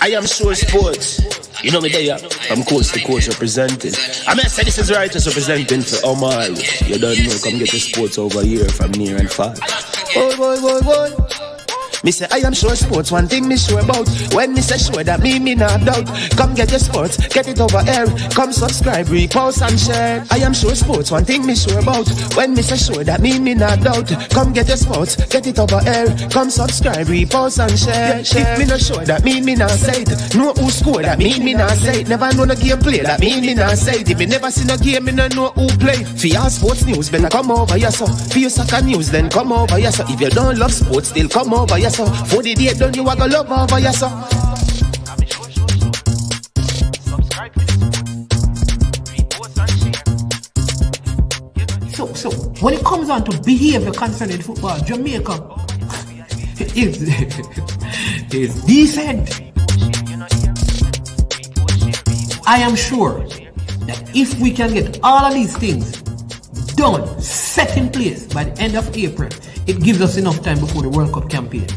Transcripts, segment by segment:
I am sure sports. You know me there. I'm coast to coast representing. I mean, I say this is righteous representing for Omar. You don't know, come get the sports over here from near and far. Boy. Me say I am sure sports, one thing me sure about. When me say sure, that me not doubt. Come get your sports, get it over here. Come subscribe, repost and share. I am sure sports, one thing me sure about. When me say sure, that me not doubt. Come get your sports, get it over here. Come subscribe, repost and share. If me not sure, that me not say it. Know who score, that me not say it. Never know no game play, that me not say it. If me never see no game, me no know who play. For your sports news, better come over here so. For your soccer news, then come over here so. If you don't love sports, still come over here so. For the day done, you are gonna love over here so. So when it comes on to behavior concerning football, Jamaica is decent. I am sure that if we can get all of these things done, set in place by the end of April, it gives us enough time before the World Cup campaign.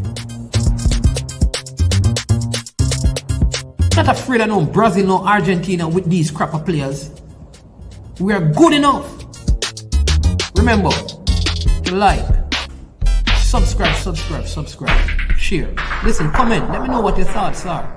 Not afraid of no Brazil, no Argentina with these crapper players. We are good enough. Remember to like, subscribe, share. Listen, comment, let me know what your thoughts are.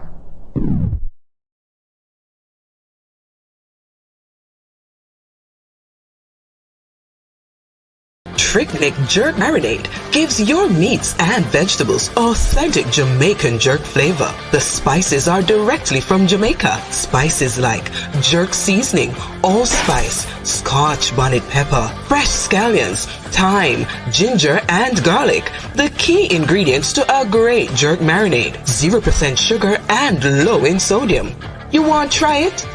Trick Jerk Marinade gives your meats and vegetables authentic Jamaican jerk flavor. The spices are directly from Jamaica. Spices like jerk seasoning, allspice, Scotch bonnet pepper, fresh scallions, thyme, ginger, and garlic. The key ingredients to a great jerk marinade. 0% sugar and low in sodium. You want to try it?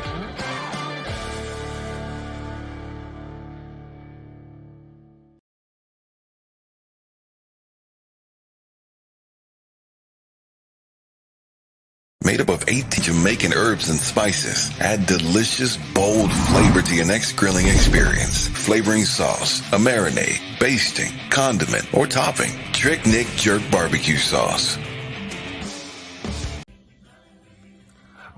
Made up of 18 Jamaican herbs and spices, add delicious, bold flavor to your next grilling experience. Flavoring sauce, a marinade, basting, condiment, or topping. Trick Nick Jerk Barbecue Sauce.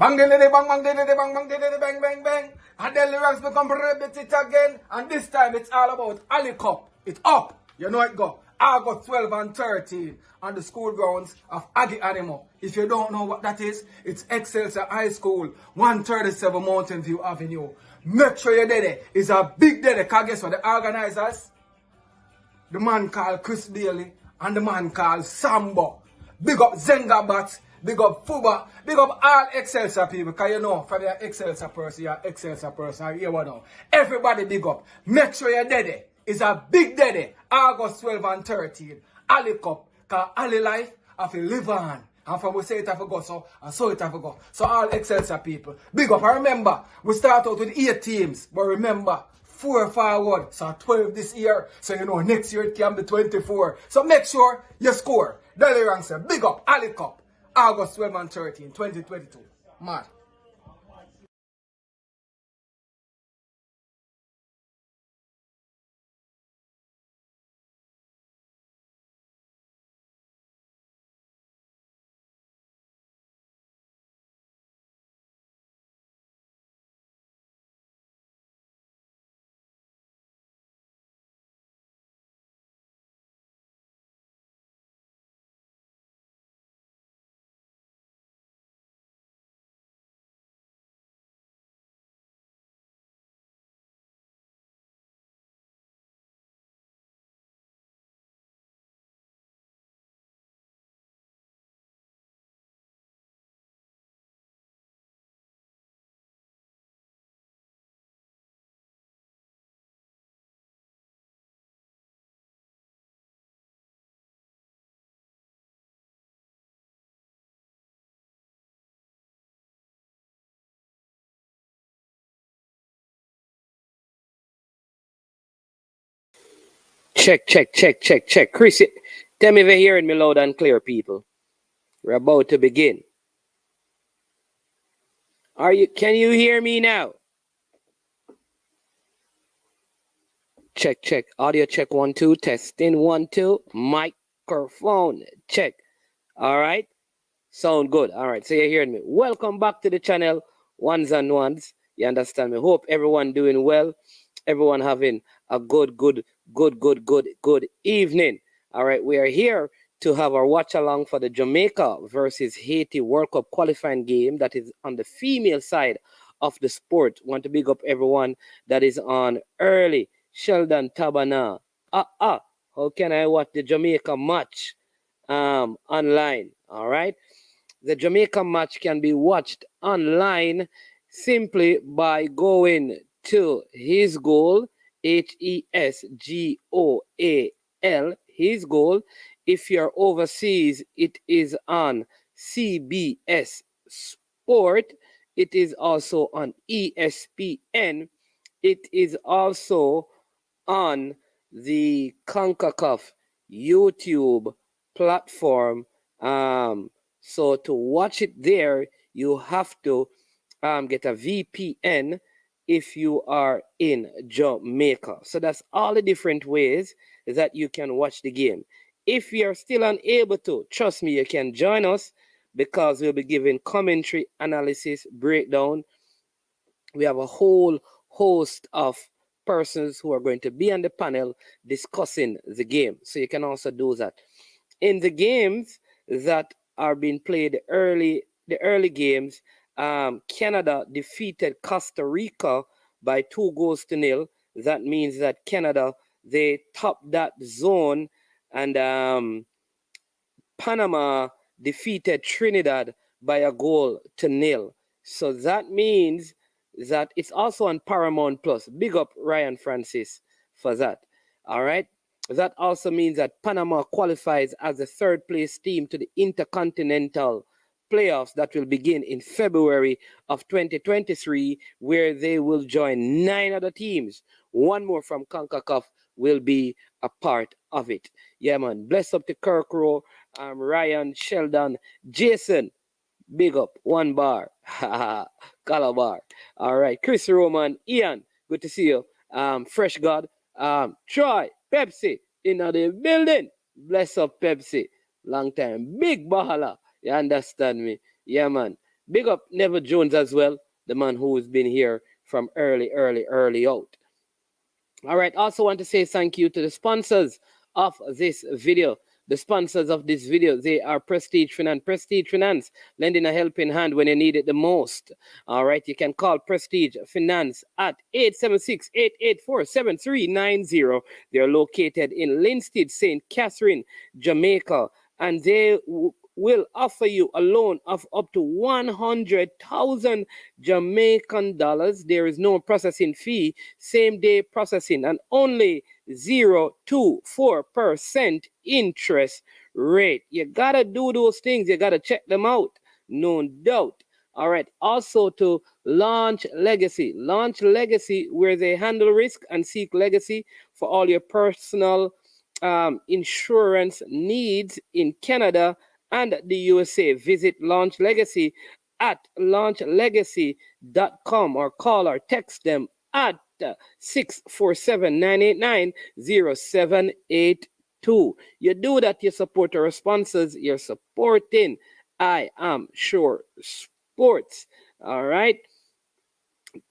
Bang bang bang bang bang bang. And then the ranks become rabbit it again. And this time it's all about Ali Cup. It's up. You know it go. August 12 and 13 on the school grounds of Aggie Animal. If you don't know what that is, it's Excelsior High School, 137 Mountain View Avenue. Make sure you're there. It's a big day. Because guess what? The organizers, the man called Chris Bailey and the man called Sambo. Big up Zengabat, big up Fuba, big up all Excelsior people. Because you know, from your Excelsior person, you're Excelsior person. You know. Everybody big up. Make sure you're there. It's a big day, August 12 and 13. Ali Cup, because Ali life, I feel live on. And from we say it have to go, so I saw it have to go. So all Excelsior people, big up. I remember, we start out with 8 teams, but remember, 4 forward, so 12 this year. So you know, next year it can be 24. So make sure you score. Daily Rank say, big up, Ali Cup, August 12 and 13, 2022. Mad. Check. Chris, tell me if you're hearing me loud and clear, people. We're about to begin. Can you hear me now? Check. Audio check 1 2. Testing 1 2. Microphone check. All right. Sound good. All right. So you're hearing me. Welcome back to the channel, ones and ones. You understand me? Hope everyone doing well. Everyone having a good evening. All right. We are here to have our watch along for the Jamaica versus Haiti World Cup qualifying game that is on the female side of the sport. Want to big up everyone that is on early. Sheldon Tabana. How can I watch the Jamaica match online? All right. The Jamaica match can be watched online simply by going to his goal, HESGOAL, his goal. If you're overseas, it is on CBS Sport. It is also on ESPN. It is also on the CONCACAF YouTube platform. So to watch it there, you have to get a VPN if you are in Jamaica. So that's all the different ways that you can watch the game. If you're still unable to, trust me, you can join us because we'll be giving commentary, analysis, breakdown. We have a whole host of persons who are going to be on the panel discussing the game. So you can also do that. In the games that are being played the early games, Canada defeated Costa Rica by 2-0. That means that Canada, they topped that zone, and Panama defeated Trinidad by 1-0. So that means that it's also on Paramount Plus. Big up Ryan Francis for that. All right. That also means that Panama qualifies as the third place team to the Intercontinental playoffs that will begin in February of 2023, where they will join 9 other teams. One more from CONCACAF will be a part of it. Yeah, man. Bless up to Kirk Rowe, Ryan, Sheldon, Jason. Big up, 1 bar. Calabar. All right. Chris Roman, Ian, good to see you. Fresh God, Troy, Pepsi, in the building. Bless up, Pepsi. Long time. Big Bahala. You understand me? Yeah, man. Big up Never Jones as well, the man who's been here from early out. All right. Also want to say thank you to the sponsors of this video. The sponsors of this video, they are Prestige Finance. Prestige Finance, lending a helping hand when you need it the most. All right. You can call Prestige Finance at 876-884-7390. They're located in Linstead, St. Catherine, Jamaica, and they will offer you a loan of up to 100,000 Jamaican dollars. There is no processing fee, same day processing, and only 0.24% interest rate. You gotta do those things, you gotta check them out, no doubt. All right. Also to Launch Legacy. Launch Legacy, where they handle risk and seek legacy for all your personal insurance needs in Canada and the USA. Visit Launch Legacy at launchlegacy.com or call or text them at 647-989-0782. You do that, you support our sponsors, you're supporting I Am Sure Sports. All right.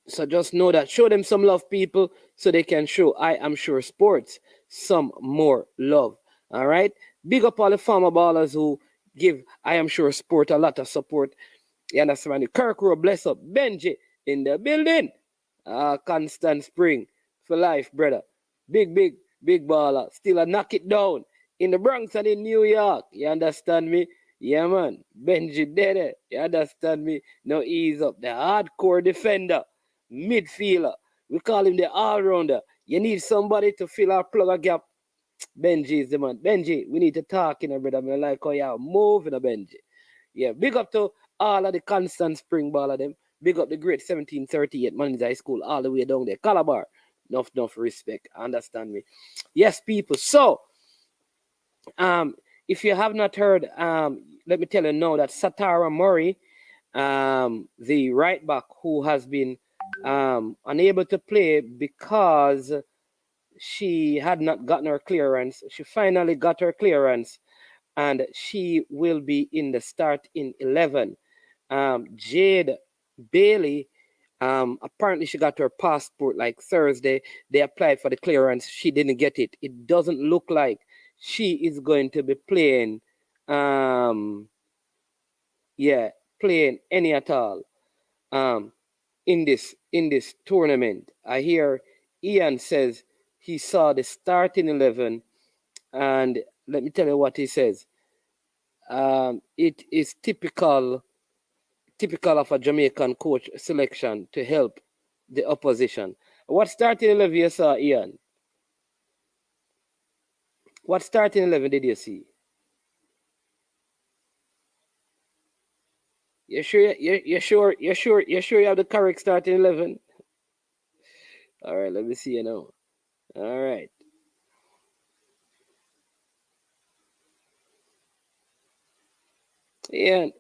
So just know that. Show them some love, people, so they can show I Am Sure Sports some more love. All right. Big up all the farmer ballers who give I Am Sure Sport a lot of support. You understand me? Kirk Rowe, bless up. Benji in the building. Constant Spring for life, brother. Big baller. Still a knock it down in the Bronx and in New York. You understand me? Yeah, man. Benji Dede. You understand me? Now ease up. The hardcore defender. Midfielder. We call him the all-rounder. You need somebody to fill or plug a gap. Benji is the man. Benji, we need to talk, brother. I like how you move, Benji. Yeah, big up to all of the Constant Spring baller them. Big up the great 1738 Man's High School all the way down there. Calabar. Enough respect. Understand me? Yes, people. So, if you have not heard, let me tell you now that Satara Murray, the right back who has been unable to play because she had not gotten her clearance. She finally got her clearance and she will be in the starting 11. Jade Bailey, apparently she got her passport like Thursday. They applied for the clearance. She didn't get it. It doesn't look like she is going to be playing, playing any at all, in this tournament. I hear Ian says he saw the starting 11, and let me tell you what he says. It is typical of a Jamaican coach selection to help the opposition. What starting 11 you saw, Ian? What starting 11 did you see? You sure you have the correct starting 11? All right, let me see you now. All right. Ian,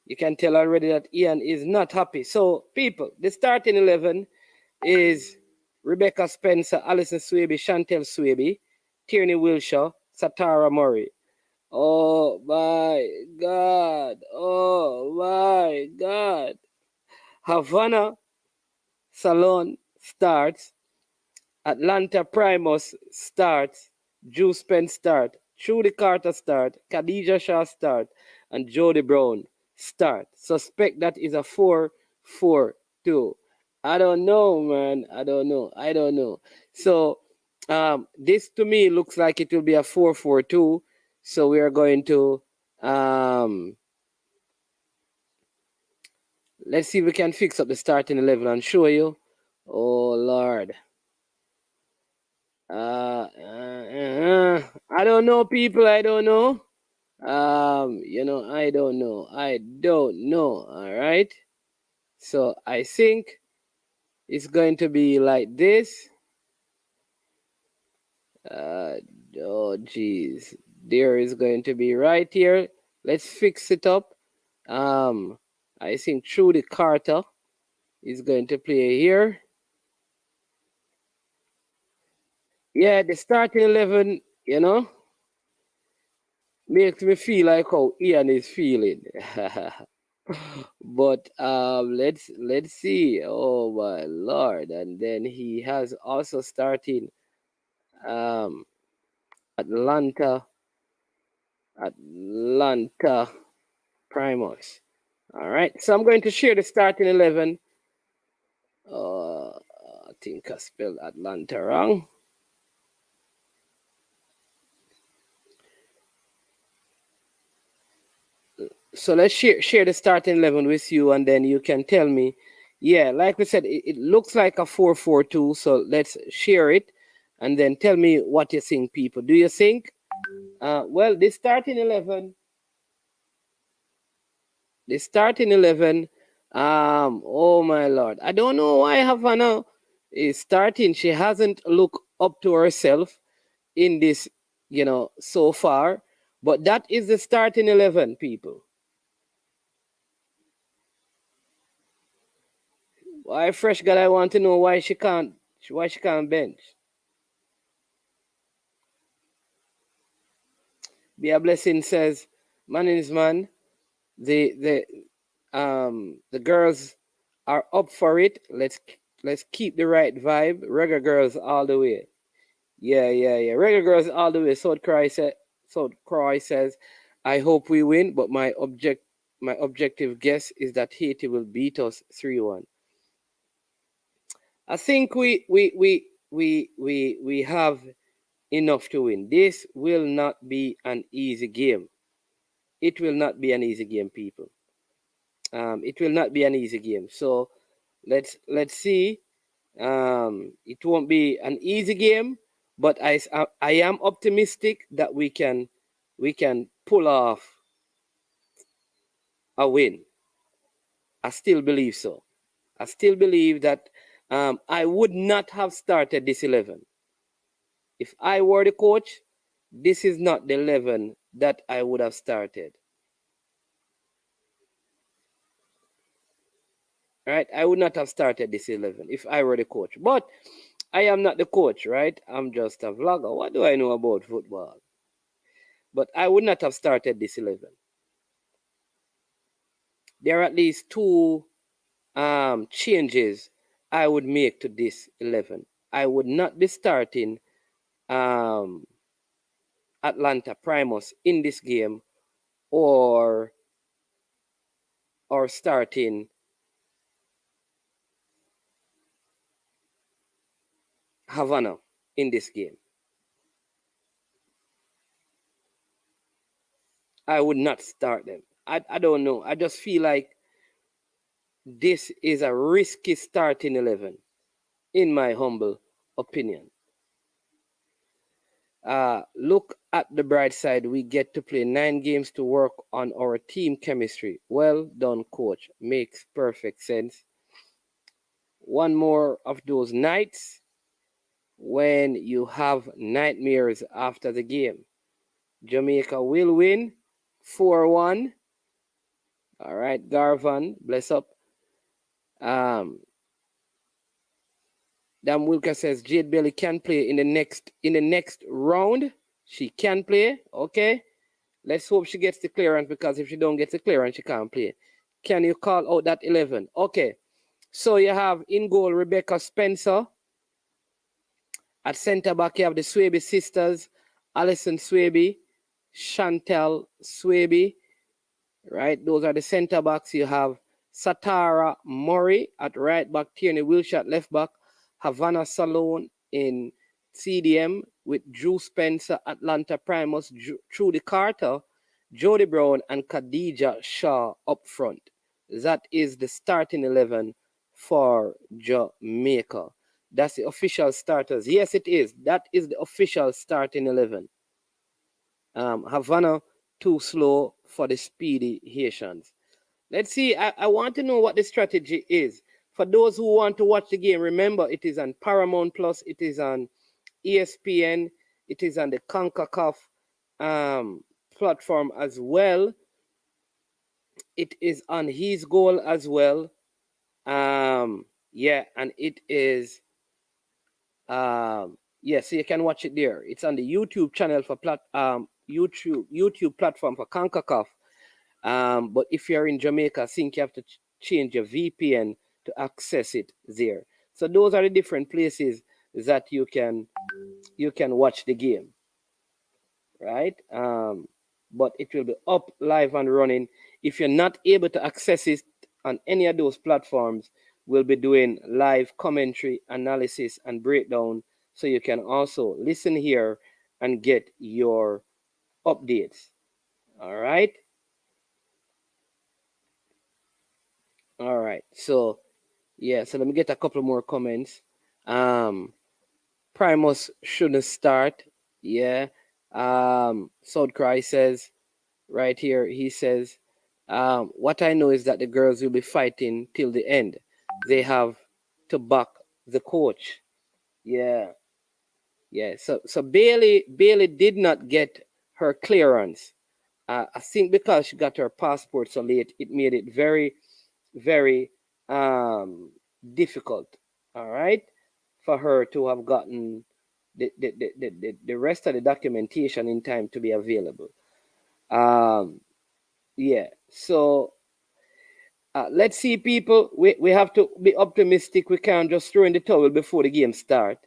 you can tell already that Ian is not happy. So, people, the starting 11 is Rebecca Spencer, Alison Swaby, Chantel Swaby, Tierney Wilshire, Satara Murray. Oh my God. Oh my God. Havana Salon starts. Atlanta Primus starts. Drew Spence start. Trudy Carter start. Khadija Shaw start. And Jody Brown start. Suspect that is a 4-4-2. I don't know, man. I don't know. So this to me looks like it will be a 4-4-2. So we are going to let's see if we can fix up the starting 11 and show you. Oh Lord. I don't know, people. I don't know. I don't know. All right. So I think it's going to be like this. Oh, geez. There is going to be right here. Let's fix it up. I think Trudy Carter is going to play here. Yeah, the starting 11, makes me feel like how Ian is feeling. But let's see. Oh my Lord. And then he has also starting um Atlanta Primus. All right. So I'm going to share the starting 11. I think I spelled Atlanta wrong. So let's share the starting 11 with you, and then you can tell me. Yeah, like we said, it looks like a 4-4-2. So let's share it, and then tell me what you think, people. Do you think? Well, the starting 11. Oh my Lord, I don't know why Havana is starting. She hasn't looked up to herself in this, so far. But that is the starting 11, people. Why Fresh God? I want to know why she can't bench. Be a blessing says, man is man. The girls are up for it. Let's keep the right vibe. Reggae girls all the way. Yeah. Reggae girls all the way. South Croy says, I hope we win, but my objective guess is that Haiti will beat us 3-1. I think we have enough to win. This will not be an easy game. It will not be an easy game, people. It will not be an easy game. So let's see. It won't be an easy game, but I am optimistic that we can pull off a win. I still believe so. I still believe that I would not have started this 11. If I were the coach, this is not the 11 that I would have started. right? I would not have started this 11 if I were the coach. But I am not the coach, right? I'm just a vlogger. What do I know about football? But I would not have started this 11. There are at least two changes I would make to this 11. I would not be starting um, Atlanta Primus in this game, or starting Havana in this game. I would not start them. I don't know. I just feel like this is a risky starting 11, in my humble opinion. Look at the bright side. We get to play 9 games to work on our team chemistry. Well done, coach. Makes perfect sense. One more of those nights when you have nightmares after the game. Jamaica will win 4-1. All right, Garvan, bless up. Dan Wilker says Jade Bailey can play in the next round. She can play. Okay. Let's hope she gets the clearance, because if she don't get the clearance, she can't play. Can you call out that 11? Okay. So you have in goal Rebecca Spencer. At centre back, you have the Swaby sisters, Alison Swaby, Chantel Swaby. Right? Those are the centre backs. You have Satara Murray at right back, Tierney Wilshire at left back, Havana Salone in CDM with Drew Spencer, Atlanta Primus, Trudy Carter, Jody Brown, and Khadija Shaw up front. That is the starting 11 for Jamaica. That's the official starters. Yes, it is. That is the official starting 11. Havana too slow for the speedy Haitians. Let's see. I want to know what the strategy is. For those who want to watch the game, remember it is on Paramount Plus, it is on ESPN, it is on the CONCACAF platform as well. It is on His Goal as well. Yeah, and it is yeah, so you can watch it there. It's on the YouTube channel for YouTube platform for CONCACAF. But if you're in Jamaica, I think you have to change your VPN to access it there. So those are the different places that you can watch the game, right? But it will be up live and running. If you're not able to access it on any of those platforms, we'll be doing live commentary, analysis, and breakdown, so you can also listen here and get your updates. All right. All right. So yeah, so let me get a couple more comments. Primus shouldn't start. Yeah. Soundcry says right here, he says, what I know is that the girls will be fighting till the end. They have to back the coach. Yeah. Yeah. So Bailey did not get her clearance. I think because she got her passport so late, it made it very, very difficult, all right, for her to have gotten the rest of the documentation in time to be available. Yeah, so let's see, people. We have to be optimistic. We can't just throw in the towel before the game start.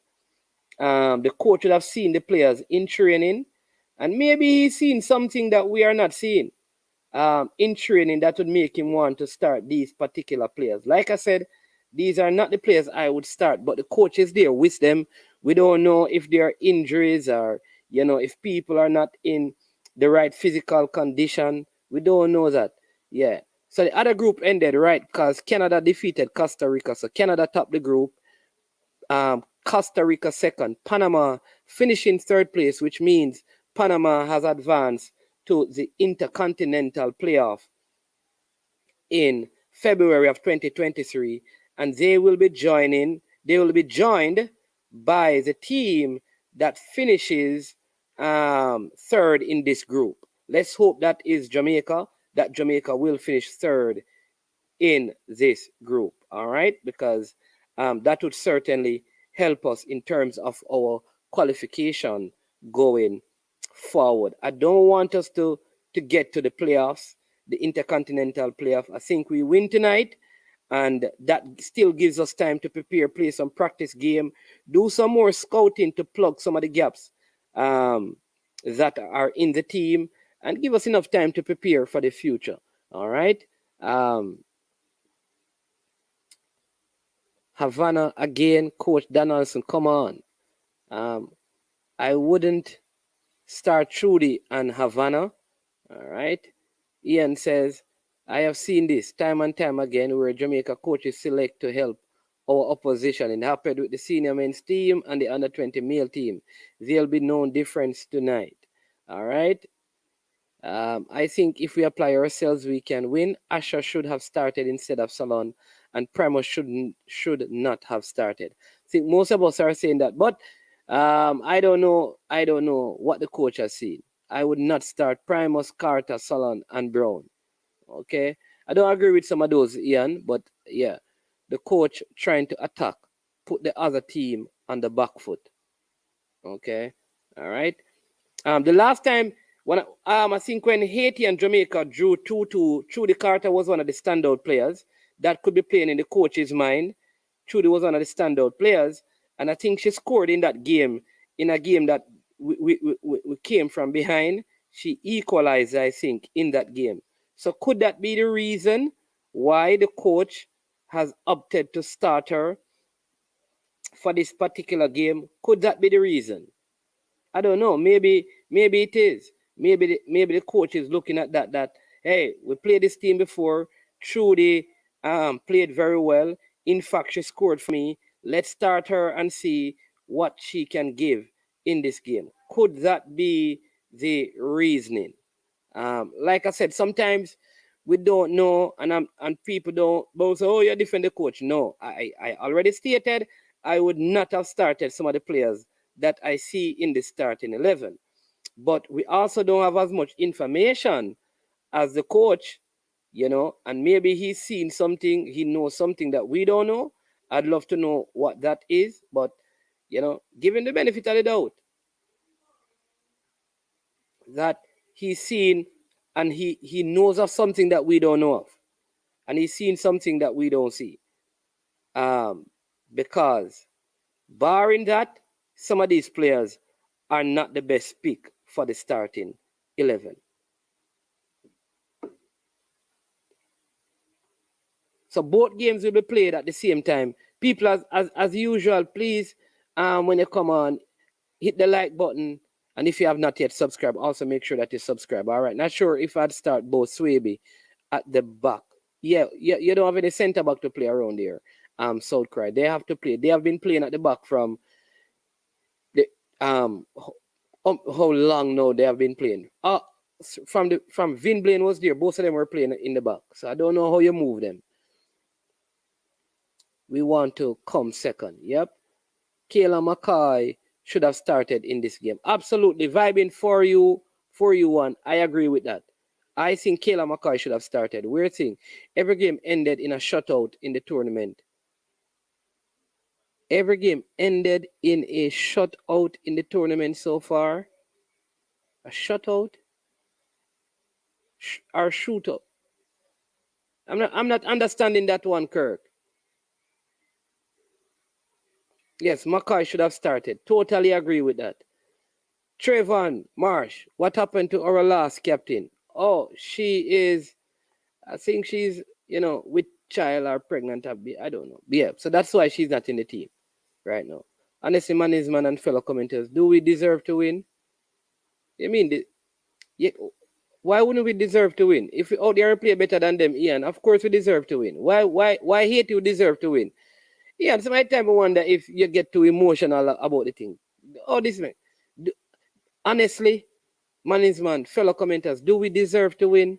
The coach would have seen the players in training, and maybe he's seen something that we are not seeing in training that would make him want to start these particular players. Like I said, these are not the players I would start, but the coach is there with them. We don't know if there are injuries, or, if people are not in the right physical condition. We don't know that. Yeah. So the other group ended, right, because Canada defeated Costa Rica. So Canada topped the group. Costa Rica second. Panama finishing third place, which means Panama has advanced to the Intercontinental Playoff in February of 2023, and they will be joined by the team that finishes third in this group. Let's hope that is Jamaica, that Jamaica will finish third in this group. all right? Because that would certainly help us in terms of our qualification going forward. I don't want us to get to the playoffs, the intercontinental playoff. I think we win tonight, and that still gives us time to prepare, play some practice game, do some more scouting to plug some of the gaps that are in the team, and give us enough time to prepare for the future. All right. Havana again, Coach Donaldson, come on. I wouldn't start Trudy and Havana. All right. Ian says, I have seen this time and time again where Jamaica coaches select to help our opposition. It happened with the senior men's team and the under 20 male team. There'll be no difference tonight. All right. I think if we apply ourselves, we can win. Asher should have started instead of Salon, and Primus should not have started. I think most of us are saying that, but I don't know what the coach has seen. I would not start Primus, Carter, Salon, and Brown. Okay, I don't agree with some of those, Ian, but yeah, the coach trying to attack, put the other team on the back foot. Okay, all right. The last time when I think when Haiti and Jamaica drew 2-2, Trudy Carter was one of the standout players that could be playing in the coach's mind. Trudy was one of the standout players, and I think she scored in that game, in a game that we came from behind. She equalized, I think, in that game. So could that be the reason why the coach has opted to start her for this particular game? Could that be the reason? I don't know. Maybe it is. Maybe the coach is looking at that hey, we played this team before. Trudy played very well. In fact, she scored for me. Let's start her and see what she can give in this game. Could that be the reasoning? Like I said, sometimes we don't know, and people don't both say, oh, you're defend the coach. No, I already stated I would not have started some of the players that I see in the starting 11. But we also don't have as much information as the coach, and maybe he's seen something, he knows something that we don't know. I'd love to know what that is, but, given the benefit of the doubt that he's seen and he knows of something that we don't know of, and he's seen something that we don't see. Because barring that, some of these players are not the best pick for the starting 11. So both games will be played at the same time. People, as usual, please, when you come on, hit the like button. And if you have not yet subscribed, also make sure that you subscribe. All right. Not sure if I'd start both Swaby at the back. Yeah, you don't have any center back to play around there. South Cry. They have to play. They have been playing at the back from the how long now they have been playing. From Vin Blaine was there. Both of them were playing in the back. So I don't know how you move them. We want to come second. Yep. Kayla McCoy should have started in this game. Absolutely. Vibing for you one. I agree with that. I think Kayla McCoy should have started. Weird thing. Every game ended in a shutout in the tournament. Every game ended in a shutout in the tournament so far. A shutout or shootout. I'm not understanding that one, Kirk. Yes, McCoy should have started. Totally agree with that. Trayvon Marsh, what happened to our last captain? Oh, she is, I think she's, with child or pregnant. I don't know. Yeah, so that's why she's not in the team right now. Honestly, management and fellow commenters, do we deserve to win? I mean, why wouldn't we deserve to win? If we out there play better than them, Ian, of course we deserve to win. Why Haiti you deserve to win? Yeah, so my time I wonder if you get too emotional about the thing. Oh, this man. Honestly, management, fellow commenters, do we deserve to win?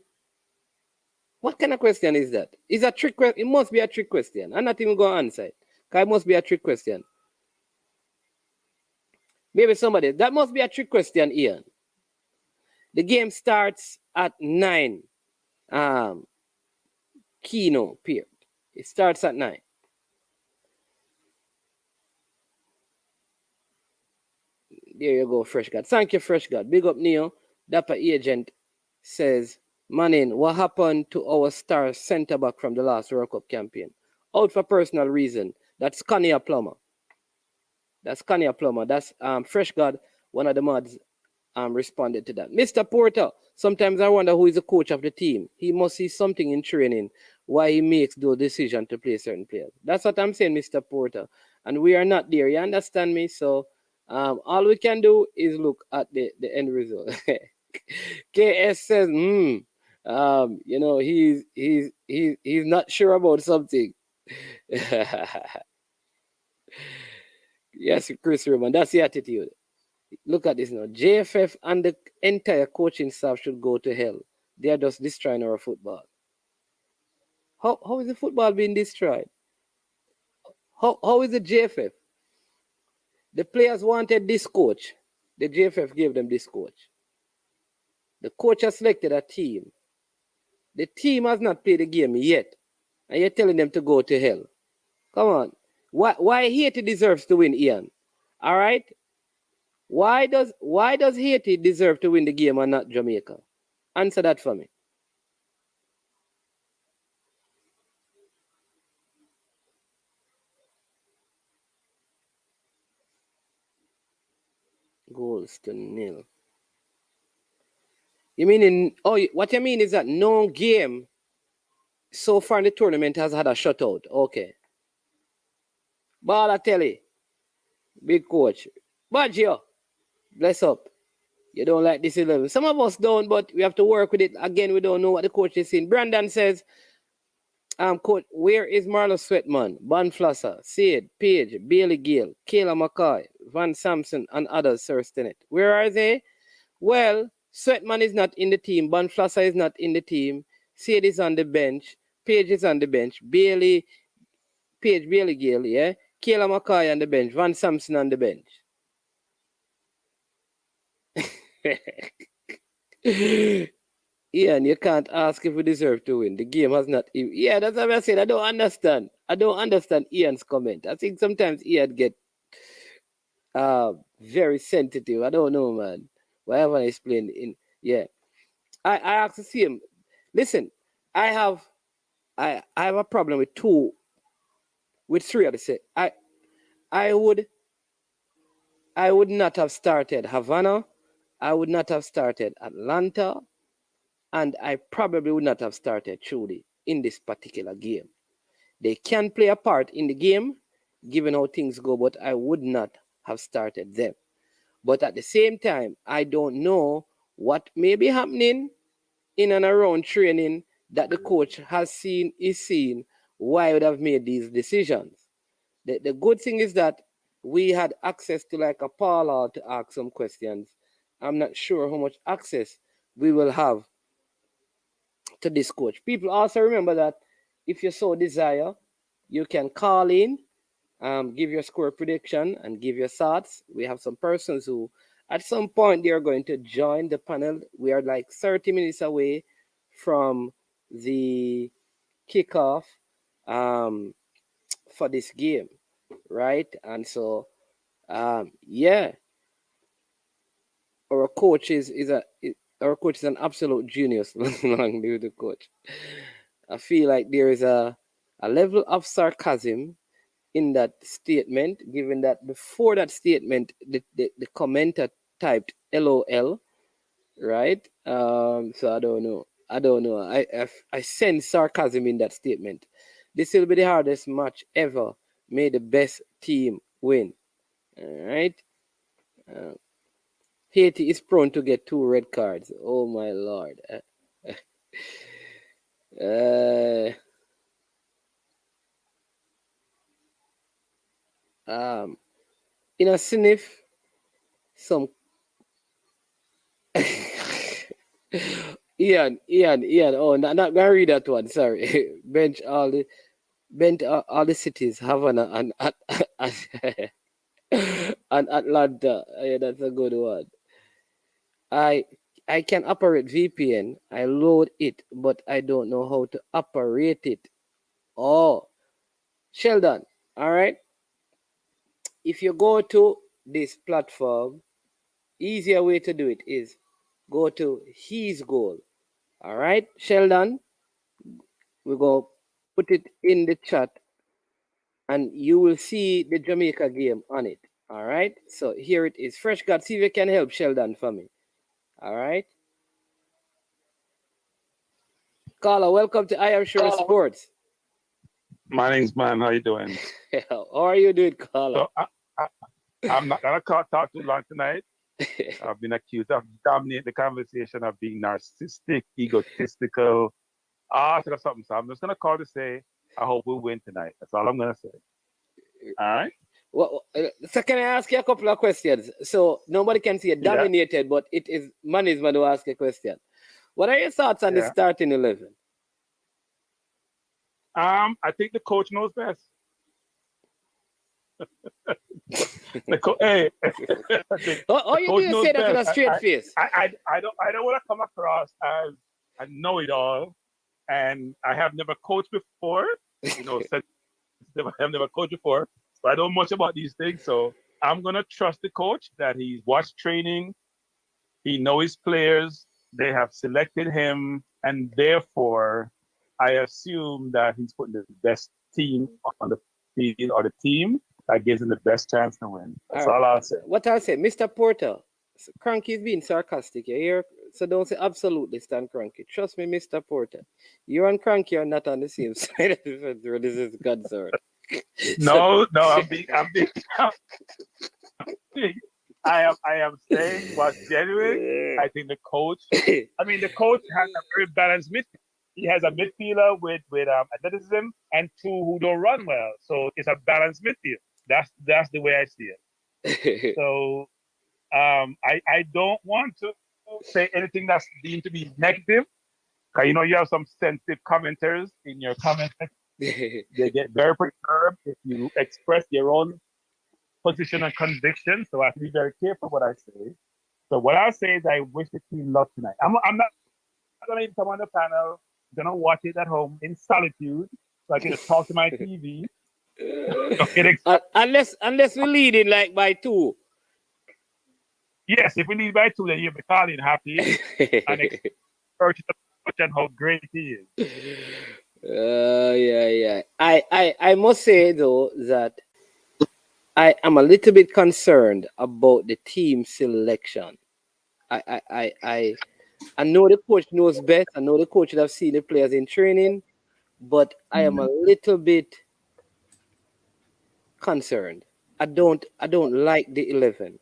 What kind of question is that? Is a trick question? It must be a trick question. I'm not even going to answer it. Because it must be a trick question. Maybe somebody, that must be a trick question, Ian. The game starts at 9. Kino period. It starts at 9. There you go, Fresh God. Thank you, Fresh God. Big up, Neo. Dapper Agent says, Manning, what happened to our star centre back from the last World Cup campaign? Out for personal reason. That's Kanye Plummer. That's Fresh God, one of the mods, responded to that. Mr. Porter, sometimes I wonder who is the coach of the team. He must see something in training why he makes those decisions to play certain players. That's what I'm saying, Mr. Porter. And we are not there. You understand me? So all we can do is look at the end result. KS says, he's not sure about something. Yes, Chris Roman, that's the attitude. Look at this now. JFF and the entire coaching staff should go to hell. They are just destroying our football. How is the football being destroyed? How is the JFF? The players wanted this coach. The JFF gave them this coach. The coach has selected a team. The team has not played the game yet. And you're telling them to go to hell. Come on. Why Haiti deserves to win, Ian? All right? Why does Haiti deserve to win the game and not Jamaica? Answer that for me. Goals to nil. You mean what you mean is that no game so far in the tournament has had a shutout. Okay. Balotelli, big coach. Baggio, bless up. You don't like this 11. Some of us don't, but we have to work with it. Again, we don't know what the coach is saying. Brandon says, coach, where is Marlo Sweatman, Ban Flasser, Sid, Page, Bailey Gill, Kayla McCoy, Van Sampson, and others, Sir Stinnett? Where are they? Well, Sweatman is not in the team. Ban Flasser is not in the team. Sid is on the bench. Page is on the bench. Bailey Gill, yeah? Kayla McCoy on the bench. Van Sampson on the bench. Ian, you can't ask if we deserve to win. The game has not... Yeah, that's what I said. I don't understand Ian's comment. I think sometimes Ian get very sensitive. I don't know, man. Whatever I explain in... Yeah. I asked to see him. Listen, I have a problem with three of the set. I would not have started Havana. I would not have started Atlanta. And I probably would not have started Trudy in this particular game. They can play a part in the game, given how things go, but I would not have started them. But at the same time, I don't know what may be happening in and around training that the coach is seeing why I would have made these decisions. The good thing is that we had access to like a parlor to ask some questions. I'm not sure how much access we will have to this coach. People also remember that if you so desire, you can call in, give your score prediction and give your thoughts. We have some persons who at some point they are going to join the panel. We are like 30 minutes away from the kickoff for this game, right? And so yeah, our coach is an absolute genius. Long live the coach. I feel like there is a level of sarcasm in that statement, given that before that statement, the commenter typed LOL, right? So I don't know. I sense sarcasm in that statement. This will be the hardest match ever. May the best team win. All right. Haiti is prone to get 2 red cards. Oh my lord. In a sniff, some Ian. Oh, not gonna read that one. Sorry. Bench all the cities, Havana and and Atlanta. Yeah, that's a good one. I can operate VPN. I load it, but I don't know how to operate it. Oh, Sheldon. All right. If you go to this platform, easier way to do it is go to his goal. All right, Sheldon, we go put it in the chat and you will see the Jamaica game on it. All right, so here it is. Fresh God, see if you can help Sheldon for me. All right, Carla, welcome to I Am Sure Sports. My name's Man. How you doing? How are you doing, Carla? So I'm not gonna talk too long tonight. I've been accused of dominating the conversation of being narcissistic, egotistical, all sort of something. So I'm just gonna call to say I hope we win tonight. That's all I'm gonna say. All right. Well, so can I ask you a couple of questions? So nobody can see it Yeah. dominated, but it is management who ask a question. What are your thoughts on the Yeah. starting 11? I think the coach knows best. Hey, Oh, you do say that with a straight face? I don't want to come across as a know-it-all, and I have never coached before. You know, I have never coached before, so I don't know much about these things. So I'm gonna trust the coach that he's watched training, he knows his players, they have selected him, and therefore I assume that he's putting the best team on the field or the team that gives him the best chance to win. That's all I'll say. What I'll say, Mr. Porter, Cranky's being sarcastic. You hear? So don't say absolutely stand Cranky. Trust me, Mr. Porter. You and Cranky are not on the same side of the fence where this is concerned. No, I'm being I am saying what's genuine. I think the coach has a very balanced midfield. He has a midfielder with athleticism and two who don't run well. So it's a balanced midfield. That's the way I see it. So I don't want to say anything that's deemed to be negative. Because you have some sensitive commenters in your comments. They get very perturbed if you express your own position and conviction. So I have to be very careful what I say. So what I say is I wish the team luck tonight. I'm not gonna even come on the panel. I'm gonna watch it at home in solitude, so I can just talk to my TV. Unless we lead in like by 2. Yes, if we lead by 2, then you'll be calling happy and and how great he is. Yeah. I must say though that I am a little bit concerned about the team selection. I know the coach knows best. I know the coach would have seen the players in training, but I am a little bit concerned. I don't like the 11.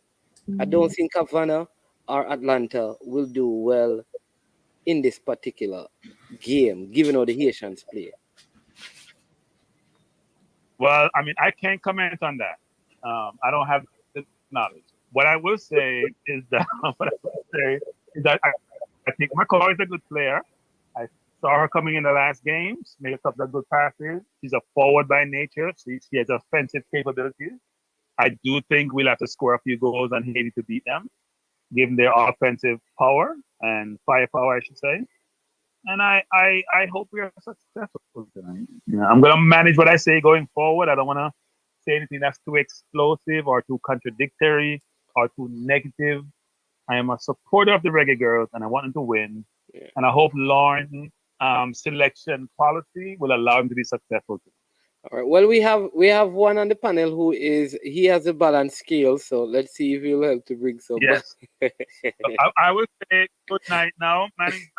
I don't think Havana or Atlanta will do well in this particular game, given how the Haitians play. Well, I can't comment on that. I don't have the knowledge. What I will say is that I think McCoy is a good player. I saw her coming in the last games, made a couple of good passes. She's a forward by nature. She has offensive capabilities. I do think we'll have to score a few goals on Haiti to beat them, given their offensive power and firepower, I should say. And I hope we are successful tonight. I'm going to manage what I say going forward. I don't want to say anything that's too explosive or too contradictory or too negative. I am a supporter of the Reggae Girls, and I want them to win. Yeah. And I hope Lauren's selection policy will allow him to be successful too. All right. Well, we have one on the panel who he has a balanced scale, so let's see if he'll help to bring some. Yes. So I will say good night now, management,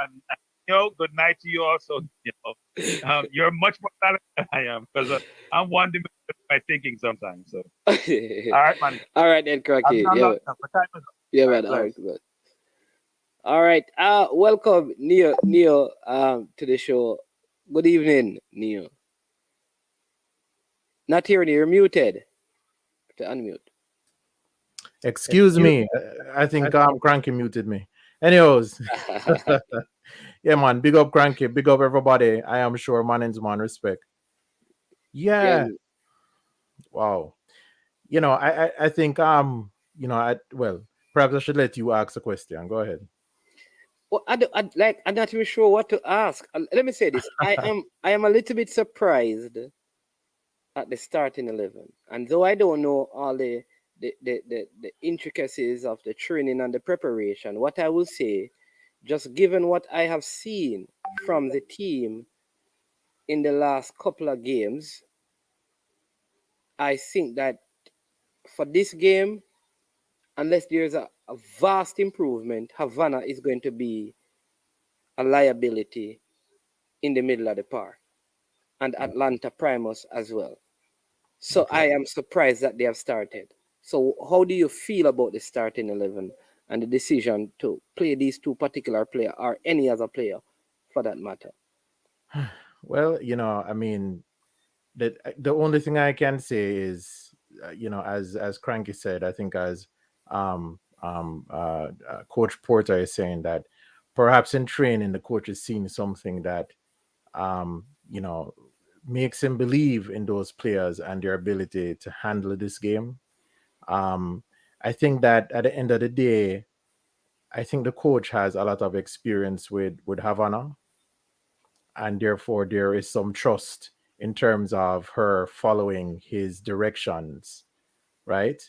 and good night to you also. You're much more talented than I am because I'm one dimensional with my thinking sometimes. So, all right, man. All right, then, Cracky. Yeah, man. All right, good. All right. Welcome, Neo, to the show. Good evening, Neo. Not hearing you. You're muted. To unmute. Excuse me. I think Cranky muted me. Anyways. Yeah, man. Big up Cranky. Big up everybody. I am sure man, respect. Yeah. Wow. I think perhaps I should let you ask a question. Go ahead. Well, I'm not even sure what to ask. Let me say this. I am a little bit surprised at the starting 11. And though I don't know all the the intricacies of the training and the preparation, what I will say, just given what I have seen from the team in the last couple of games, I think that for this game, unless there's a vast improvement, Havana is going to be a liability in the middle of the park, and Atlanta Primus as well. So Okay. I am surprised that they have started. So how do you feel about the starting 11 and the decision to play these two particular players or any other player for that matter? Well, I mean, the only thing I can say is, as Cranky said, I think as Coach Porter is saying that perhaps in training the coach is seeing something that um, you know makes him believe in those players and their ability to handle this game. Um, I think that at the end of the day, I think the coach has a lot of experience with Havana, and therefore there is some trust in terms of her following his directions, right?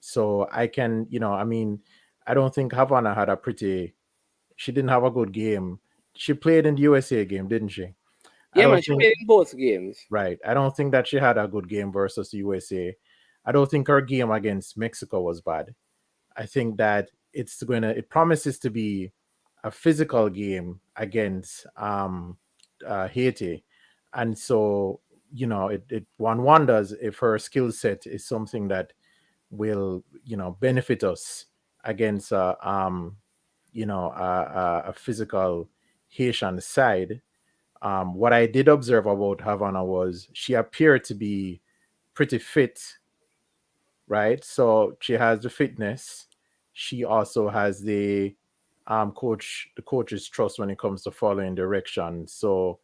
So I can, I mean, I don't think Havana had a pretty. She didn't have a good game. She played in the USA game, didn't she? I Yeah, don't man, she think. played in both games. Right. I don't think that she had a good game versus the USA. I don't think her game against Mexico was bad. I think that it promises to be a physical game against Haiti. And so, it one wonders if her skill set is something that will, benefit us against a physical Haitian side. What I did observe about Havana was she appeared to be pretty fit, right? So she has the fitness. She also has the coach's trust when it comes to following direction. So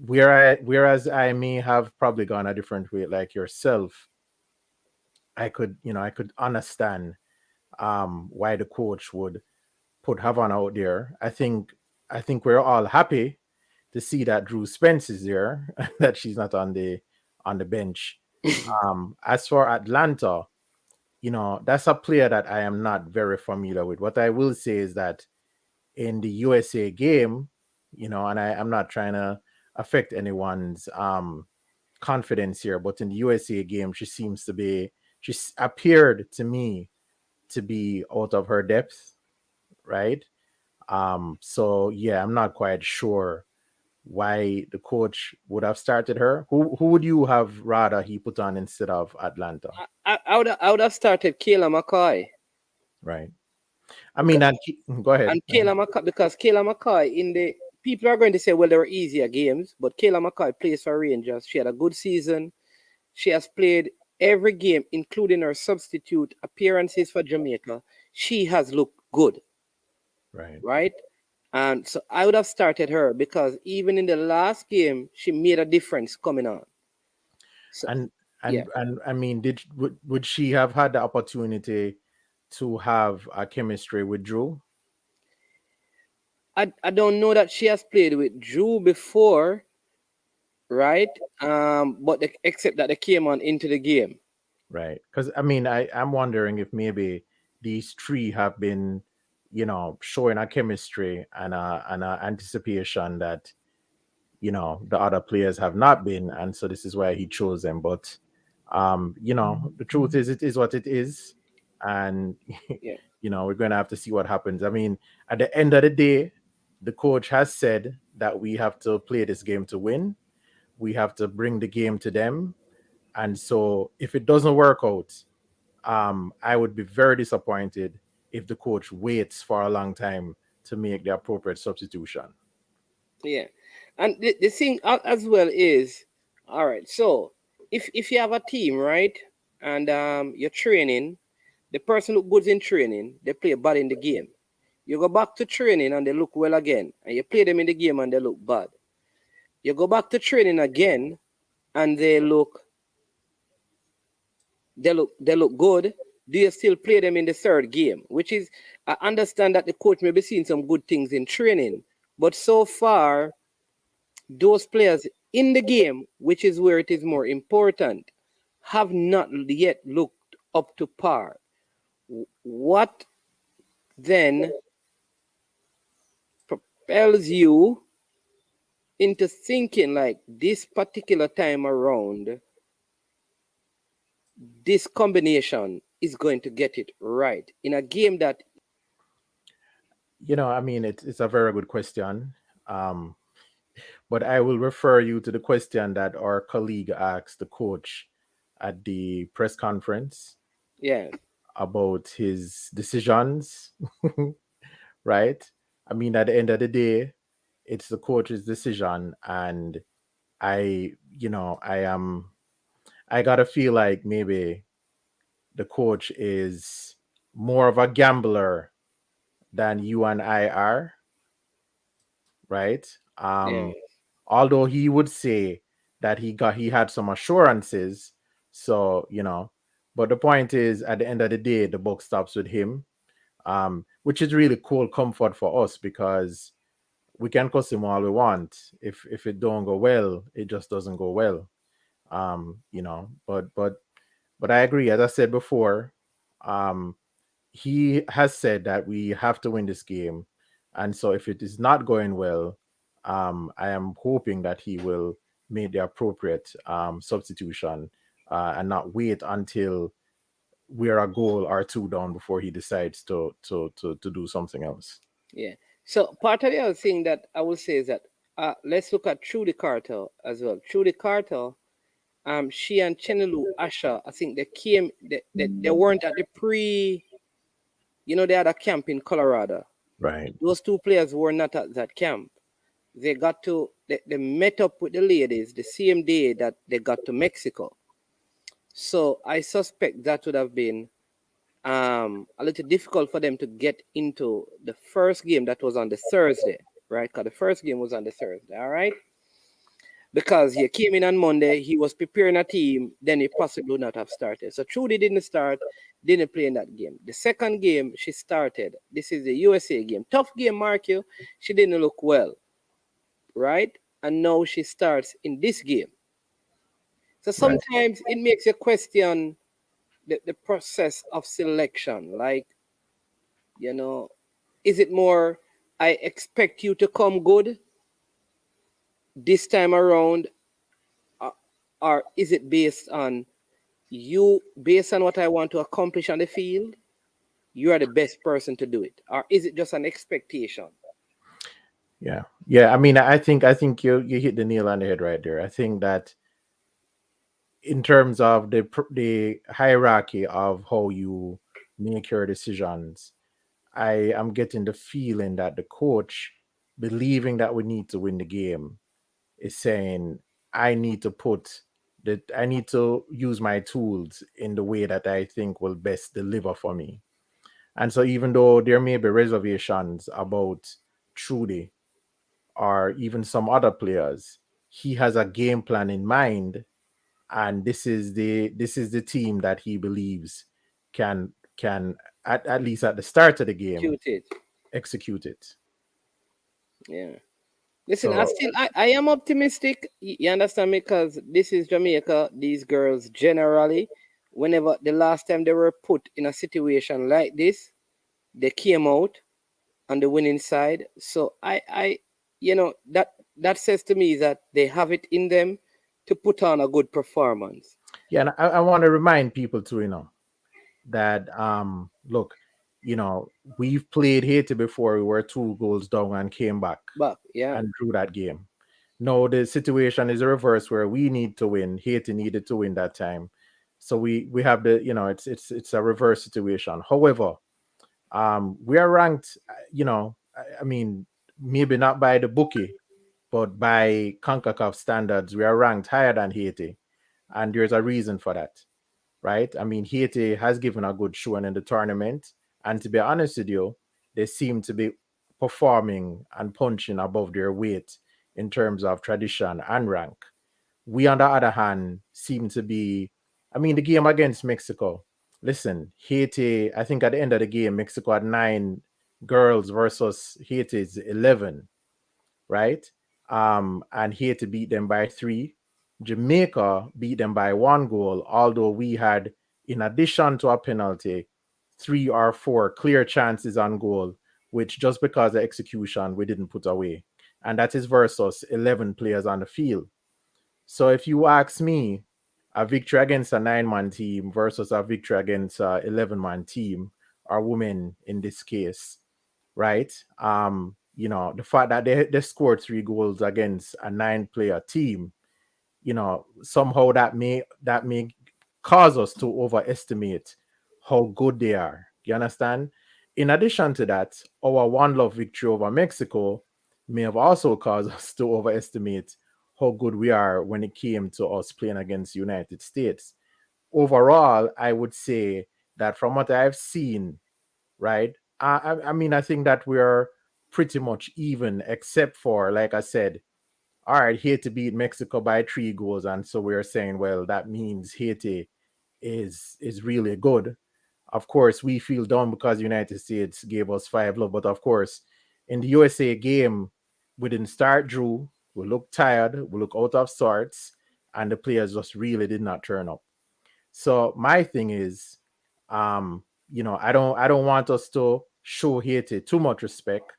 whereas I may have probably gone a different way like yourself, I could understand why the coach would put Havana out there. I think we're all happy to see that Drew Spence is there, that she's not on the bench. As for Atlanta, that's a player that I am not very familiar with. What I will say is that in the USA game, and I'm not trying to affect anyone's confidence here, but in the USA game, appeared to me to be out of her depth, right? So yeah, I'm not quite sure why the coach would have started her. Who would you have rather he put on instead of Atlanta? I would have started Kayla McCoy. Right. I mean, go ahead. And Kayla McCoy, because Kayla McCoy, in the people are going to say, well, there were easier games, but Kayla McCoy plays for Rangers. She had a good season. She has played every game, including her substitute appearances for Jamaica. She has looked good, Right. right? And so I would have started her because even in the last game, she made a difference coming on. So And yeah, and I mean, would she have had the opportunity to have a chemistry with Drew? I don't know that she has played with Drew before, right? But except that they came on into the game. Right. Because I mean, I'm wondering if maybe these three have been, showing a chemistry and a anticipation that the other players have not been, and so this is why he chose them. But the truth is, it is what it is, and Yeah. we're going to have to see what happens. I mean, at the end of the day, the coach has said that we have to play this game to win. We have to bring the game to them, and so if it doesn't work out, I would be very disappointed if the coach waits for a long time to make the appropriate substitution. Yeah, and the thing as well is, all right. So if you have a team, right, and you're training, the person who goes in training, they play bad in the game. You go back to training and they look well again, and you play them in the game and they look bad. You go back to training again, and they look good. Do you still play them in the third game? Which is, I understand that the coach may be seeing some good things in training, but so far those players in the game, which is where it is more important, have not yet looked up to par. What then propels you into thinking like this particular time around, this combination is going to get it right in a game that I mean, it's a very good question. Um, but I will refer you to the question that our colleague asked the coach at the press conference yeah, about his decisions, right? I mean, at the end of the day, it's the coach's decision, and I gotta feel like maybe the coach is more of a gambler than you and I are, right? yeah, Although he would say that he had some assurances, so but the point is, at the end of the day, the book stops with him, which is really cool comfort for us because we can cuss him all we want. If it don't go well, it just doesn't go well. But I agree, as I said before. um he has said that we have to win this game, and so if it is not going well, I am hoping that he will make the appropriate substitution, and not wait until we're a goal or two down before he decides to do something else. yeah. So part of the other thing that I will say is that let's look at Trudy Carter as well. Trudy Carter, she and Chenelu Asha, I think they came, they weren't at the pre, they had a camp in Colorado. Right. Those two players were not at that camp. They met up with the ladies the same day that they got to Mexico. So I suspect that would have been a little difficult for them to get into the first game that was on the Thursday, right? Because the first game was on the Thursday, all right? Because he came in on Monday, he was preparing a team, then he possibly would not have started. So Trudy didn't start, didn't play in that game. The second game she started, this is the USA game. Tough game, mark you. She didn't look well, right? And now she starts in this game. So Right. sometimes it makes you question the process of selection. Like, you know, is it more, I expect you to come good this time around, or, or is it based on what I want to accomplish on the field? You are the best person to do it, or is it just an expectation? Yeah. I mean, I think you hit the nail on the head right there. I think that in terms of the hierarchy of how you make your decisions, I am getting the feeling that the coach, believing that we need to win the game, is saying I need to use my tools in the way that I think will best deliver for me. And so even though there may be reservations about Trudy or even some other players, he has a game plan in mind, and this is the team that he believes can at least at the start of the game Cute it. execute it. Yeah. Listen, So I am optimistic. You understand me? Because this is Jamaica. These girls generally, whenever the last time they were put in a situation like this, they came out on the winning side. So that says to me that they have it in them to put on a good performance. yeah, and I want to remind people too, that look, we've played Haiti before. We were 2 goals down and came back But yeah, and drew that game. No, the situation is the reverse where we need to win. Haiti needed to win that time. So we have it's a reverse situation. However, we are ranked, I mean, maybe not by the bookie, but by CONCACAF standards, we are ranked higher than Haiti. And there's a reason for that, right? I mean, Haiti has given a good showing in the tournament. And to be honest with you, they seem to be performing and punching above their weight in terms of tradition and rank. We, on the other hand, seem to be, I mean, the game against Mexico. Listen, Haiti, I think at the end of the game, Mexico had 9 girls versus Haiti's 11, right? And Haiti beat them by 3. Jamaica beat them by 1 goal, although we had in addition to a penalty, 3 or 4 clear chances on goal, which just because of execution we didn't put away. And that is versus 11 players on the field. So if you ask me, a victory against a 9-man team versus a victory against a 11-man team, or women in this case, right? The fact that they scored 3 goals against a 9-player team, somehow that may cause us to overestimate how good they are. You understand? In addition to that, our one love victory over Mexico may have also caused us to overestimate how good we are when it came to us playing against the United States. Overall, I would say that from what I've seen, right? I mean, I think that we're pretty much even, except for, like I said, all right, Haiti beat Mexico by 3 goals, and so we're saying, well, that means Haiti is really good. Of course, we feel down because the United States gave us 5 love, but of course, in the USA game, we didn't start Drew. We looked tired, we looked out of sorts, and the players just really did not turn up. So my thing is, I don't want us to show Haiti too much respect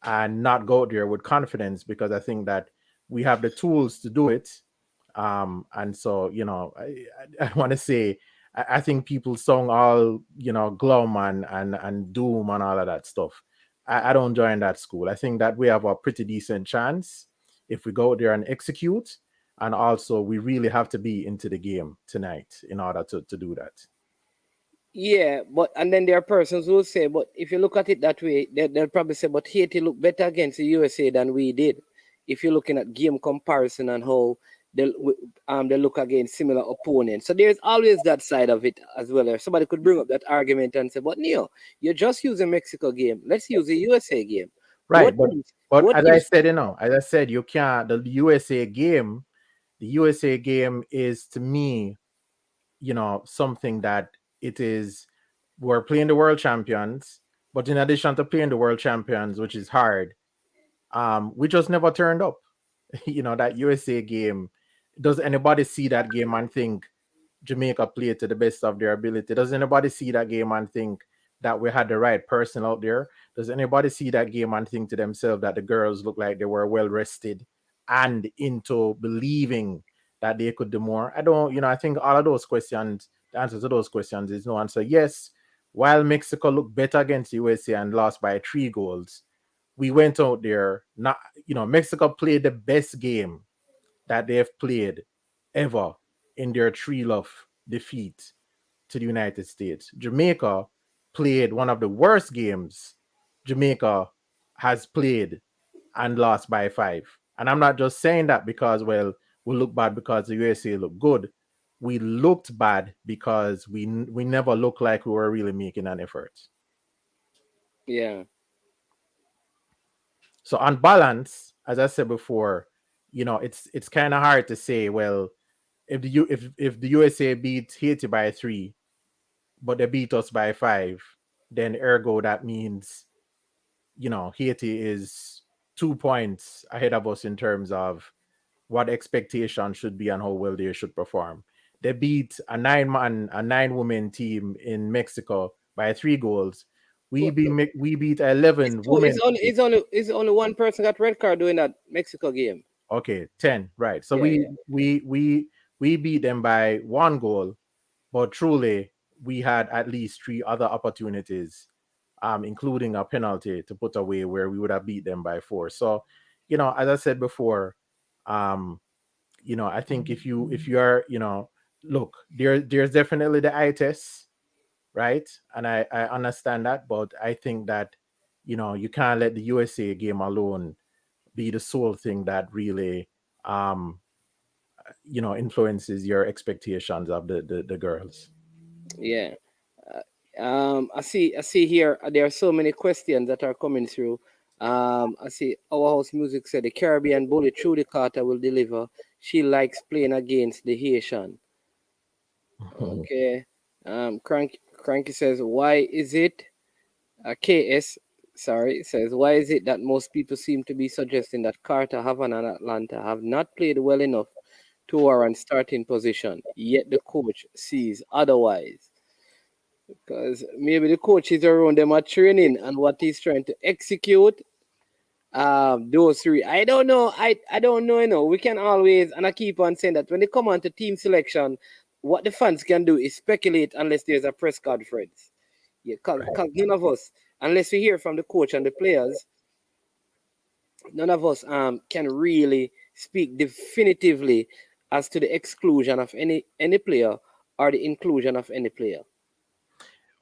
and not go out there with confidence, because I think that we have the tools to do it. And so, I want to say, I think people song all, glum and doom and all of that stuff. I don't join that school. I think that we have a pretty decent chance if we go out there and execute. And also, we really have to be into the game tonight in order to do that. Yeah, but and then there are persons who will say, but if you look at it that way, they'll probably say, but Haiti looked better against the USA than we did. If you're looking at game comparison and how they look against similar opponents, so there's always that side of it as well. Or somebody could bring up that argument and say, but Neo, you're just using Mexico game. Let's use the USA game. Right. What But if, but what as I if said, you can't. The USA game is, to me, something that it is. We're playing the world champions, but in addition to playing the world champions, which is hard, we just never turned up. That USA game. Does anybody see that game and think Jamaica played to the best of their ability? Does anybody see that game and think that we had the right person out there? Does anybody see that game and think to themselves that the girls looked like they were well rested and into believing that they could do more? I don't, I think all of those questions, the answer to those questions is no answer. Yes, while Mexico looked better against USA and lost by 3 goals, we went out there, not, Mexico played the best game that they've played ever in their 3-love defeat to the United States. Jamaica played one of the worst games Jamaica has played and lost by 5. And I'm not just saying that because, well, we look bad because the USA looked good. We looked bad because we never looked like we were really making an effort. yeah. So on balance, as I said before, it's kind of hard to say, well, if the USA beat Haiti by 3, but they beat us by 5, then ergo that means, Haiti is 2 points ahead of us in terms of what expectation should be and how well they should perform. They beat a 9-woman team in Mexico by 3 goals. We Well, beat a it's 11 two. women team. It's only one person got red card doing that Mexico game. Okay, 10, right. So Yeah, we yeah. we we we beat them by 1 goal, but truly we had at least 3 other opportunities, including a penalty to put away where we would have beat them by 4. So, as I said before, um, I think if you are, look, there's definitely the eye test, right? And I understand that, but I think that, you can't let the USA game alone be the sole thing that really um influences your expectations of the girls. Yeah. I see here there are so many questions that are coming through. I see our house music said the Caribbean bully Trudy Carter will deliver. She likes playing against the Haitian. Okay. Cranky says, why is it KS, sorry, says, why is it that most people seem to be suggesting that Carter, Havana, and Atlanta have not played well enough to warrant starting position, yet the coach sees otherwise? because maybe the coaches around them are training and what he's trying to execute. Those three. I don't know. I don't know. We can always, and I keep on saying that when they come on to team selection, what the fans can do is speculate unless there's a press conference. Yeah, because none of us, unless we hear from the coach and the players, none of us can really speak definitively as to the exclusion of any player or the inclusion of any player.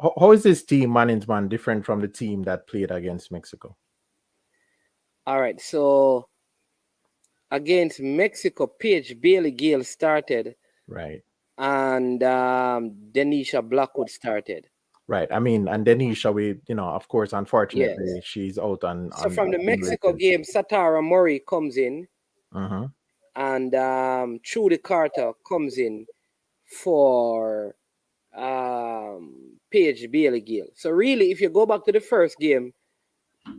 How is this team management different from the team that played against Mexico? All right, so against Mexico, Paige Bailey Gale started, Right. and Denisha Blackwood started. Right. I mean, and Denisha, of course, unfortunately, Yes. she's out on So from the Mexico accumulated. game, Satara Murray comes in, Uh-huh. and Trudy Carter comes in for Paige Bailey Gale. So really, if you go back to the first game,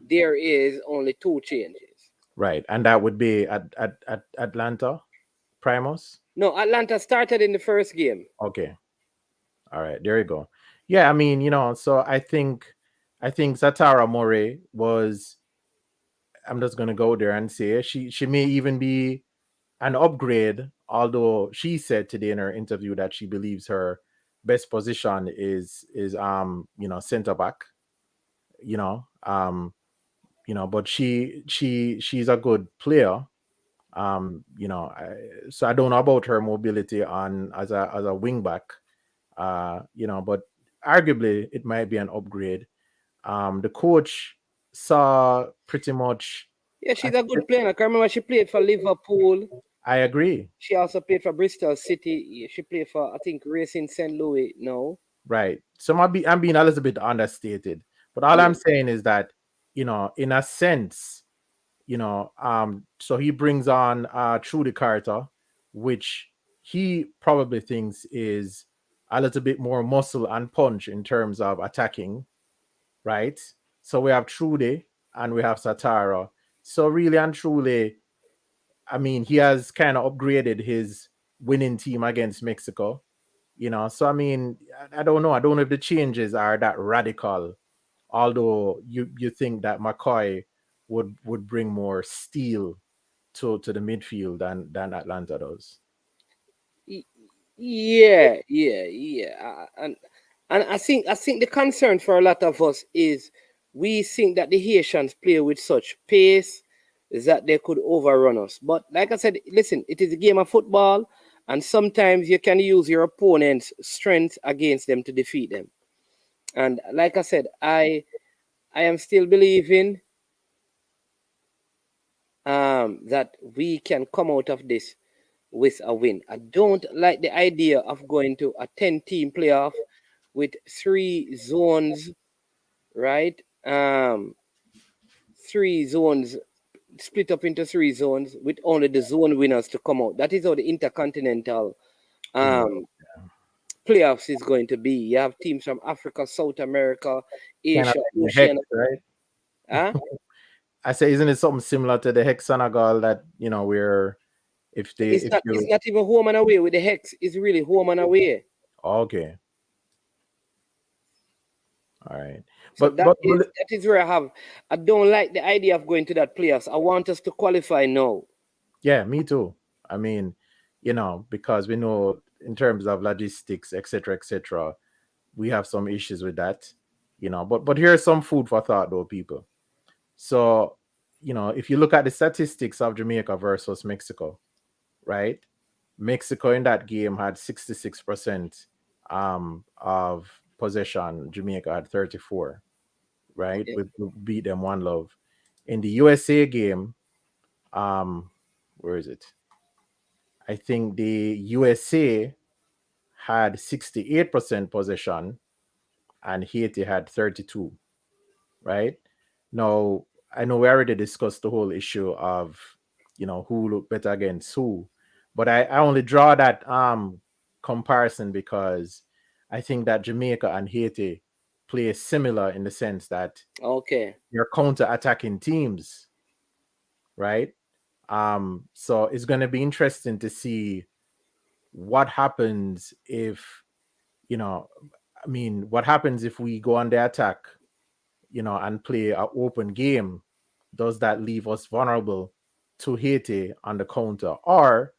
there is only two changes. Right. And that would be at Atlanta Primus. No, Atlanta started in the first game. Okay. All right. There you go. Yeah, I mean, so I think Satara Murray was, I'm just gonna go there and say she may even be an upgrade, although she said today in her interview that she believes her best position is center back, you know. But she's a good player. So I don't know about her mobility on as a wing back, but arguably it might be an upgrade. The coach saw pretty much. Yeah, she's a good player. I can remember she played for Liverpool. I agree. She also played for Bristol City. She played for, I think, Racing St. Louis. No. Right. So I'm being a little bit understated, but all Yeah. I'm saying is that, in a sense, so he brings on Trudy Carter, which he probably thinks is a little bit more muscle and punch in terms of attacking, right? So we have Trudy and we have Satara. So really and truly, I mean, he has kind of upgraded his winning team against Mexico. So I mean, I don't know. I don't know if the changes are that radical. Although you think that McCoy would bring more steel to the midfield than Atlanta does. Yeah. And I think the concern for a lot of us is we think that the Haitians play with such pace that they could overrun us. But like I said, listen, it is a game of football, and sometimes you can use your opponent's strength against them to defeat them. And like I said, I am still believing that we can come out of this with a win. I don't like the idea of going to a 10-team playoff with 3 zones, right? 3 zones split up into 3 zones with only the zone winners to come out. That is how the intercontinental playoffs is going to be. You have teams from Africa, South America, Kind of Asia, like the hex, Oceania. right? Huh? I say, isn't it something similar to the hexagonal that where if It's not. It's you not even home and away with the hex. It's really home and away. okay, all right, So but but that is where I don't like the idea of going to that playoffs. I want us to qualify now. yeah, me too. I mean, because we know in terms of logistics, etc., we have some issues with that. But here's some food for thought, though, people. So, if you look at the statistics of Jamaica versus Mexico, right? Mexico in that game had 66% of possession. Jamaica had 34, right? Yeah. We beat them 1-0. In the USA game, where is it? I think the USA had 68% possession and Haiti had 32, right? Now, I know we already discussed the whole issue of, who look better against who, but I only draw that comparison because I think that Jamaica and Haiti play similar in the sense that Okay. you're counter-attacking teams, right? So it's going to be interesting to see what happens if, you know, I mean, what happens if we go on the attack, and play an open game? Does that leave us vulnerable to Haiti on the counter? Or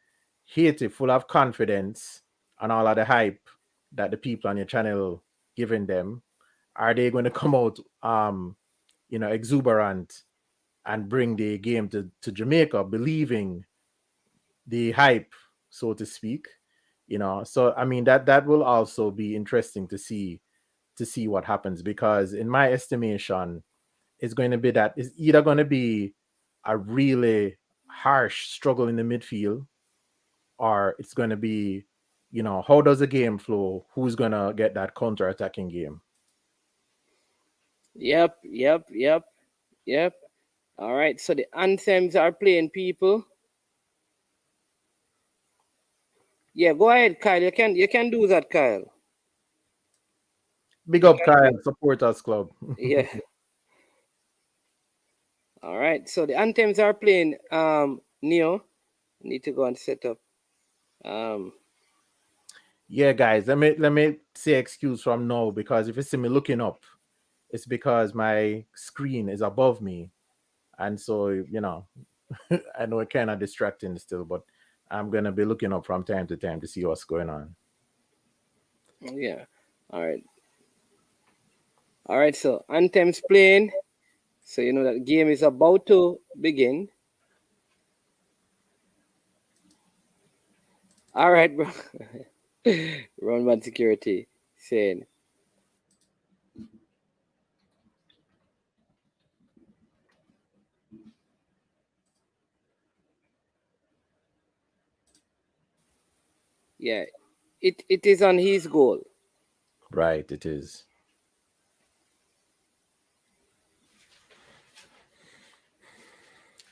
Haiti, full of confidence and all of the hype that the people on your channel giving them, are they going to come out, exuberant and bring the game to Jamaica, believing the hype, so to speak? So I mean that will also be interesting to see what happens, because in my estimation, it's going to be that it's either going to be a really harsh struggle in the midfield, or it's going to be, how does the game flow? Who's going to get that counter attacking game? Yep, yep, yep, yep. All right, so the anthems are playing, people. Yeah, go ahead, Kyle. You can do that, Kyle. Big up, Kyle, Supporters Club. Yeah. All right, so the anthems are playing. Neo, need to go and set up. Yeah, guys, let me say excuse from now, because if you see me looking up, it's because my screen is above me, and so I know it kind of distracting still, but I'm gonna be looking up from time to time to see what's going on. Yeah. All right. All right. So anthems playing. So you know that game is about to begin. All right, bro. Runman Security saying. Yeah, it is on his goal. Right, it is.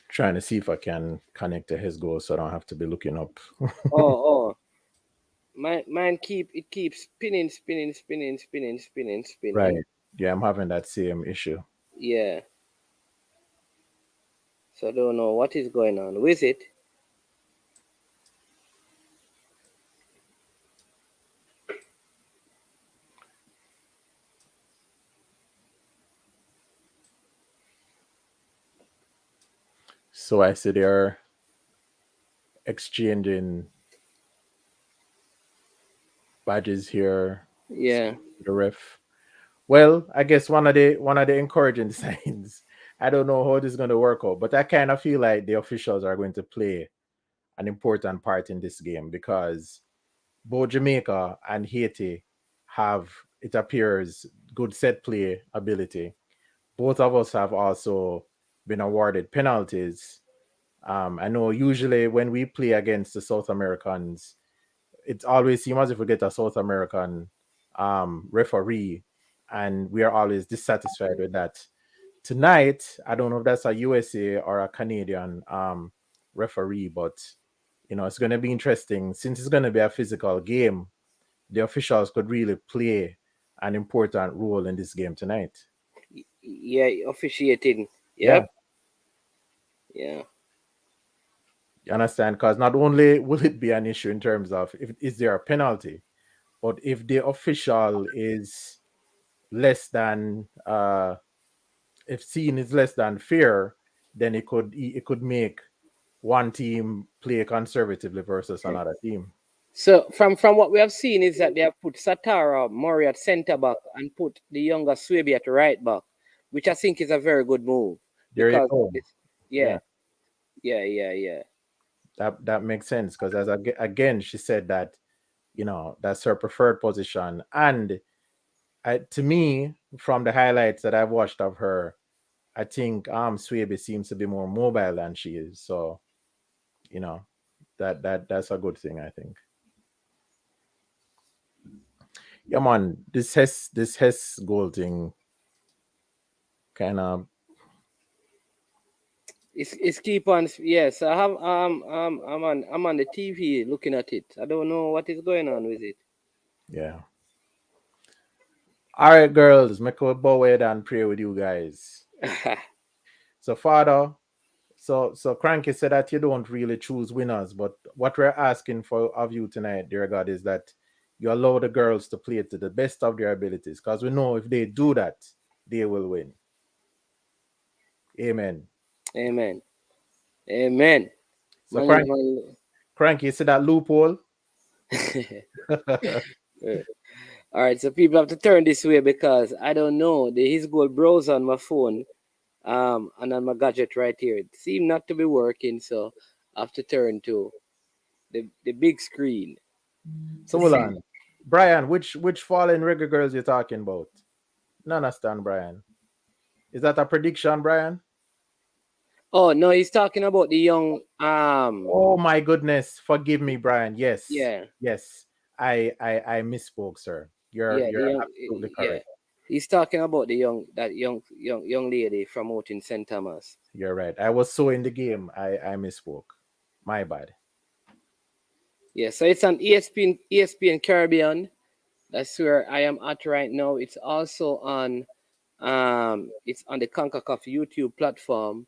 Trying to see if I can connect to his goal so I don't have to be looking up. Oh. Mine keeps spinning. Right. Yeah, I'm having that same issue. Yeah. So I don't know what is going on with it. So I see they're exchanging badges here. Yeah. The ref. Well, I guess one of the encouraging signs. I don't know how this is going to work out, but I kind of feel like the officials are going to play an important part in this game, because both Jamaica and Haiti have, it appears, good set play ability. Both of us have also been awarded penalties. I know usually when we play against the South Americans, it always seems as if we get a South American referee, and we are always dissatisfied with that. Tonight, I don't know if that's a USA or a Canadian referee, but it's going to be interesting, since it's going to be a physical game. The officials could really play an important role in this game tonight. Yeah, officiating. Yeah. Yep. Yeah. You understand? Because not only will it be an issue in terms of if is there a penalty, but if the official is less than if seen is less than fair, then it could make one team play conservatively versus another team. So from what we have seen is that they have put Satara Murray at centre back and put the younger Swaby at right back, which I think is a very good move. There you Because go. yeah. That makes sense, because again she said that that's her preferred position, and to me, from the highlights that I've watched of her, I think Swaby seems to be more mobile than she is. So, that's a good thing, I think. Yeah, man, this Hess goal thing kind of. It's keep on. Yes, I have I'm on the TV looking at it. I don't know what is going on with it. Yeah. All right, girls, make a bow head and pray with you guys. So, Father, so Cranky said that you don't really choose winners, but what we're asking for of you tonight, dear God, is that you allow the girls to play to the best of their abilities, because we know if they do that, they will win. Amen. Amen. Amen. So, Man. Cranky, you see that loophole? All right, so people have to turn this way because I don't know. His goal browser on my phone, and on my gadget right here. It seemed not to be working, so I have to turn to the big screen So to hold see. on. Brian, which fallen reggae girls you're talking about? No understand, Brian. Is that a prediction, Brian? Oh no, he's talking about the young Oh my goodness. Forgive me, Brian. Yes. yeah, Yes. I misspoke, sir. You're yeah, the you're young absolutely yeah. correct. He's talking about the young lady from out in St. Thomas. You're right. I was so in the game. I misspoke. My bad. Yeah, so it's on ESPN Caribbean. That's where I am at right now. It's also on it's on the CONCACAF YouTube platform.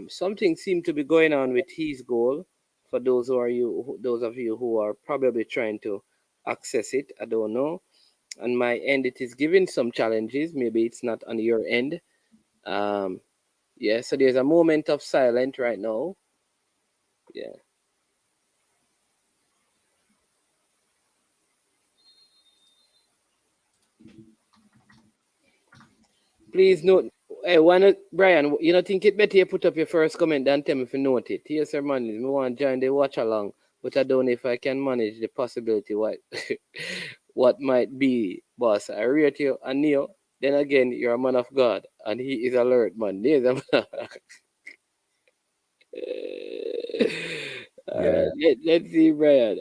Something seemed to be going on with his goal. For those of you who are probably trying to access it, I don't know. On my end, it is giving some challenges. Maybe it's not on your end. Um, yeah. So there's a moment of silence right now. Yeah. Please note. Hey, why not, Brian? You don't think it better you put up your first comment than tell me if you note it? Yes, sir, man. Me want to join the watch along, but I don't know if I can manage the possibility what what might be, boss. I rate you and Neo. Then again, you're a man of God, and he is alert, man. There's a man. All Yeah. right, let's see, Brian.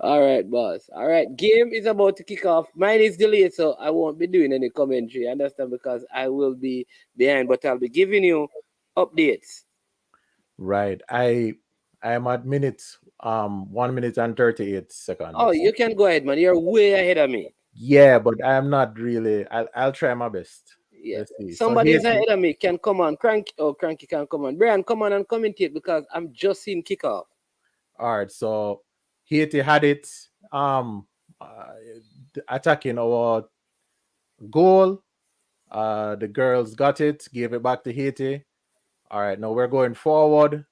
All right, boss. All right, game is about to kick off. Mine is delayed, so I won't be doing any commentary. Understand? Because I will be behind, but I'll be giving you updates. Right. I am at minute 1 minute and 38 Oh, seconds. you can go ahead, man. You're way ahead of me. Yeah, but I am not really. I'll try my best. Yeah. Let's see. So Somebody is Haiti. ahead of me. Can come on. Cranky can come on. Brian, come on and commentate because I'm just seeing kickoff. All right. So Haiti had it. Uh, Attacking our goal. The girls got it, gave it back to Haiti. All right, now we're going forward.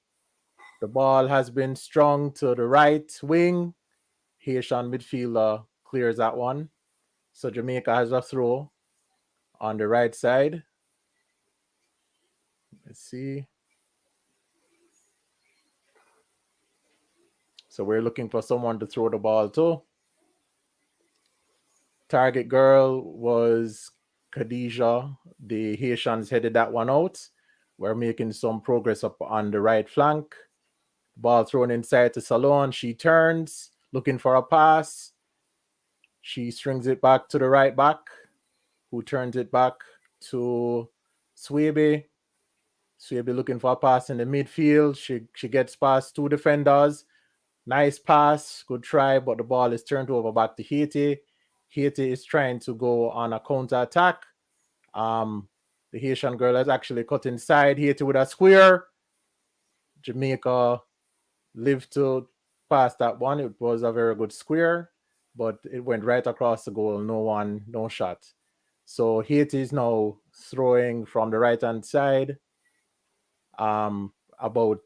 The ball has been strung to the right wing. Haitian midfielder clears that one. So Jamaica has a throw on the right side. Let's see. So we're looking for someone to throw the ball to. Target girl was Khadija. The Haitians headed that one out. We're making some progress up on the right flank. Ball thrown inside to Salon. She turns, looking for a pass. She strings it back to the right back, who turns it back to Swaby. Swaby looking for a pass in the midfield. She gets past two defenders. Nice pass, good try, but the ball is turned over back to Haiti. Haiti is trying to go on a counter attack. The Haitian girl has actually cut inside. Haiti with a square. Jamaica lived to pass that one. It was a very good square, but it went right across the goal. No shot. So Haiti is now throwing from the right hand side, um, about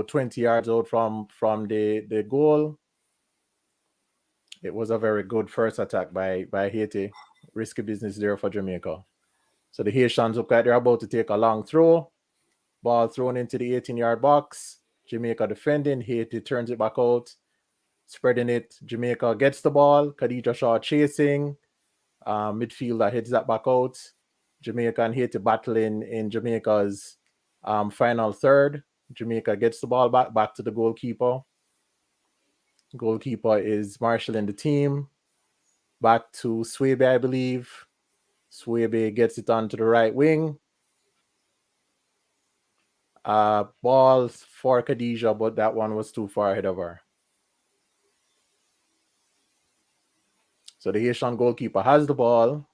20 yards out from the goal. It was a very good first attack by Haiti. Risky business there for Jamaica. So the Haitians look like they're about to take a long throw. Ball thrown into the 18-yard box. Jamaica defending. Haiti turns it back out, spreading it. Jamaica gets the ball. Khadija Shaw chasing. Midfielder heads that back out. Jamaica and Haiti battling in Jamaica's final third. Jamaica gets the ball back to the goalkeeper. Goalkeeper is marshalling the team. Back to Swaby, I believe. Swaby gets it onto the right wing. Ball for Khadija, but that one was too far ahead of her. So the Haitian goalkeeper has the ball.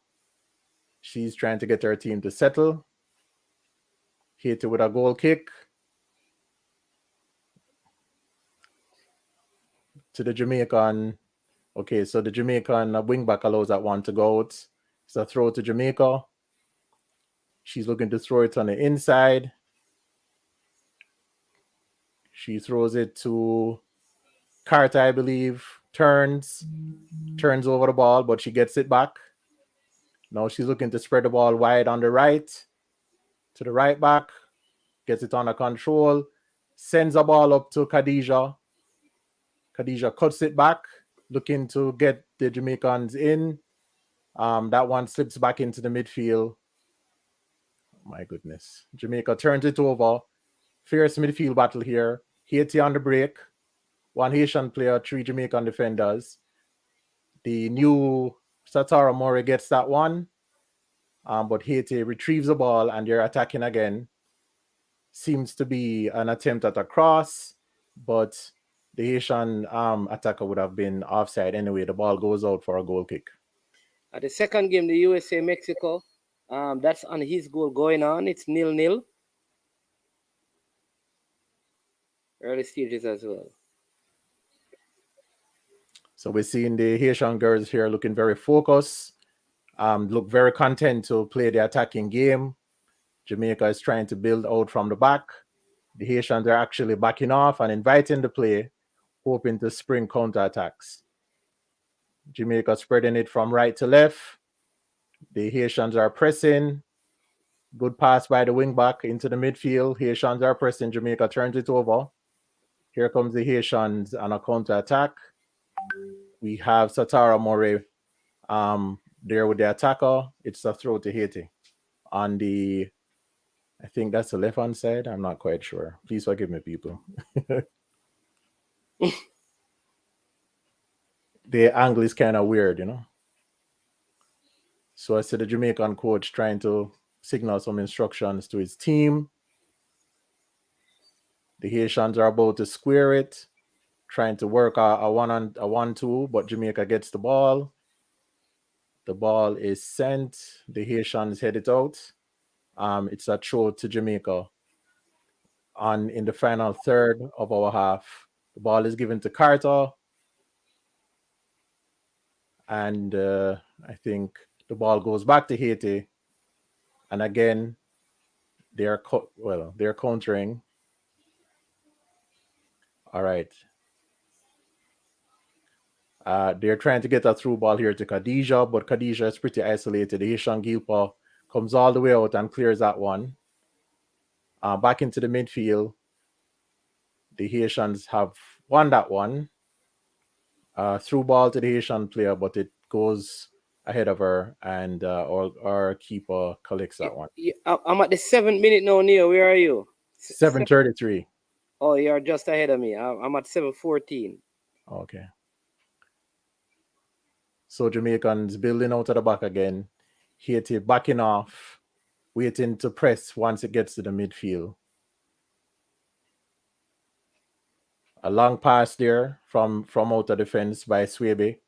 She's trying to get her team to settle. Haiti with a goal kick to the Jamaican. Okay, so the Jamaican wingback allows that one to go out. It's a throw to Jamaica. She's looking to throw it on the inside. She throws it to Carter, I believe. Turns over the ball, but she gets it back. Now she's looking to spread the ball wide on the right. To the right back. Gets it under control. Sends a ball up to Khadija. Khadija cuts it back, looking to get the Jamaicans in. That one slips back into the midfield. My goodness. Jamaica turns it over. Fierce midfield battle here. Haiti on the break. One Haitian player, 3 Jamaican defenders. The new Satara Mori gets that one. But Haiti retrieves the ball and they're attacking again. Seems to be an attempt at a cross, but the Haitian attacker would have been offside anyway. The ball goes out for a goal kick. At the second game, the USA Mexico, that's on his goal going on. It's 0-0. Early stages as well. So we're seeing the Haitian girls here looking very focused, look very content to play the attacking game. Jamaica is trying to build out from the back. The Haitians are actually backing off and inviting the play, hoping to spring counterattacks. Jamaica spreading it from right to left. The Haitians are pressing. Good pass by the wingback into the midfield. Haitians are pressing. Jamaica turns it over. Here comes the Haitians on a counterattack. We have Satara Mori there with the attacker. It's a throw to Haiti. On the, I think that's the left-hand side. I'm not quite sure. Please forgive me, people. The angle is kind of weird, you know. So I see the Jamaican coach trying to signal some instructions to his team. The Haitians are about to square it, trying to work a 1-2, but Jamaica gets the ball. The ball is sent. The Haitians head it out. It's a throw to Jamaica. In the final third of our half, the ball is given to Carter. And I think the ball goes back to Haiti. And again, they're countering. All right. They're trying to get a through ball here to Khadija, but Khadija is pretty isolated. The Haitian keeper comes all the way out and clears that one. Back into the midfield. The Haitians have won that one. Through ball to the Haitian player, but it goes ahead of her, and our keeper collects that one. I'm at the 7th minute now, Neil. Where are you? 7:33. Oh, you're just ahead of me. I'm at 7:14. Okay. So Jamaicans building out of the back again. Haiti backing off, waiting to press once it gets to the midfield. A long pass there from out of defense by Swaby.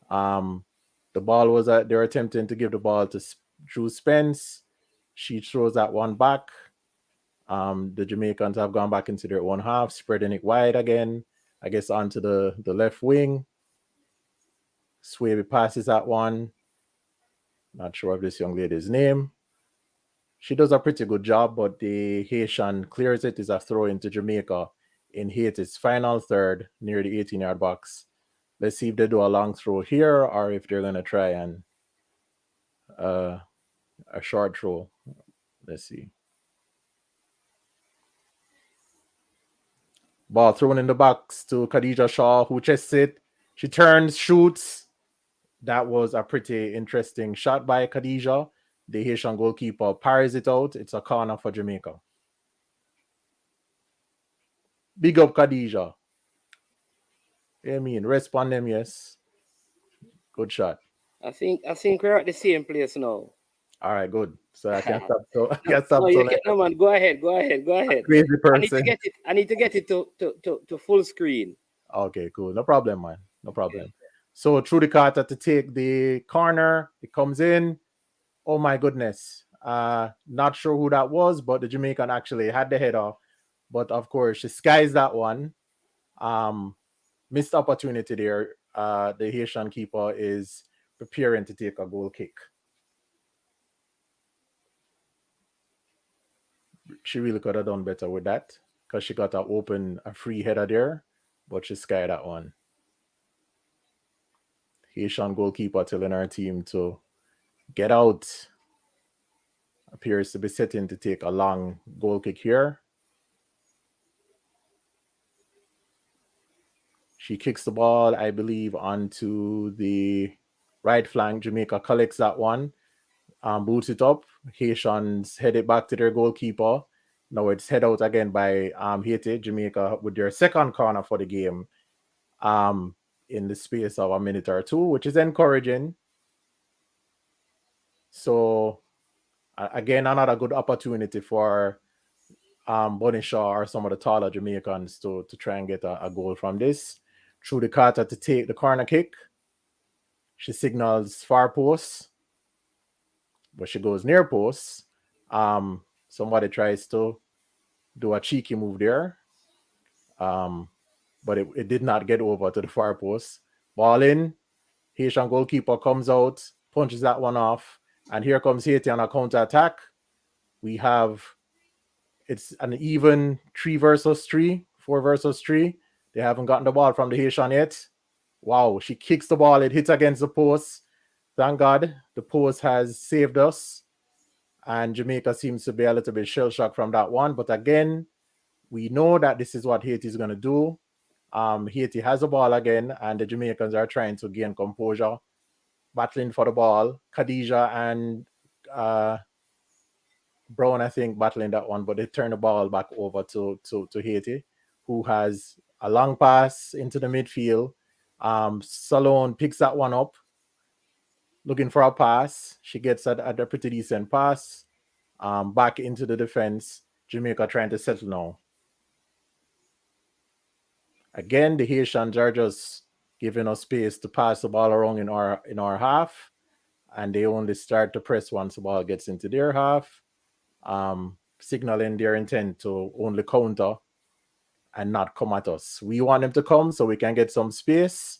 The ball was they're attempting to give the ball to Drew Spence. She throws that one back. The Jamaicans have gone back into their own half, spreading it wide again, I guess onto the left wing. Swaby passes that one. Not sure of this young lady's name. She does a pretty good job, but the Haitian clears it. Is a throw into Jamaica in Haiti's final third near the 18-yard box. Let's see if they do a long throw here or if they're going to try and a short throw. Let's see. Ball thrown in the box to Khadija Shaw, who chests it. She turns, shoots. That was a pretty interesting shot by Khadija. The Haitian goalkeeper parries it out. It's a corner for Jamaica. Big up Khadija. I mean, respond them, yes. Good shot. I think we're at the same place now. All right, good. So I can stop. So I can stop. No, man, go ahead. Crazy person. I need to get it to full screen. Okay, cool. No problem, man. No problem. Yeah. So through the Carter to take the corner. It comes in. Oh my goodness. Not sure who that was, but the Jamaican actually had the header. But of course, she skies that one. Missed opportunity there. the Haitian keeper is preparing to take a goal kick. She really could have done better with that because she got a free header there, but she skied that one. Haitian goalkeeper telling our team to get out. Appears to be setting to take a long goal kick here. She kicks the ball, I believe, onto the right flank. Jamaica collects that one, boots it up. Haitians head it back to their goalkeeper. Now it's head out again by Haiti. Jamaica with their second corner for the game in the space of a minute or two, which is encouraging. So, again, another good opportunity for Bonnie Shaw or some of the taller Jamaicans to try and get a goal from this. Through the Carter to take the corner kick. She signals far post, but she goes near post. Somebody tries to do a cheeky move there, but it did not get over to the far post. Ball in. Haitian goalkeeper comes out, punches that one off, and here comes Haiti on a counter attack. It's an even 4 versus 3. They haven't gotten the ball from the Haitian yet. Wow, she kicks the ball, it hits against the post. Thank God the post has saved us. And Jamaica seems to be a little bit shell-shocked from that one. But again, we know that this is what Haiti is going to do. Haiti has the ball again, and the Jamaicans are trying to gain composure, battling for the ball. Khadija and Brown, I think, battling that one, but they turn the ball back over to Haiti, who has a long pass into the midfield. Salone picks that one up, looking for a pass. She gets a pretty decent pass back into the defense. Jamaica trying to settle now. Again, the Haitians are just giving us space to pass the ball around in our half, and they only start to press once the ball gets into their half, signaling their intent to only counter and not come at us. We want them to come so we can get some space.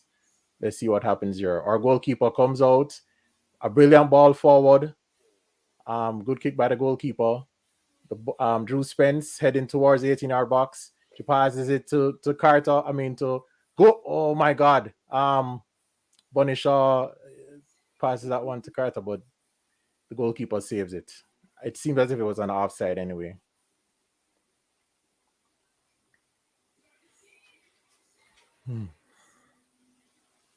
Let's see what happens here. Our goalkeeper comes out. A brilliant ball forward. Good kick by the goalkeeper. Drew Spence heading towards the 18-yard box. She passes it to Carter. To go. Oh my God. Bonnie Shaw passes that one to Carter, but the goalkeeper saves it. It seemed as if it was an offside anyway.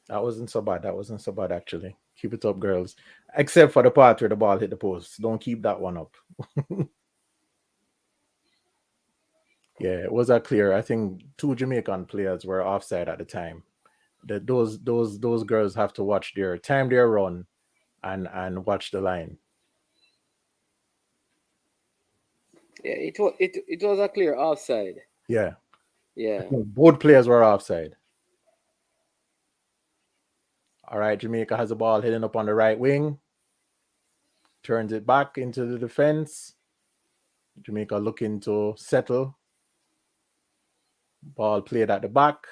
That wasn't so bad. Actually. Keep it up, girls. Except for the part where the ball hit the post. Don't keep that one up. Yeah, it was clear. I think 2 Jamaican players were offside at the time. Those girls have to watch their run and watch the line. Yeah, it was a clear offside. Yeah. Yeah. Both players were offside. All right, Jamaica has the ball heading up on the right wing. Turns it back into the defense. Jamaica looking to settle. Ball played at the back.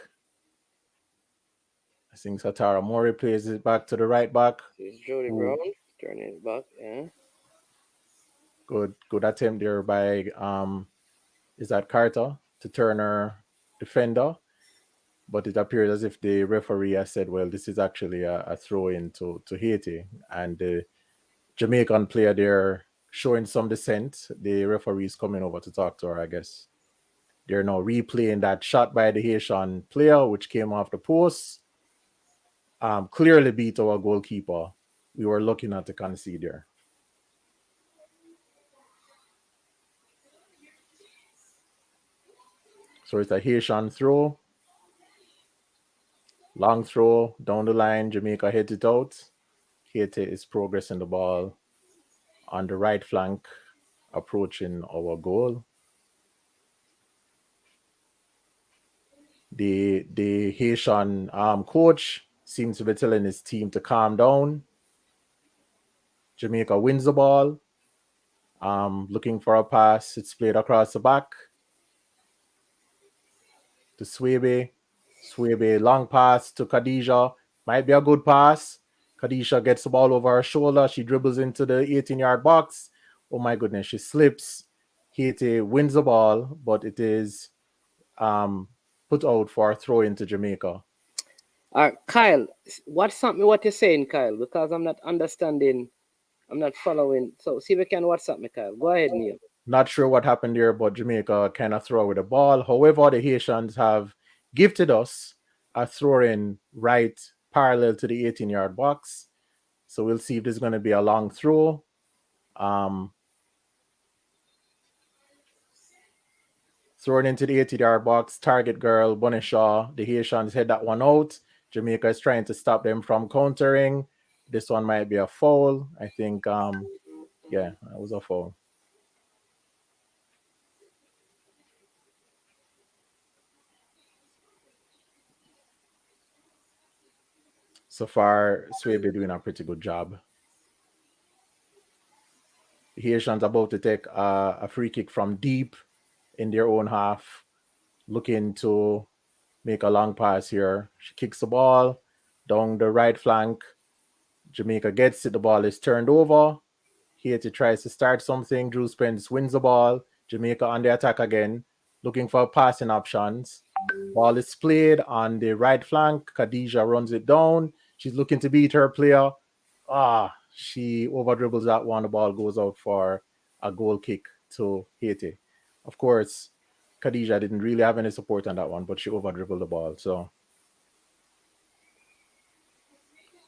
I think Satara Mori plays it back to the right back. It's Jody Brown turning it back. Yeah. Good attempt there by is that Carter to turn her defender, but it appears as if the referee has said, well, this is actually a throw in to Haiti, and the Jamaican player there showing some dissent. The referee is coming over to talk to her, I guess. They're now replaying that shot by the Haitian player, which came off the post. Clearly beat our goalkeeper. We were lucky not to concede there. So it's a Haitian throw. Long throw down the line. Jamaica heads it out. Haiti is progressing the ball on the right flank, approaching our goal. The Haitian coach seems to be telling his team to calm down. Jamaica wins the ball. Looking for a pass. It's played across the back to Swebe. Swebe, long pass to Khadija. Might be a good pass. Khadija gets the ball over her shoulder. She dribbles into the 18-yard box. Oh my goodness, she slips. Haiti wins the ball, but it is put out for a throw into Jamaica. Kyle, what's something what you're saying, Kyle? Because I'm not understanding. I'm not following. So see if we can WhatsApp me, Kyle. Go ahead, Neil. Not sure what happened there, but Jamaica kind of throw with the ball. However, the Haitians have gifted us a throw in right parallel to the 18-yard box. So we'll see if there's going to be a long throw. Thrown into the 80-yard box, target girl, Bunny Shaw. The Haitians head that one out. Jamaica is trying to stop them from countering. This one might be a foul. I think, yeah, that was a foul. So far, Swebe doing a pretty good job. The Haitians about to take a free kick from deep in their own half, looking to make a long pass here. She kicks the ball down the right flank. Jamaica gets it. The ball is turned over. Haiti tries to start something. Drew Spence wins the ball. Jamaica on the attack again, looking for passing options. Ball is played on the right flank. Khadija runs it down. She's looking to beat her player. She over dribbles that one. The ball goes out for a goal kick to Haiti. Of course, Khadija didn't really have any support on that one, but she over dribbled the ball. So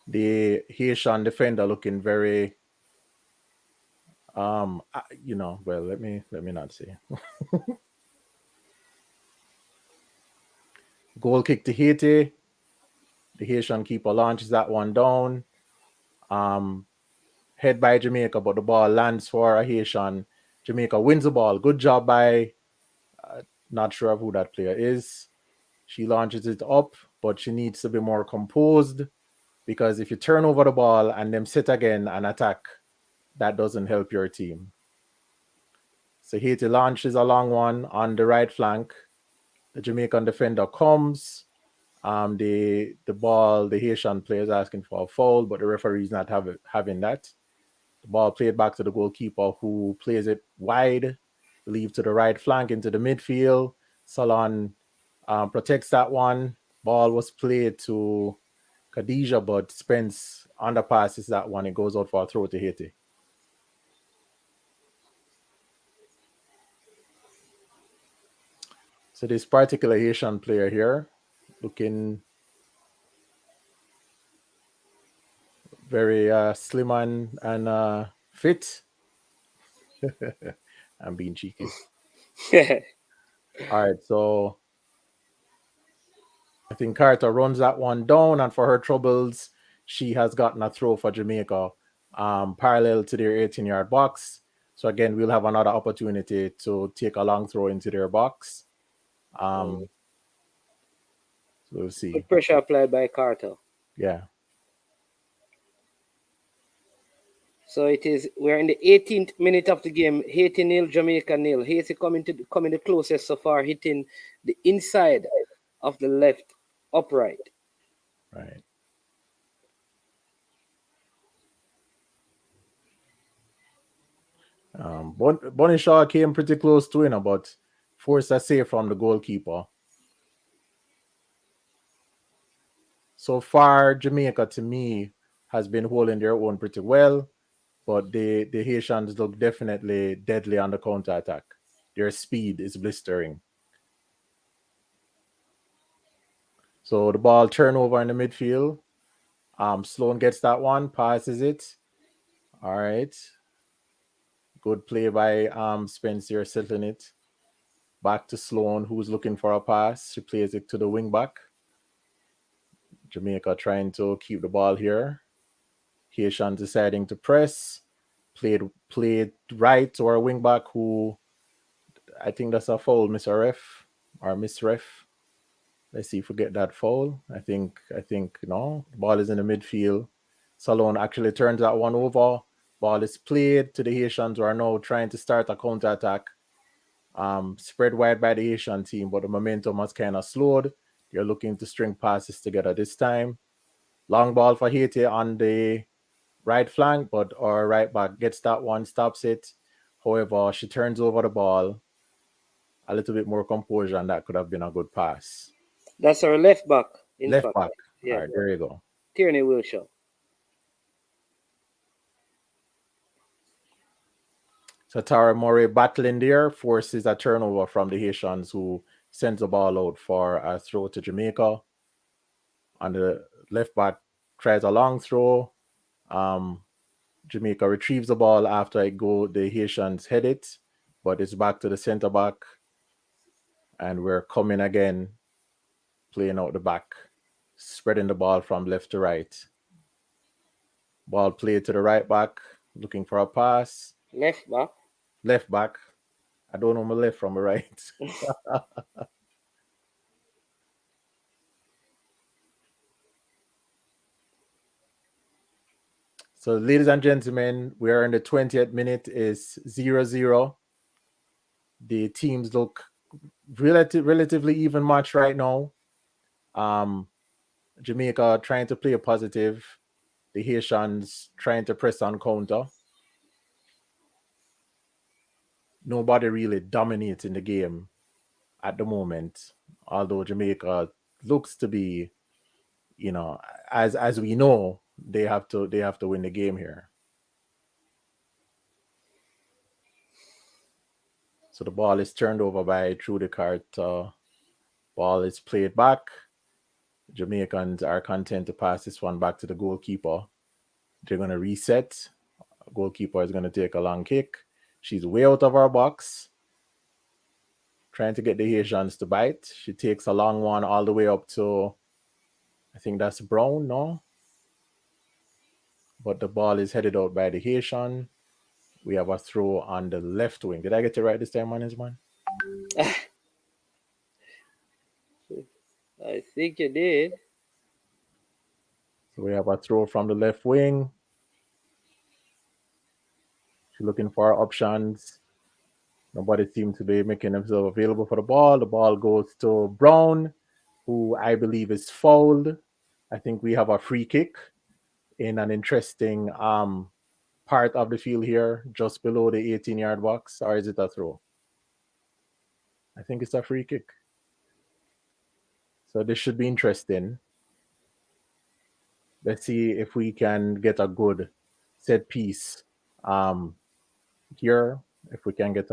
the Haitian defender looking very well, let me not say. Goal kick to Haiti. The Haitian keeper launches that one down. Head by Jamaica, but the ball lands for a Haitian. Jamaica wins the ball. Good job by, not sure of who that player is. She launches it up, but she needs to be more composed, because if you turn over the ball and then sit again and attack, that doesn't help your team. So Haiti launches a long one on the right flank. The Jamaican defender comes. The ball, the Haitian player is asking for a foul, but the referee is not having that. The ball played back to the goalkeeper, who plays it wide, leave to the right flank into the midfield. Salon protects that one. Ball was played to Khadija, but Spence underpasses that one. It goes out for a throw to Haiti. So this particular Haitian player here, looking very slim and fit. I'm being cheeky. All right, so I think Carter runs that one down, and for her troubles, she has gotten a throw for Jamaica, parallel to their 18-yard box. So again, we'll have another opportunity to take a long throw into their box. So we'll see. Good pressure applied by Carter. Yeah. So we're in the 18th minute of the game. Haiti nil, Jamaica nil. Haiti coming the closest so far, hitting the inside of the left upright. Right. Bunny Shaw came pretty close to it, but forced a save from the goalkeeper. So far, Jamaica, to me, has been holding their own pretty well, but the Haitians look definitely deadly on the counter-attack. Their speed is blistering. So the ball turnover in the midfield. Sloan gets that one, passes it. All right. Good play by Spencer, settling it. Back to Sloan, who's looking for a pass. She plays it to the wing back. Jamaica trying to keep the ball here. Haitian deciding to press. Played right to our wing back, who I think that's a foul, Mr. Ref or Miss Ref. Let's see if we get that foul. I think no. The ball is in the midfield. Salon actually turns that one over. Ball is played to the Haitians, who are now trying to start a counter-attack. Spread wide by the Haitian team, but the momentum has kind of slowed. They're looking to string passes together this time. Long ball for Haiti on the right flank, but our right back gets that one, stops it. However, she turns over the ball. A little bit more composure, and that could have been a good pass. That's our left back, in Left fact. back. Yeah. All right, there you go. Tierney Wilshire. Satara Murray battling there forces a turnover from the Haitians, who sends the ball out for a throw to Jamaica. On the left back tries a long throw. Jamaica retrieves the ball after the Haitians head it, but it's back to the center back. And we're coming again, playing out the back, spreading the ball from left to right. Ball played to the right back, looking for a pass. Left back. Left back. I don't know my left from my right. So, ladies and gentlemen, we are in the 20th minute. Is 0-0. The teams look relatively even match right now. Jamaica trying to play a positive. The Haitians trying to press on counter. Nobody really dominating the game at the moment, although Jamaica looks to be, as we know, they have to win the game here. So the ball is turned over by Trudy Carter. Ball is played back. Jamaicans are content to pass this one back to the goalkeeper. They're going to reset. Goalkeeper is going to take a long kick. She's way out of our box, trying to get the Haitians to bite. She takes a long one all the way up to, I think that's Brown, no? But the ball is headed out by the Haitian. We have a throw on the left wing. Did I get it right this time, man? I think you did. So we have a throw from the left wing. She's looking for options. Nobody seems to be making themselves available for the ball. The ball goes to Brown, who I believe is fouled. I think we have a free kick in an interesting part of the field here, just below the 18-yard box. Or is it a throw? I think it's a free kick. So this should be interesting. Let's see if we can get a good set piece here. If we can get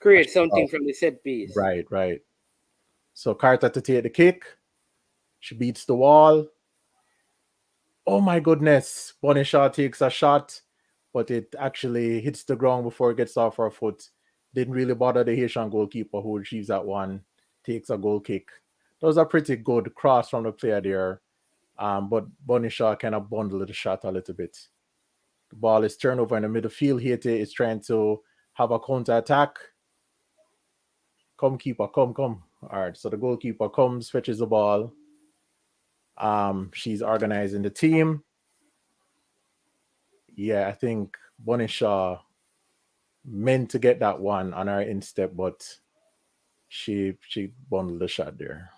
create something from the set piece. Right. So Carter to take the kick. She beats the wall. Oh my goodness. Bonnie Shaw takes a shot, but it actually hits the ground before it gets off her foot. Didn't really bother the Haitian goalkeeper, who retrieves that one, takes a goal kick. That was a pretty good cross from the player there. But Bonnie Shaw kind of bundled the shot a little bit. The ball is turned over in the midfield. Haiti is trying to have a counter attack. Come, keeper, come. All right, so the goalkeeper comes, fetches the ball. She's organizing the team. Yeah, I think Bonnie Shaw meant to get that one on her instep, but she bundled the shot there.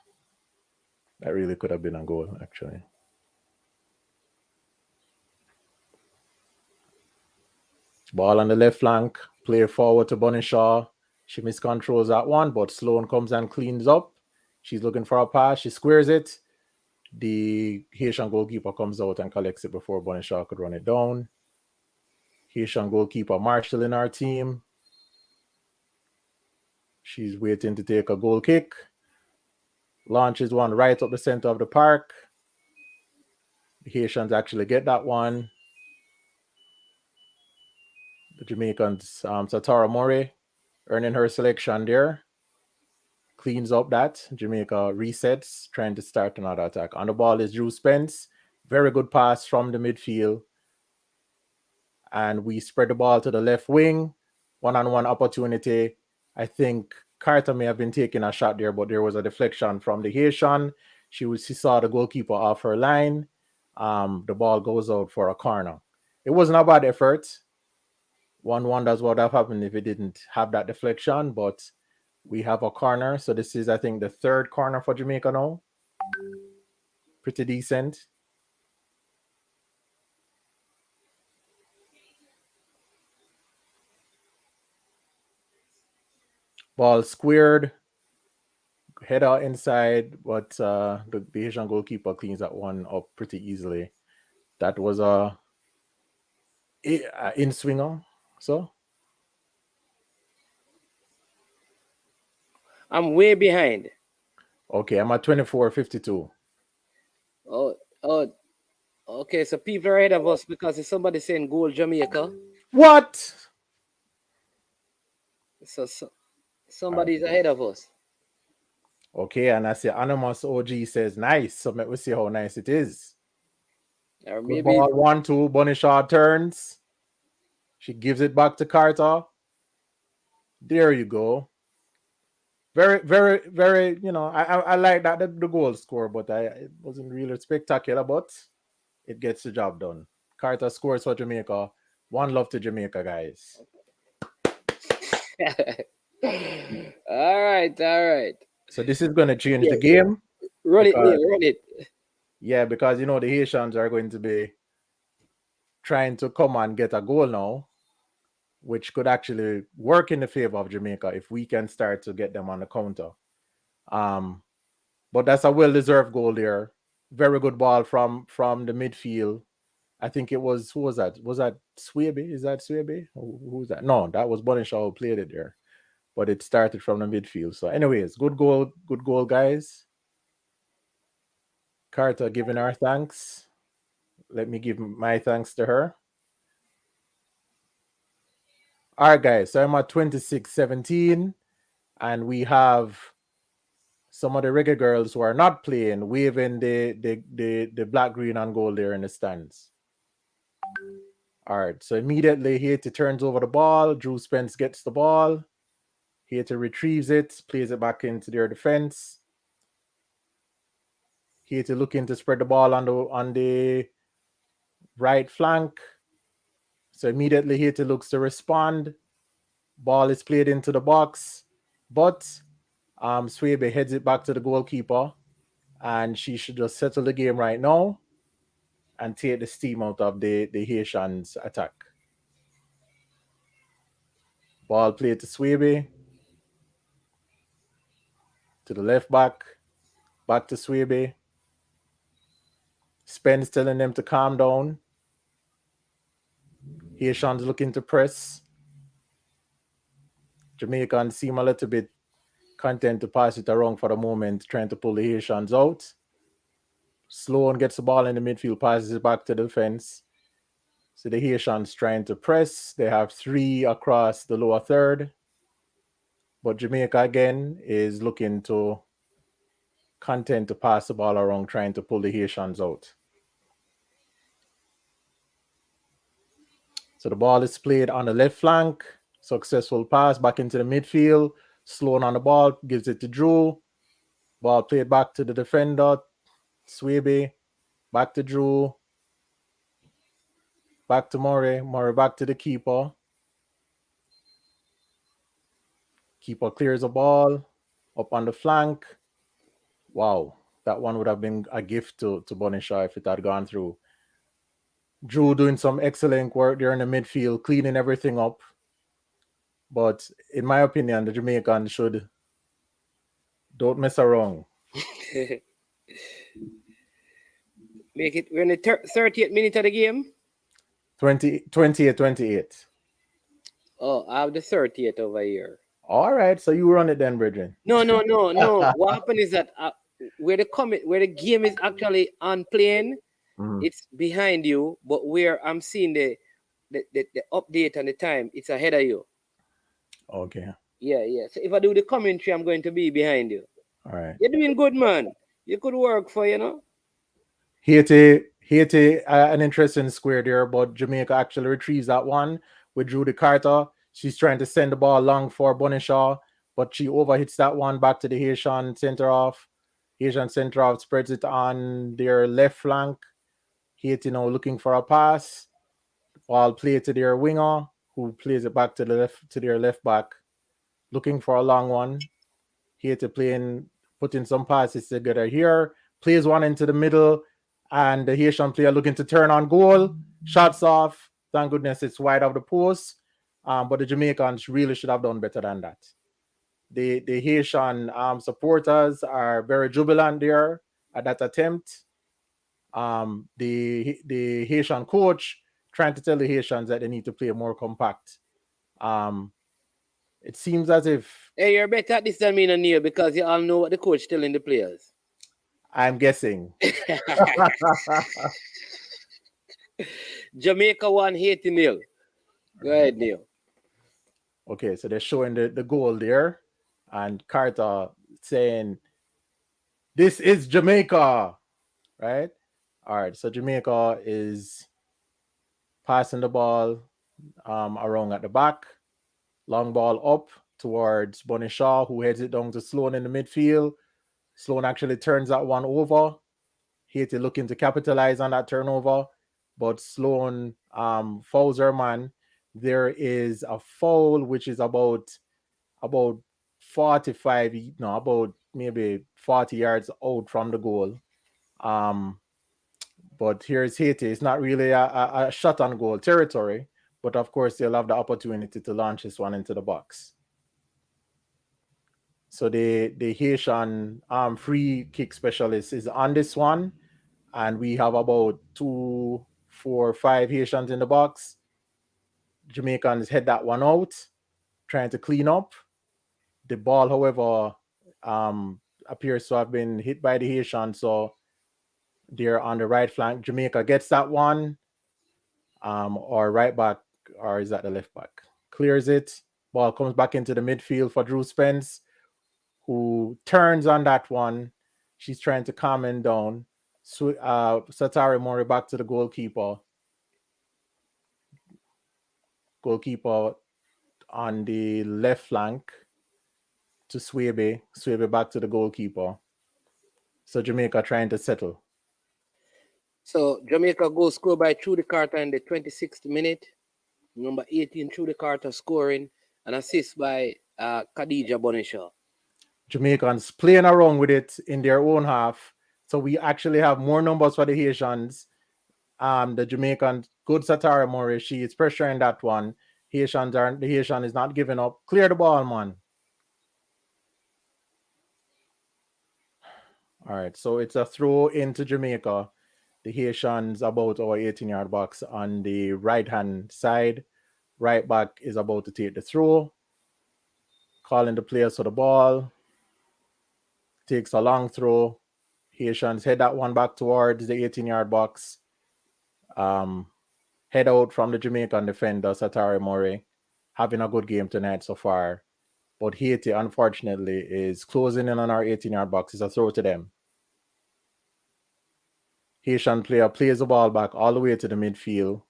That really could have been a goal, actually. Ball on the left flank, play forward to Bonnie Shaw. She miscontrols that one, but Sloan comes and cleans up. She's looking for a pass. She squares it. The Haitian goalkeeper comes out and collects it before Bonnie Shaw could run it down. Haitian goalkeeper Marshall in our team. She's waiting to take a goal kick. Launches one right up the center of the park. The Haitians actually get that one. The Jamaicans, Satara Murray, earning her selection there. Cleans up that. Jamaica resets, trying to start another attack. On the ball is Drew Spence. Very good pass from the midfield. And we spread the ball to the left wing. One-on-one opportunity. I think Carter may have been taking a shot there, but there was a deflection from the Haitian. She saw the goalkeeper off her line. The ball goes out for a corner. It wasn't a bad effort. One wonders what would have happened if it didn't have that deflection, but We have a corner. So this is, I think, the third corner for Jamaica now. Pretty decent. Ball squared. Header inside, but the Haitian goalkeeper cleans that one up pretty easily. That was a in swinger. So I'm way behind. okay, I'm at 24:52. Oh, oh, okay. So people are ahead of us because there's somebody saying goal Jamaica. What? So somebody's ahead of us. Okay, and I see Anonymous OG says nice. So let me see how nice it is. Or Good maybe ball, 1-2. Bunny Shaw turns. She gives it back to Carter. There you go. Very, very, very. I like that the goal score, but it wasn't really spectacular. But it gets the job done. Carter scores for Jamaica. One love to Jamaica, guys. all right, all right. So this is going to change Yeah, the game. run it, Because, Neil, run it. yeah, because the Haitians are going to be trying to come and get a goal now, which could actually work in the favor of Jamaica if we can start to get them on the counter. But that's a well-deserved goal there. Very good ball from the midfield. I think it was, who was that? Was that Swaby? Is that Swaby? Who's that? No, that was Bonishaw who played it there. But it started from the midfield. So, anyways, good goal, guys. Carter giving our thanks. Let me give my thanks to her. All right, guys. So I'm at 26-17, and we have some of the reggae girls who are not playing waving the black, green, and gold there in the stands. All right. So immediately Haiti turns over the ball. Drew Spence gets the ball. Haiti retrieves it, plays it back into their defense. Haiti looking to spread the ball on the right flank. So immediately Haiti looks to respond. Ball is played into the box, but Swebe heads it back to the goalkeeper, and she should just settle the game right now and take the steam out of the Haitians' attack. Ball played to Swebe, to the left back to Swebe. Spence telling them to calm down. Haitians looking to press. Jamaicans seem a little bit content to pass it around for the moment, trying to pull the Haitians out. Sloan gets the ball in the midfield, passes it back to the defense. So the Haitians trying to press. They have 3 across the lower third. But Jamaica again is looking to content to pass the ball around, trying to pull the Haitians out. So the ball is played on the left flank. Successful pass back into the midfield. Sloan on the ball, gives it to Drew. Ball played back to the defender, Swebe. Back to Drew. Back to Murray. Murray back to the keeper. Keeper clears the ball up on the flank. Wow, that one would have been a gift to Bonishaw if it had gone through. Drew doing some excellent work there in the midfield, cleaning everything up. But in my opinion, the Jamaicans don't mess around. Make it. We're in the 30th minute of the game. 28. Oh, I have the 30th over here. All right, so you run it then, Bridget. No. What happened is that where the game is actually on playing, it's behind you, but where I'm seeing the update and the time, it's ahead of you. Okay. Yeah. So if I do the commentary, I'm going to be behind you. All right. You're doing good, man. You could work for, Haiti, an interesting square there, but Jamaica actually retrieves that one with Judy Carter. She's trying to send the ball long for Bonishaw, but she overhits that one back to the Haitian center-off. Haitian center-off spreads it on their left flank. Haiti now looking for a pass. Ball played to their winger, who plays it back to their left back, looking for a long one. Haiti putting some passes together here, plays one into the middle, and the Haitian player looking to turn on goal. Shots off. Thank goodness it's wide of the post. But the Jamaicans really should have done better than that. The Haitian supporters are very jubilant there at that attempt. The Haitian coach trying to tell the Haitians that they need to play more compact. It seems as if... Hey, you're better at this than me and Neil because you all know what the coach telling the players. I'm guessing. Jamaica 1, Haiti 0. Go ahead, Neil. Okay, so they're showing the goal there, and Carter saying, "This is Jamaica," right? All right, so Jamaica is passing the ball around at the back, long ball up towards Bonnie Shaw, who heads it down to Sloan in the midfield. Sloan actually turns that one over. Haiti looking to capitalize on that turnover, but Sloan fouls her man. There is a foul which is about 45, about maybe 40 yards out from the goal. But here's Haiti. It's not really a shot on goal territory, but of course they'll have the opportunity to launch this one into the box. So the Haitian free kick specialist is on this one, and we have about 2, 4, 5 Haitians in the box. Jamaicans head that one out, trying to clean up. The ball, however, appears to have been hit by the Haitians, so they're on the right flank. Jamaica gets that one, or right back, or is that the left back? Clears it. Ball comes back into the midfield for Drew Spence, who turns on that one. She's trying to calm him down. Satara Mori back to the goalkeeper. Goalkeeper on the left flank to Swebe. Swebe back to the goalkeeper. So Jamaica trying to settle. So Jamaica goes score by Trudy Carter in the 26th minute. Number 18, Trudy Carter scoring. An assist by Khadija Bonishaw. Jamaicans playing around with it in their own half. So we actually have more numbers for the Haitians. The Jamaican, good Satara Murray, she is pressuring that one. The Haitian is not giving up. Clear the ball, man. All right, so it's a throw into Jamaica. The Haitians about our 18-yard box on the right-hand side. Right back is about to take the throw. Calling the players for the ball. Takes a long throw. Haitians head that one back towards the 18-yard box. Head out from the Jamaican defender, Satara Murray. Having a good game tonight so far. But Haiti, unfortunately, is closing in on our 18-yard box. It's a throw to them. Haitian player plays the ball back all the way to the midfield.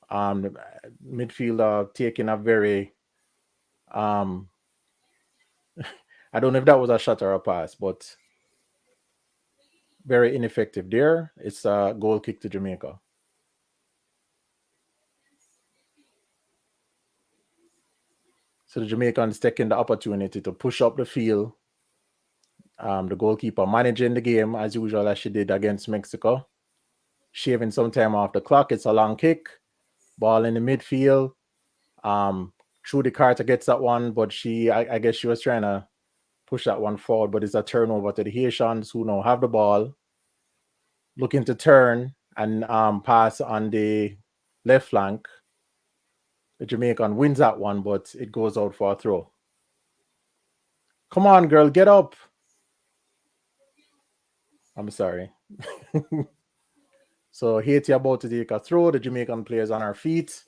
The midfielder taking a very... I don't know if that was a shot or a pass, but very ineffective there. It's a goal kick to Jamaica. So the Jamaicans taking the opportunity to push up the field. The goalkeeper managing the game as usual, as she did against Mexico. Shaving some time off the clock. It's a long kick. Ball in the midfield. Trudy Carter gets that one, but I guess she was trying to push that one forward, but it's a turnover to the Haitians, who now have the ball. Looking to turn and pass on the left flank. The Jamaican wins that one, but it goes out for a throw. Come on, girl, get up. I'm sorry. So Haiti about to take a throw. The Jamaican players on her feet.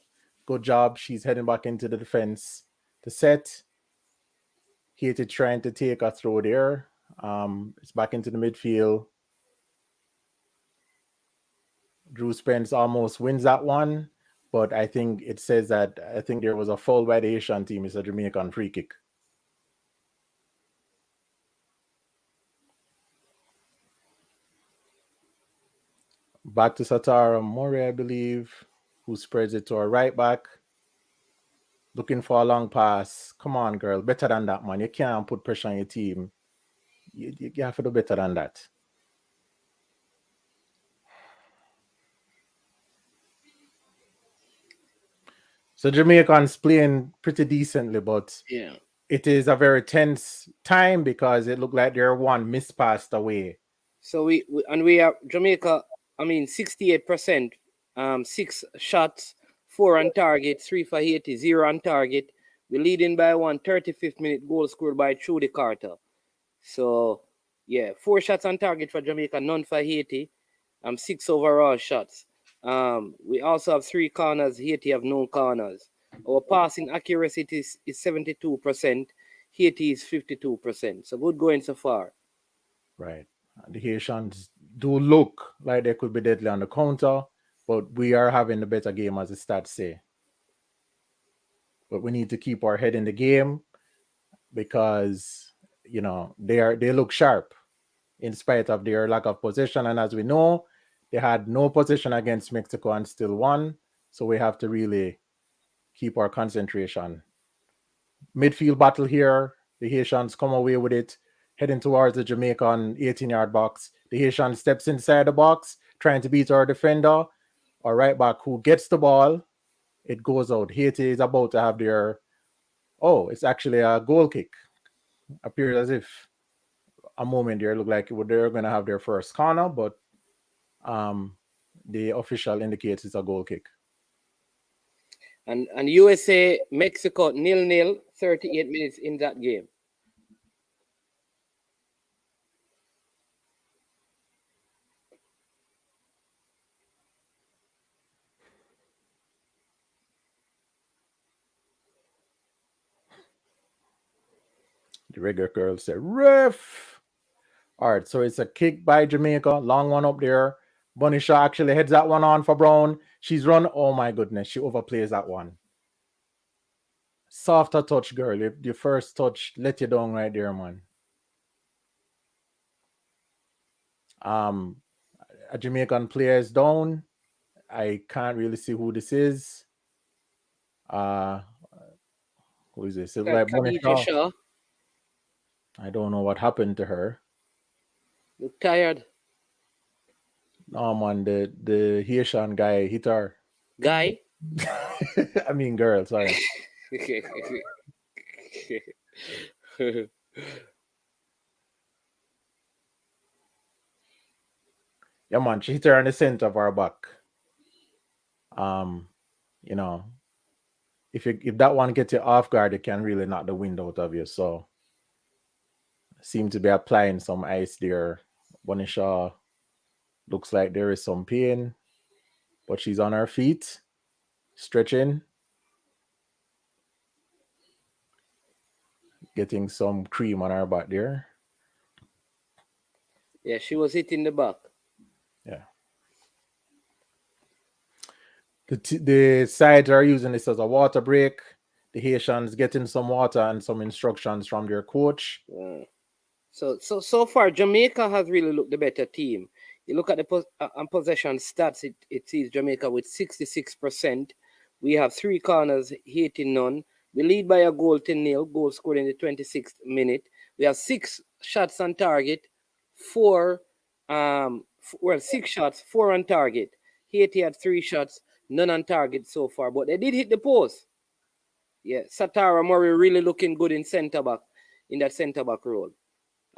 Good job. She's heading back into the defense to set. Haiti trying to take a throw there. It's back into the midfield. Drew Spence almost wins that one, but I think it says that there was a foul by the Haitian team. It's a Jamaican free kick. Back to Satara Murray, I believe, who spreads it to our right back. looking for a long pass. Come on, girl. Better than that, man. You can't put pressure on your team. You have to do better than that. So Jamaican's playing pretty decently, but Yeah. it is a very tense time because it looked like they're one mispassed away. So we have Jamaica. I mean, 68%. 6 shots, 4 on target, 3 for Haiti, 0 on target. We're leading by 35th minute goal scored by Trudy Carter. So yeah, 4 shots on target for Jamaica, none for Haiti. 6 overall shots. We also have 3 corners. Haiti have no corners. Our passing accuracy is 72%. Haiti is 52%. So good going so far. Right. The Haitians do look like they could be deadly on the counter, but we are having a better game, as the stats say. But we need to keep our head in the game because they look sharp in spite of their lack of possession. And as we know, they had no possession against Mexico and still won. So we have to really keep our concentration. Midfield battle here. The Haitians come away with it, heading towards the Jamaican 18-yard box. The Haitian steps inside the box, trying to beat our defender. Our right back who gets the ball. It goes out. Haiti is about to have their... Oh, it's actually a goal kick. Appears as if a moment there looked like they're going to have their first corner, but the official indicates it's a goal kick. And USA, Mexico 0-0, 38 minutes in that game. The regular girl said, ref. All right, so it's a kick by Jamaica. Long one up there. Bunny Shaw actually heads that one on for Brown. She's run. Oh, my goodness. She overplays that one. Softer touch, girl. If your first touch let you down right there, man. A Jamaican player is down. I can't really see who this is. Who is this? It's like Bunny Shaw. I don't know what happened to her. Look tired. No, man, the Haitian guy hit her. Guy? I mean, girl, sorry. Yeah, man, she hit her in the center of our back. If that one gets you off guard, it can really knock the wind out of you. So, seem to be applying some ice there. Bunny Shaw looks like there is some pain, but she's on her feet, stretching, getting some cream on her back there. Yeah, she was hit in the back. Yeah. The sides are using this as a water break. The Haitians getting some water and some instructions from their coach. Yeah. So far, Jamaica has really looked the better team. You look at the possession stats, it sees Jamaica with 66%. We have 3 corners, Haiti none. We lead by a goal 10-0, goal scored in the 26th minute. We have 6 shots on target, 6 shots, 4 on target. Haiti had 3 shots, none on target so far, but they did hit the post. Yeah, Satara Murray really looking good in that centre back role.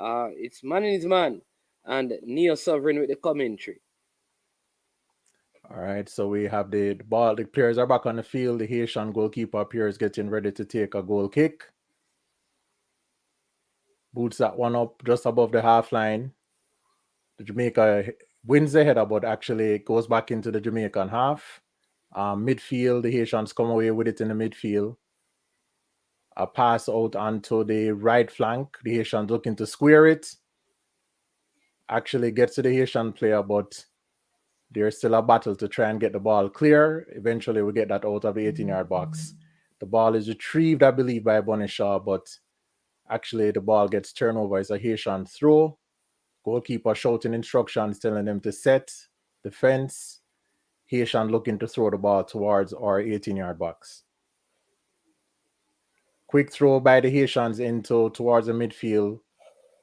It's man is man, and Neo Sovereign with the commentary. All right, so we have the ball. The players are back on the field. The Haitian goalkeeper appears getting ready to take a goal kick. Boots that one up just above the half line. The Jamaica wins the header, but actually goes back into the Jamaican half. Midfield, the Haitians come away with it in the midfield. A pass out onto the right flank. The Haitians looking to square it. Actually gets to the Haitian player, but there's still a battle to try and get the ball clear. Eventually, we get that out of the 18-yard box. The ball is retrieved, I believe, by Bunny Shaw, but actually the ball gets turned over. It's a Haitian throw. Goalkeeper shouting instructions, telling them to set, defense. Haitian looking to throw the ball towards our 18-yard box. Quick throw by the Haitians into towards the midfield,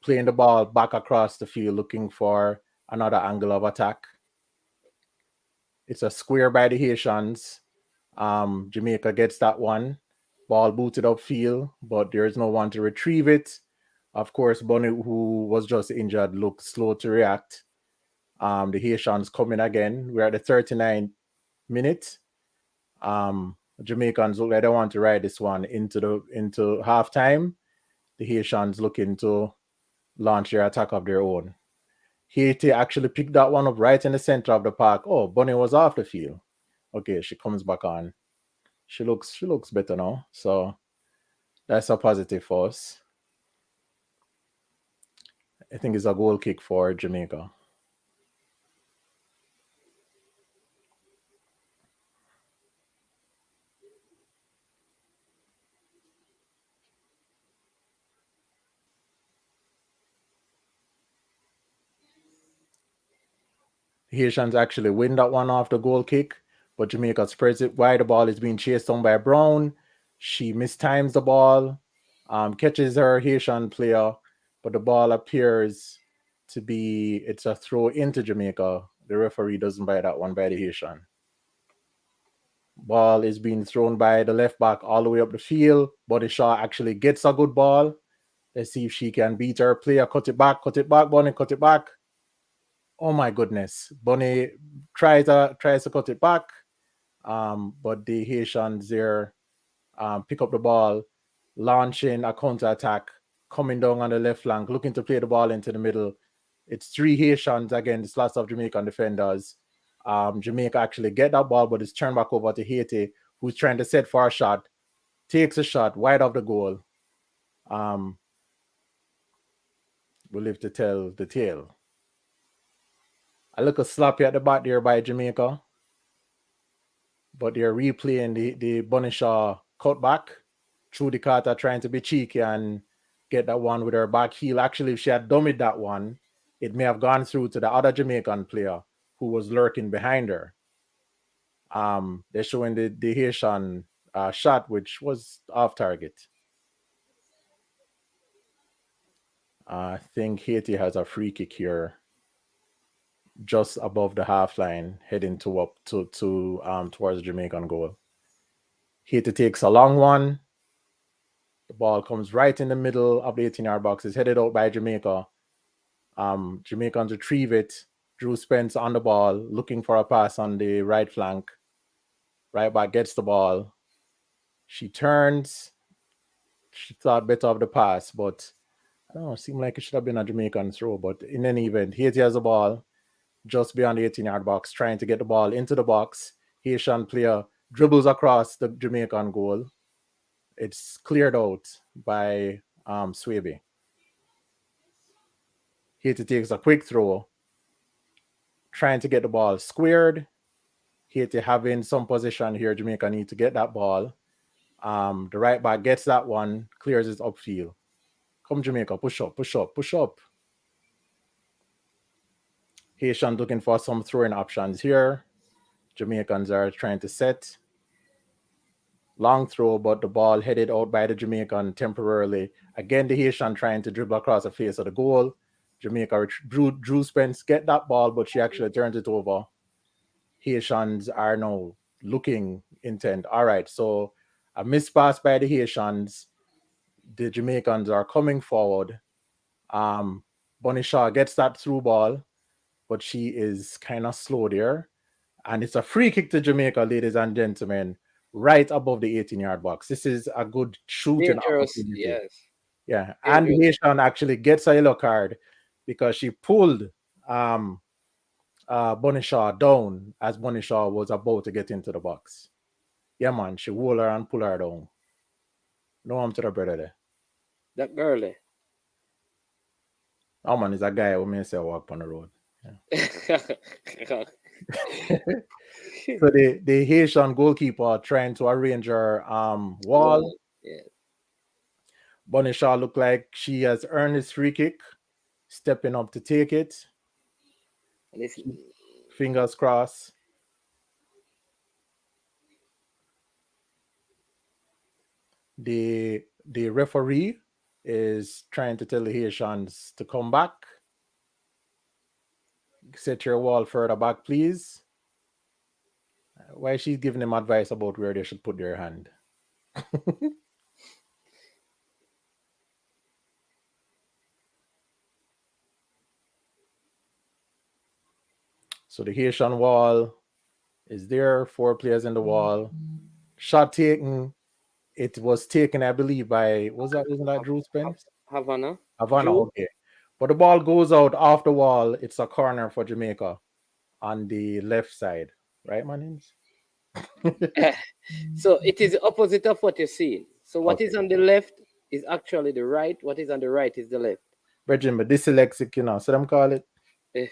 playing the ball back across the field, looking for another angle of attack. It's a square by the Haitians. Jamaica gets that one. Ball booted upfield, but there is no one to retrieve it. Of course, Bonnie, who was just injured, looked slow to react. The Haitians coming again. We're at the 39th minute. Jamaicans look like they want to ride this one into halftime. The Haitians looking to launch their attack of their own. Haiti actually picked that one up right in the center of the park. Oh, Bonnie was off the field. Okay, she comes back on. She looks better now. So that's a positive for us. I think it's a goal kick for Jamaica. The Haitians actually win that one off the goal kick, but Jamaica spreads it wide. The ball is being chased down by Brown. She mistimes the ball, catches her Haitian player, but the ball appears to be, it's a throw into Jamaica. The referee doesn't buy that one by the Haitian. Ball is being thrown by the left back all the way up the field. Bonnie Shaw actually gets a good ball. Let's see if she can beat her player. Cut it back, Bonnie, cut it back. Oh my goodness. Bonnie tries to cut it back. But the Haitians there pick up the ball, launching a counter-attack, coming down on the left flank, looking to play the ball into the middle. It's 3 Haitians against lots of Jamaican defenders. Jamaica actually get that ball, but it's turned back over to Haiti, who's trying to set for a shot, takes a shot wide of the goal. We'll live to tell the tale. A little sloppy at the back there by Jamaica, but they're replaying the Bonnie Shaw cutback through the Carter, trying to be cheeky and get that one with her back heel. Actually, if she had dummied that one, it may have gone through to the other Jamaican player who was lurking behind her. They're showing the Haitian shot, which was off target. I think Haiti has a free kick here, just above the half line, heading towards the Jamaican goal. Haiti takes a long one. The ball comes right in the middle of the 18-yard box. It's headed out by Jamaica. Jamaicans retrieve it. Drew Spence on the ball, looking for a pass on the right flank. Right back gets the ball. She turns. She thought better of the pass, but I don't know, it seemed like it should have been a Jamaican throw. But in any event, Haiti has the ball just beyond the 18-yard box, trying to get the ball into the box. Haitian player dribbles across the Jamaican goal. It's cleared out by Swaby. Haiti takes a quick throw, trying to get the ball squared. Haiti having some position here. Jamaica need to get that ball. The right back gets that one, clears it upfield. Come Jamaica, push up. Haitian looking for some throwing options here. Jamaicans are trying to set. Long throw, but the ball headed out by the Jamaican temporarily. Again, the Haitian trying to dribble across the face of the goal. Jamaica, Drew Spence get that ball, but she actually turns it over. Haitians are now looking intent. All right, so a missed pass by the Haitians. The Jamaicans are coming forward. Bonnie Shaw gets that through ball, but she is kind of slow there. And it's a free kick to Jamaica, ladies and gentlemen, right above the 18-yard box. This is a good shooting opportunity. Yes. Yeah, and the Haitian actually gets a yellow card because she pulled Bonnie Shaw down as Bonnie Shaw was about to get into the box. Yeah, man, she wore her and pull her down. No harm to the brother there. That girlie. Oh man, is a guy who may say walk on the road. Yeah. So the Haitian goalkeeper trying to arrange her wall. Yeah. Bonnie Shaw looked like she has earned his free kick, stepping up to take it. Fingers crossed. The the referee is trying to tell the Haitians to come back. Set your wall further back, please. Why she's giving them advice about where they should put their hand. So the Haitian wall is there. 4 players in the wall. Shot taken. It was taken, I believe, by wasn't that Drew Spence? Havana. Havana, Drew? okay. But the ball goes out off the wall. It's a corner for Jamaica on the left side, right, Manins? So it is the opposite of what you're seeing. So what is Okay. on the left is actually the right. What is on the right is the left. Virgin, but dyslexic, so them call it. Eh.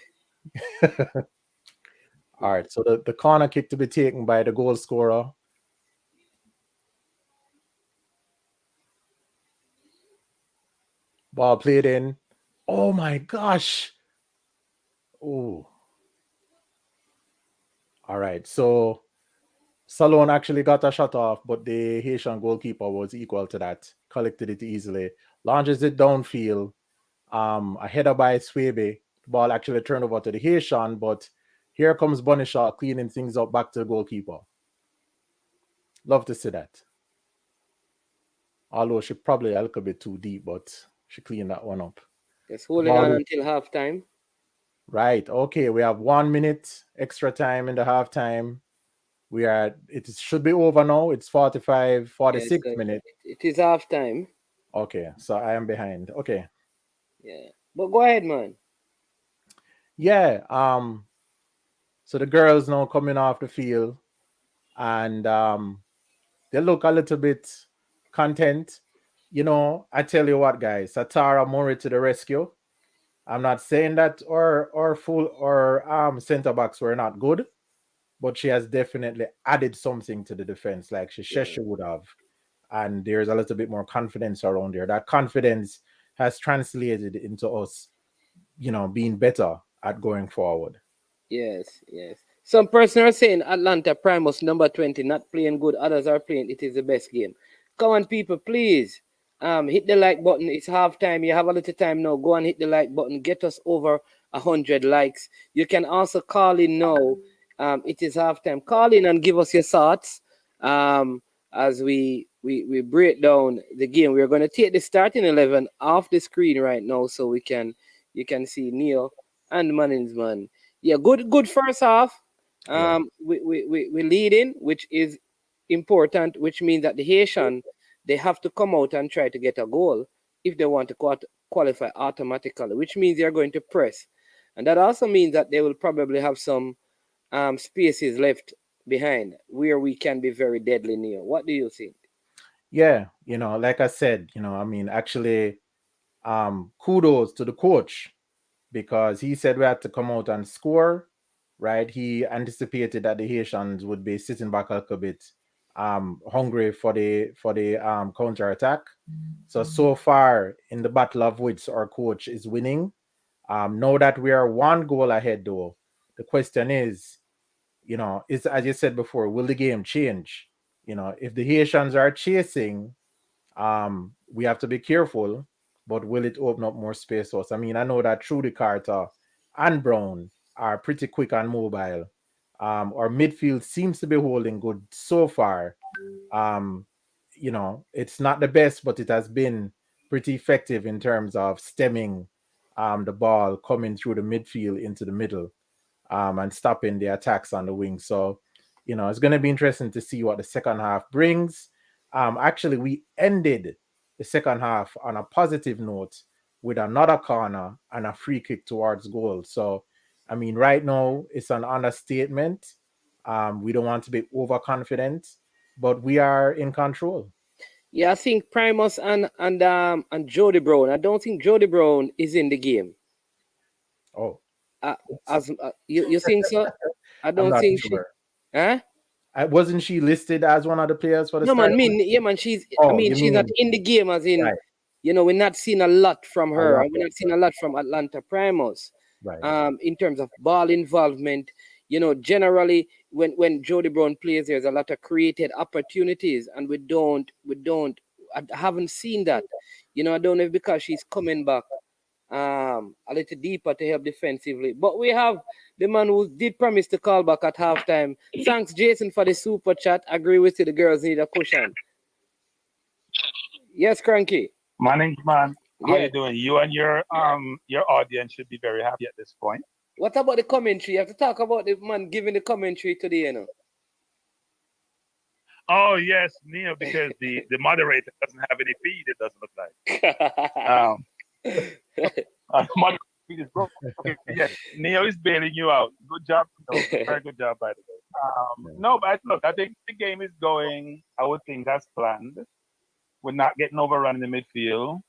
All right, so the corner kick to be taken by the goal scorer. Ball played in. Oh my gosh. Oh. All right, so Salone actually got a shot off, but the Haitian goalkeeper was equal to that. Collected it easily. Launches it downfield. A header by Swebe. The ball actually turned over to the Haitian, but here comes Bonishaw cleaning things up back to the goalkeeper. Love to see that. Although she probably a little bit too deep, but she cleaned that one up. Just holding on until halftime. Right. Okay. We have 1 minute extra time in the halftime. It should be over now. It's 46 Yes, minutes. it is halftime. Okay. So I am behind. Okay. Yeah. But go ahead, man. Yeah. So the girls now coming off the field and they look a little bit content. I tell you what, guys, Satara Murray to the rescue. I'm not saying that our center backs were not good, but she has definitely added something to the defense, like she said she would have. And there's a little bit more confidence around there. That confidence has translated into us, being better at going forward. Yes. Some person are saying Atlanta Primus number 20 not playing good. Others are playing it is the best game. Come on, people, please. Hit the like button. It's halftime. You have a little time now. Go and hit the like button. Get us over 100 likes. You can also call in now. It is halftime. Call in and give us your thoughts. As we break down the game. We're going to take the starting 11 off the screen right now so you can see Neil and Mannings, man. Yeah, good first half. We lead in, which is important, which means that the Haitian, they have to come out and try to get a goal if they want to qualify automatically, which means they're going to press. And that also means that they will probably have some spaces left behind where we can be very deadly near. What do you think? Yeah, like I said, actually, kudos to the coach because he said we had to come out and score, right? He anticipated that the Haitians would be sitting back a little bit, hungry for the counter attack. So far in the battle of wits, our coach is winning. Now that we are 1 goal ahead, though, the question is, is as you said before, will the game change? If the Haitians are chasing, we have to be careful. But will it open up more space for us? I mean, I know that Trudy Carter and Brown are pretty quick and mobile. Our midfield seems to be holding good so far. It's not the best, but it has been pretty effective in terms of stemming the ball coming through the midfield into the middle and stopping the attacks on the wing. So, it's going to be interesting to see what the second half brings. Actually, we ended the second half on a positive note with another corner and a free kick towards goal. So, I mean, right now it's an understatement. We don't want to be overconfident, but we are in control. Yeah, I think Primus and Jody Brown. I don't think Jody Brown is in the game. Oh, you think so? I don't think sure. she. Huh? Wasn't she listed as one of the players for the? No, man. She's. She's not in the game. As in, right. We're not seeing a lot from her. We're not seeing a lot from Atlanta Primus. Right. In terms of ball involvement, generally when Jody Brown plays, there's a lot of created opportunities, and we don't I haven't seen that. You know, I don't know if because she's coming back a little deeper to help defensively. But we have the man who did promise to call back at halftime. Thanks, Jason, for the super chat. Agree with you. The girls need a cushion. Yes, Cranky. Manning man, how Yeah. you doing? You and your audience should be very happy at this point. What about the commentary? You have to talk about the man giving the commentary today, you know. Oh yes, Neil, because the moderator doesn't have any feed. It doesn't look like. Moderator feed is broken. Okay, yes, Neil is bailing you out. Good job, Neil. Very good job, by the way. No, but look, I think the game is going. I would think as planned. We're not getting overrun in the midfield.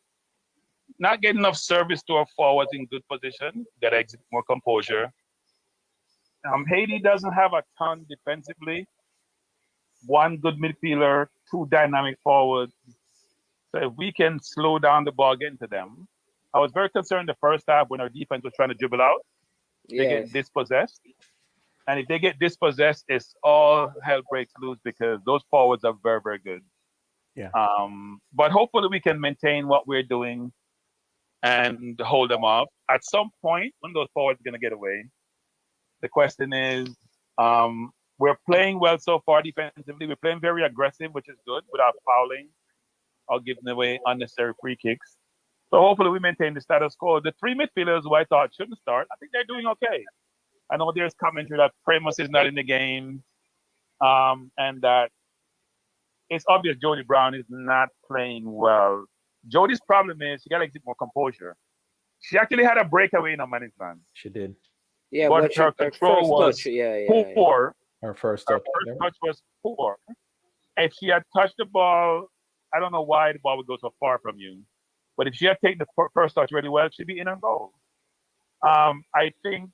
Not getting enough service to our forwards in good position. Got to exit more composure. Haiti doesn't have a ton defensively. One good midfielder, two dynamic forwards. So if we can slow down the ball, get into them. I was very concerned the first half when our defense was trying to dribble out. They get dispossessed. And if they get dispossessed, it's all hell breaks loose because those forwards are very, very good. Yeah. But hopefully we can maintain what we're doing and hold them off. At some point, when those forwards are going to get away, the question is, we're playing well so far defensively. We're playing very aggressive, which is good, without fouling or giving away unnecessary free kicks. So hopefully we maintain the status quo. The three midfielders who I thought shouldn't start, I think they're doing okay. I know there's commentary that Primus is not in the game, and that it's obvious Jody Brown is not playing well. Jody's problem is she got to exit more composure. She actually had a breakaway in a management. She did. Yeah, but her control was poor. Her first touch was poor. If she had touched the ball, I don't know why the ball would go so far from you. But if she had taken the first touch really well, she'd be in and goal. I think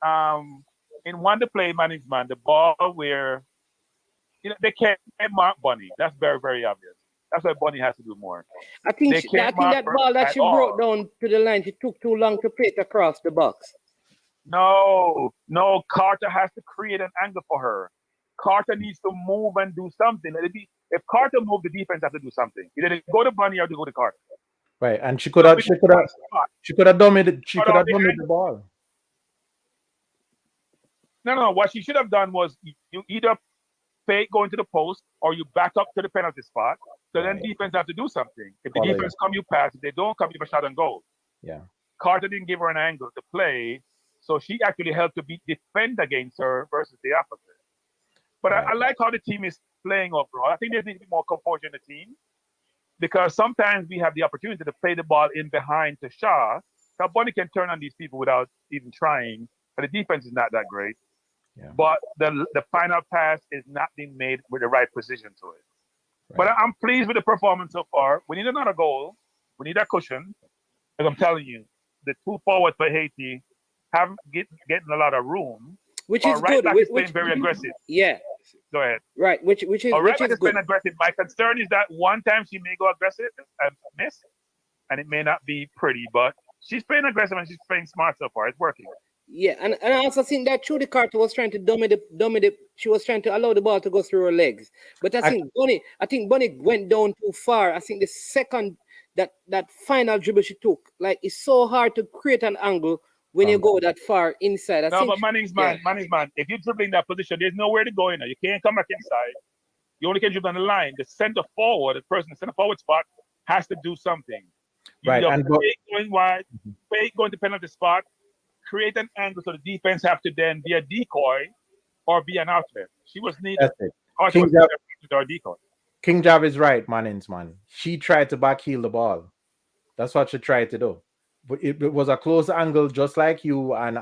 in one to play management, the ball where they can't mark Bunny. That's very, very obvious. That's why Bunny has to do more. I think that ball that she brought down to the line, she took too long to play it across the box. No, Carter has to create an angle for her. Carter needs to move and do something. If Carter moved, the defense has to do something. Either they go to Bunny or they go to Carter. Right, and she could have dummied the ball. No. What she should have done was you either fake going to the post or you back up to the penalty spot. So then defense have to do something. If the defense come, you pass. If they don't come, you have a shot on goal. Yeah. Carter didn't give her an angle to play, so she actually helped to defend against her versus the opposite. But I like how the team is playing overall. I think there needs to be more composure in the team because sometimes we have the opportunity to play the ball in behind to Shaw. Now Bunny can turn on these people without even trying, but the defense is not that great. Yeah. But the final pass is not being made with the right precision to it. Right. But I'm pleased with the performance so far. We need another goal. We need a cushion. As I'm telling you, the two forwards for Haiti haven't getting a lot of room. Which is right good. Back is playing very aggressive. Yeah. Go ahead. Right. Which is right which is good. Aggressive. My concern is that one time she may go aggressive and miss, and it may not be pretty, but she's playing aggressive and she's playing smart so far. It's working. Yeah, and I also think that Trudy Carter was trying to dummy the she was trying to allow the ball to go through her legs. But I think Bunny went down too far. I think the second that final dribble she took, like it's so hard to create an angle when you go that far inside. But Manning's man. If you're dribbling that position, there's nowhere to go in there. You can't come back inside. You only can dribble on the line. The center forward, the person in the center forward spot has to do something. Right. And going wide, fake going to penalty spot, create an angle so the defense have to then be a decoy or be an outlet. She was neither. Or decoy. King Jav is right, Mannings, man. She tried to backheel the ball. That's what she tried to do. But it was a close angle, just like you and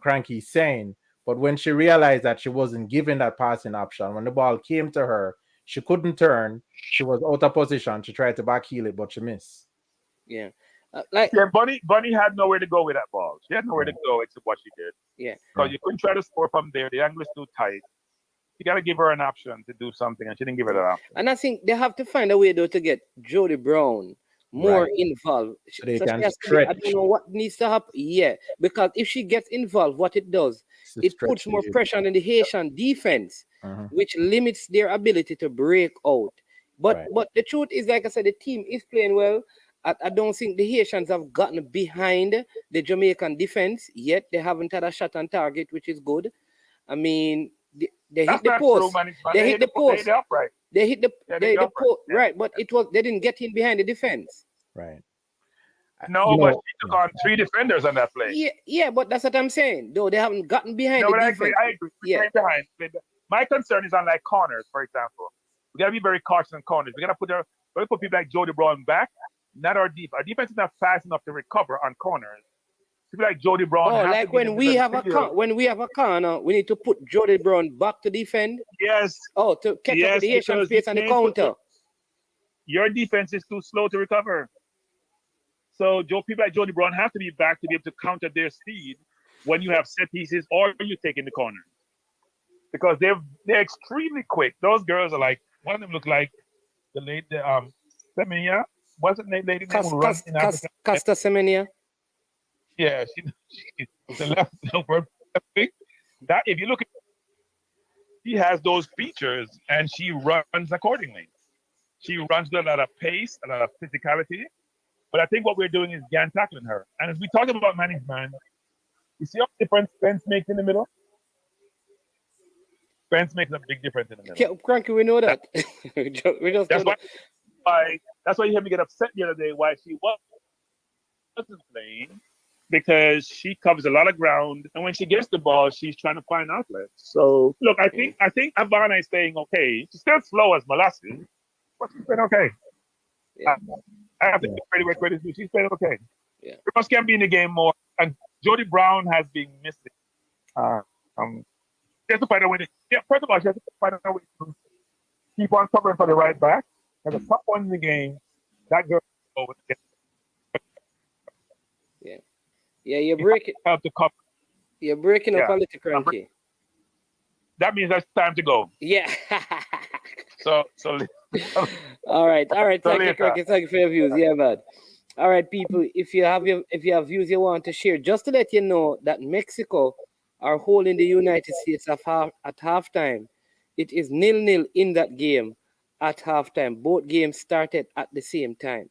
Cranky saying. But when she realized that she wasn't given that passing option, when the ball came to her, she couldn't turn. She was out of position. She tried to backheel it, but she missed. Yeah. Bunny had nowhere to go with that ball. She had nowhere to go except what she did. Yeah. Because you couldn't try to score from there. The angle is too tight. You got to give her an option to do something, and she didn't give it an option. And I think they have to find a way, though, to get Jody Brown more involved. So they can stretch. I don't know what needs to happen. Yeah, because if she gets involved, what it does, it puts more pressure on the Haitian defense, which limits their ability to break out. But the truth is, like I said, the team is playing well. I don't think the Haitians have gotten behind the Jamaican defense yet. They haven't had a shot on target, which is good. I mean, they hit That's the not true, post. man. They hit the They hit post. the upright. They hit the They hit they the the upright. post. Yeah. Right, but it was they didn't get in behind the defense. Right. No, but she took on 3 defenders on that play. Yeah, but that's what I'm saying. Though they haven't gotten behind No, the but defense. I agree. Yeah. Behind. My concern is on like corners, for example. We gotta be very cautious on corners. We gotta put people like Jody Brown back, not our defense. Our defense is not fast enough to recover on corners. People like Jody Brown. Oh, have like to be when we have a corner, we need to put Jody Brown back to defend. Yes. Oh, to catch up with the Haitian space on the counter. Your defense is too slow to recover. So people like Jody Brown have to be back to be able to counter their speed when you have set pieces or you take in the corner. Because they're extremely quick. Those girls are like, one of them look like the lady Semenya. What's the lady name who runs in Africa? Casta Semenya. Yeah, she the left word. That if you look at, she has those features and she runs accordingly. She runs with a lot of pace, a lot of physicality. But I think what we're doing is gan tackling her. And as we talk about management, you see how difference Spence makes in the middle? Spence makes a big difference in the middle. Yeah, Cranky, we know that. That's why you hear me get upset the other day why she wasn't playing, because she covers a lot of ground, and when she gets the ball, she's trying to find outlets. So look, I think Ivana is staying okay. She's still slow as molasses, but she's been okay. Yeah. I have to give credit where credit is. She's been okay. Yeah. Ramos can be in the game more, and Jody Brown has been missing. She has to find a way to. Yeah, first of all, she has to find a way to keep on covering for the right back. And the top one in the game, that girl over there. Yeah, you're breaking. Have to cover. You're breaking up a little, Cranky. That means that's time to go. Yeah. so. All right. Thank you, Cranky. Thank you for your views. Yeah, man. All right, people. If you have views you want to share, just to let you know that Mexico are holding the United States at halftime. It is 0-0 in that game at halftime. Both games started at the same time.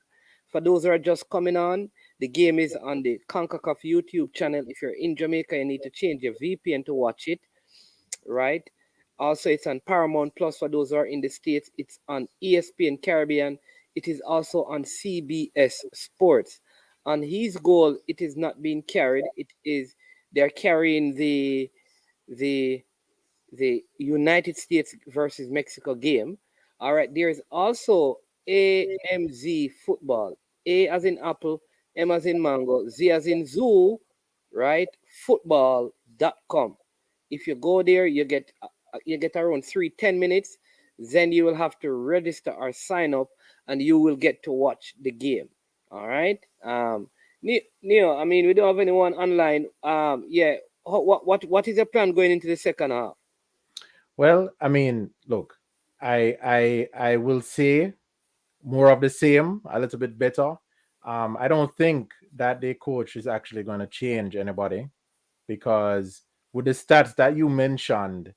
For those who are just coming on, the game is on the CONCACAF YouTube channel. If you're in Jamaica, you need to change your VPN to watch it, right? Also, it's on Paramount Plus for those who are in the States. It's on ESPN Caribbean. It is also on CBS Sports. On his goal, it is not being carried. They're carrying the United States versus Mexico game. All right, there's also AMZ football. A as in apple, M as in mango, Z as in zoo, right? Football.com. If you go there, you get around 10 minutes. Then you will have to register or sign up, and you will get to watch the game. All right. Neo, I mean, we don't have anyone online. What is your plan going into the second half? Well, I mean, look, I will say more of the same, a little bit better. I don't think that the coach is actually going to change anybody, because with the stats that you mentioned,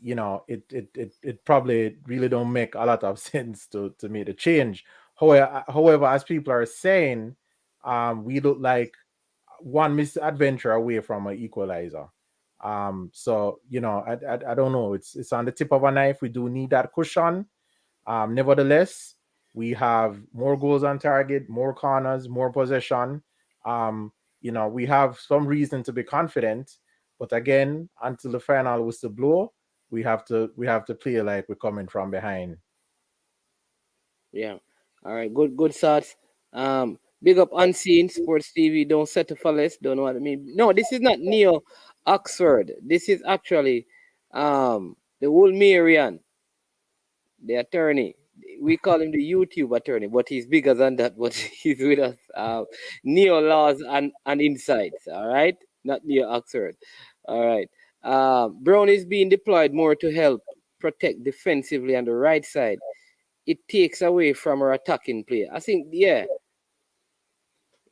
it probably really don't make a lot of sense to make the change. However, as people are saying, we look like one misadventure away from an equalizer. So I don't know. It's on the tip of a knife. We do need that cushion. Nevertheless, we have more goals on target, more corners, more possession. We have some reason to be confident. But again, until the final whistle blow, we have to play like we're coming from behind. Yeah. All right. Good thoughts. Big up Unseen Sports TV. Don't settle for less. Don't know what I mean. No, this is not Neo Oxford. This is actually the Woolmerian, the attorney. We call him the YouTube attorney, but he's bigger than that. But he's with us. Neo Laws and Insights. All right. Not Neo Oxford. All right. Brown is being deployed more to help protect defensively on the right side. It takes away from our attacking play. I think,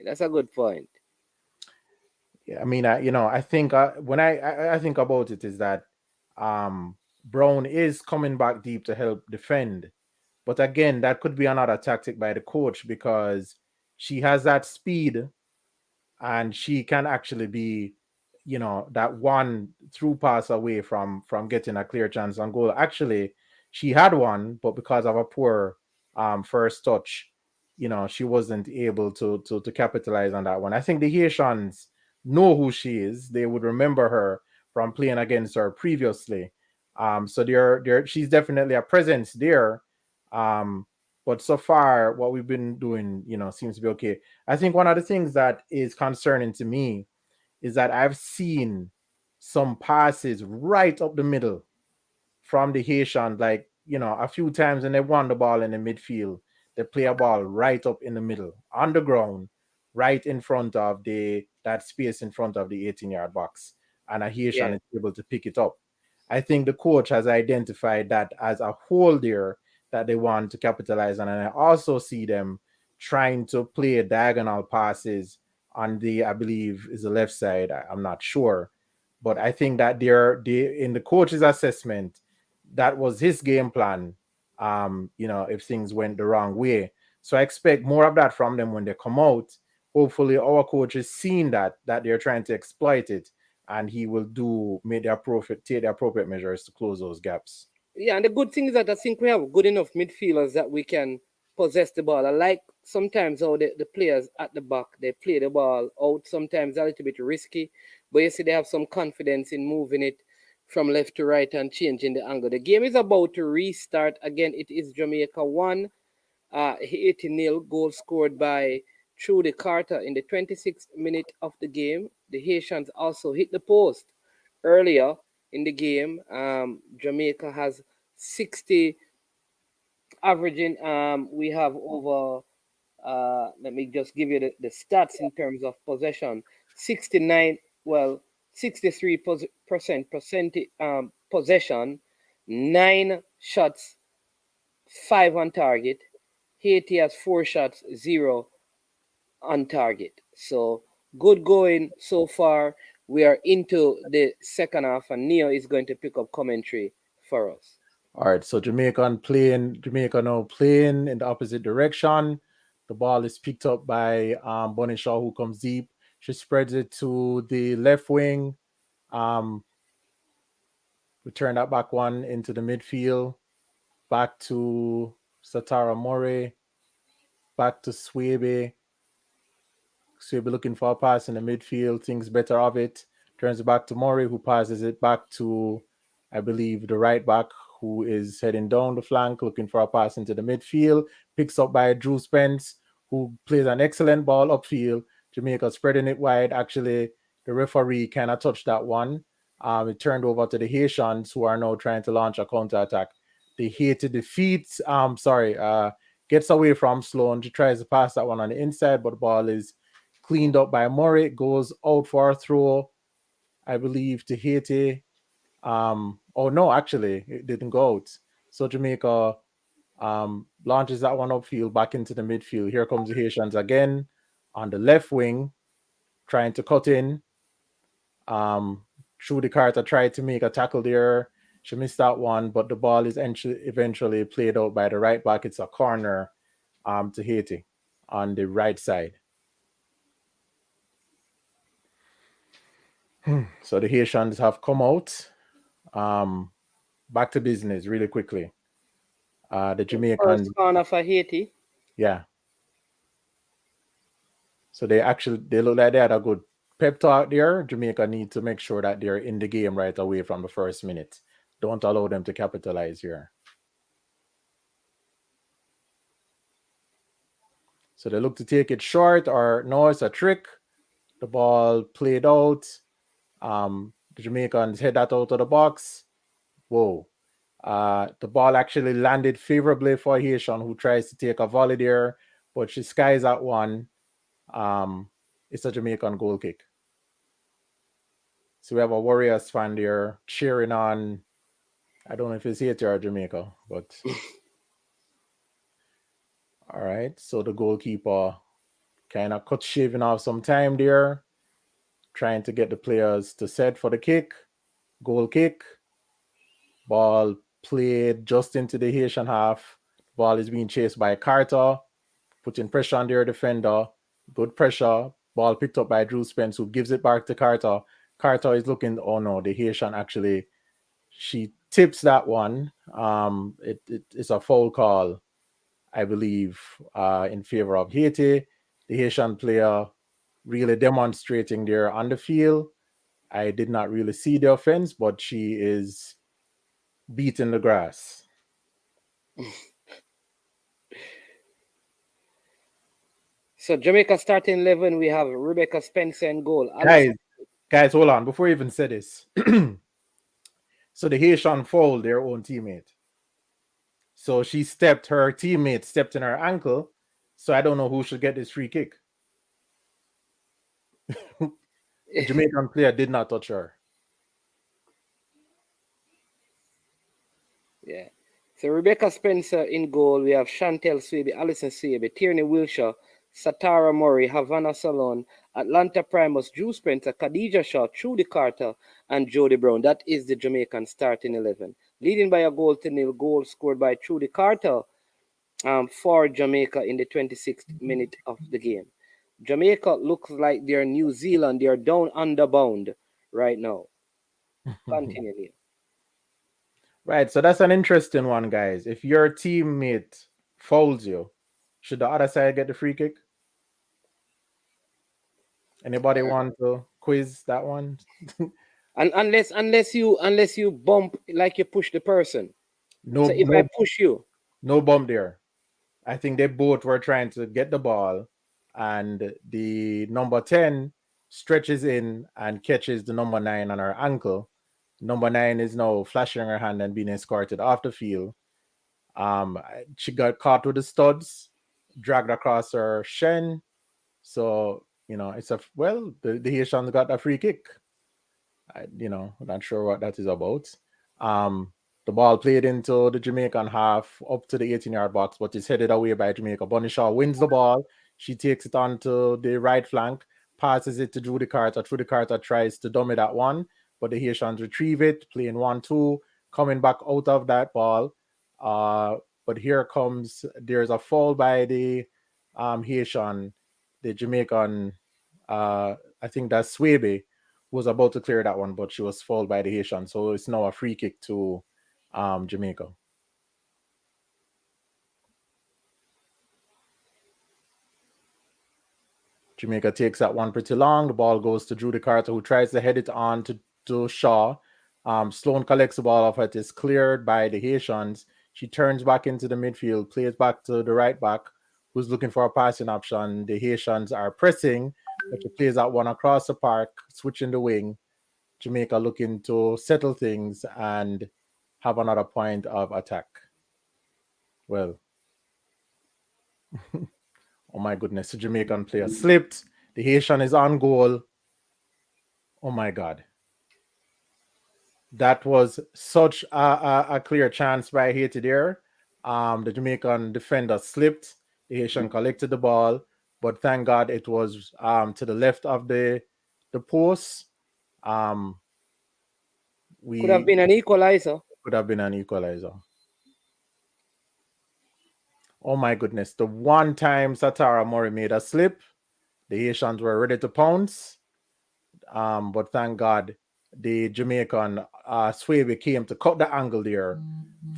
that's a good point. Yeah, I mean, I think when I think about it is that Brown is coming back deep to help defend. But again, that could be another tactic by the coach because she has that speed and she can actually be, that one through pass away from getting a clear chance on goal. Actually, she had one, but because of a poor first touch, she wasn't able to capitalize on that one. I think the Haitians know who she is. They would remember her from playing against her previously. So she's definitely a presence there. But so far, what we've been doing, seems to be okay. I think one of the things that is concerning to me is that I've seen some passes right up the middle from the Haitians, like, a few times when they won the ball in the midfield, they play a ball right up in the middle, on the ground, right in front of that space in front of the 18-yard box. And a Haitian Yeah. is able to pick it up. I think the coach has identified that as a hole there that they want to capitalize on. And I also see them trying to play diagonal passes on I believe is the left side. I'm not sure. But I think that they in the coach's assessment, that was his game plan. If things went the wrong way. So I expect more of that from them when they come out. Hopefully our coach is seeing that they're trying to exploit it, and he will take the appropriate measures to close those gaps. Yeah, and the good thing is that I think we have good enough midfielders that we can possess the ball. I like sometimes how the players at the back they play the ball out. Sometimes a little bit risky, but you see they have some confidence in moving it from left to right and changing the angle. The game is about to restart again. It is Jamaica 1, Haiti nil. Goal scored by Trudy Carter in the 26th minute of the game. The Haitians also hit the post earlier in the game. Jamaica has 60 averaging. We have over. Let me just give you the stats in terms of possession. 69. Well, 63% possession, 9 shots, 5 on target. Haiti has 4 shots, 0 on target. So good going so far. We are into the second half, and Neo is going to pick up commentary for us. All right, so Jamaica now playing in the opposite direction. The ball is picked up by Bonnie Shaw, who comes deep. She spreads it to the left wing. We turn that back one into the midfield. Back to Satara More. Back to Swebe. Swebe looking for a pass in the midfield. Thinks better of it. Turns it back to Murray, who passes it back to, I believe, the right back, who is heading down the flank, looking for a pass into the midfield. Picks up by Drew Spence, who plays an excellent ball upfield. Jamaica spreading it wide. Actually, the referee kind of touched that one. It turned over to the Haitians, who are now trying to launch a counterattack. The Haiti defeats, gets away from Sloan. She tries to pass that one on the inside, but the ball is cleaned up by Murray. Goes out for a throw, I believe, to Haiti. Oh no, actually, it didn't go out. So Jamaica launches that one upfield back into the midfield. Here comes the Haitians again on the left wing, trying to cut in. Trudy Carter tried to make a tackle there. She missed that one, but the ball is eventually played out by the right back. It's a corner to Haiti on the right side. So the Haitians have come out. Back to business really quickly. The Jamaicans, First corner for Haiti. yeah. So they look like they had a good pep talk there. Jamaica need to make sure that they're in the game right away from the first minute. Don't allow them to capitalize here. So they look to take it short, or no, it's a trick. The ball played out. The Jamaicans head that out of the box. Whoa. The ball actually landed favorably for Haitian, who tries to take a volley there, but she skies at one. It's a Jamaican goal kick. So we have a Warriors fan there cheering on. I don't know if it's Haiti or Jamaica, but all right. So the goalkeeper kind of shaving off some time there, trying to get the players to set for the kick. Goal kick. Ball played just into the Haitian half. Ball is being chased by Carter, putting pressure on their defender. Good pressure. Ball picked up by Drew Spence, who gives it back to Carter. Carter is looking. Oh no, the Haitian actually. She tips that one. It's a foul call, I believe, in favor of Haiti. The Haitian player really demonstrating there on the field. I did not really see the offense, but she is beating the grass. So Jamaica starting 11, we have Rebecca Spencer in goal. Guys, hold on. Before you even say this, so the Haitian fouled their own teammate. So her teammate stepped in her ankle. So I don't know who should get this free kick. The Jamaican player did not touch her. Yeah. So Rebecca Spencer in goal. We have Chantel Swaby, Alison Swaby, Tierney Wilshire, Satara Murray, Havana Salon, Atlanta Primus, Drew Spencer, Khadija Shaw, Trudy Carter, and Jody Brown. That is the Jamaican starting 11. Leading by a 0-0 goal scored by Trudy Carter for Jamaica in the 26th minute of the game. Jamaica looks like they're New Zealand. They're down underbound right now. Continue here. Right, so that's an interesting one, guys. If your teammate fouls you, should the other side get the free kick? Anybody want to quiz that one? And unless you bump like you push the person. So if I push you, no bump there. I think they both were trying to get the ball, and the number 10 stretches in and catches the number 9 on her ankle. Number 9 is now flashing her hand and being escorted off the field. She got caught with the studs, dragged across her shin. So, it's the Haitians got a free kick. I'm not sure what that is about. The ball played into the Jamaican half up to the 18-yard box, but it's headed away by Jamaica. Bunny Shaw wins the ball. She takes it onto the right flank, passes it to Judy Carter. Judy Carter tries to dummy that one, but the Haitians retrieve it, playing 1-2, coming back out of that ball. But there's a fall by the Haitian, the Jamaican, I think that's Swaby, was about to clear that one, but she was fouled by the Haitian. So it's now a free kick to Jamaica. Jamaica takes that one pretty long. The ball goes to Judy Carter, who tries to head it on to Shaw. Sloan collects the ball off it. It's cleared by the Haitians. She turns back into the midfield, plays back to the right back, who's looking for a passing option. The Haitians are pressing, but she plays that one across the park, switching the wing. Jamaica looking to settle things and have another point of attack. Well, oh my goodness, the Jamaican player slipped. The Haitian is on goal. Oh my God. That was such a clear chance by Haiti there. The Jamaican defender slipped. The Haitian collected the ball, but thank God it was to the left of the post. Could have been an equalizer. Could have been an equalizer. Oh my goodness. The one time Satara Murray made a slip, the Haitians were ready to pounce. But thank God the Jamaican Swaby came to cut the angle there,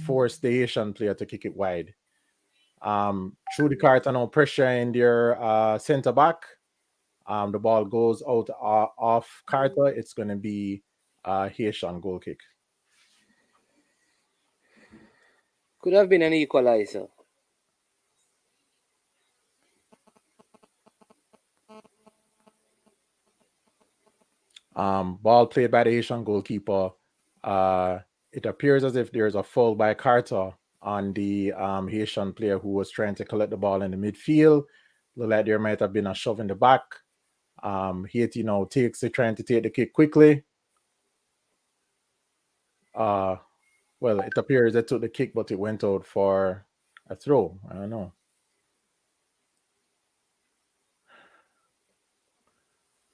forced the Haitian player to kick it wide. Trudy Carter now pressure in their center back. The ball goes out off Carter. It's going to be a Haitian goal kick. Could have been an equalizer. Ball played by the Haitian goalkeeper. It appears as if there's a foul by Carter on the Haitian player who was trying to collect the ball in the midfield. Look like there might have been a shove in the back. Haiti now trying to take the kick quickly. Well, it appears they took the kick, but it went out for a throw. I don't know.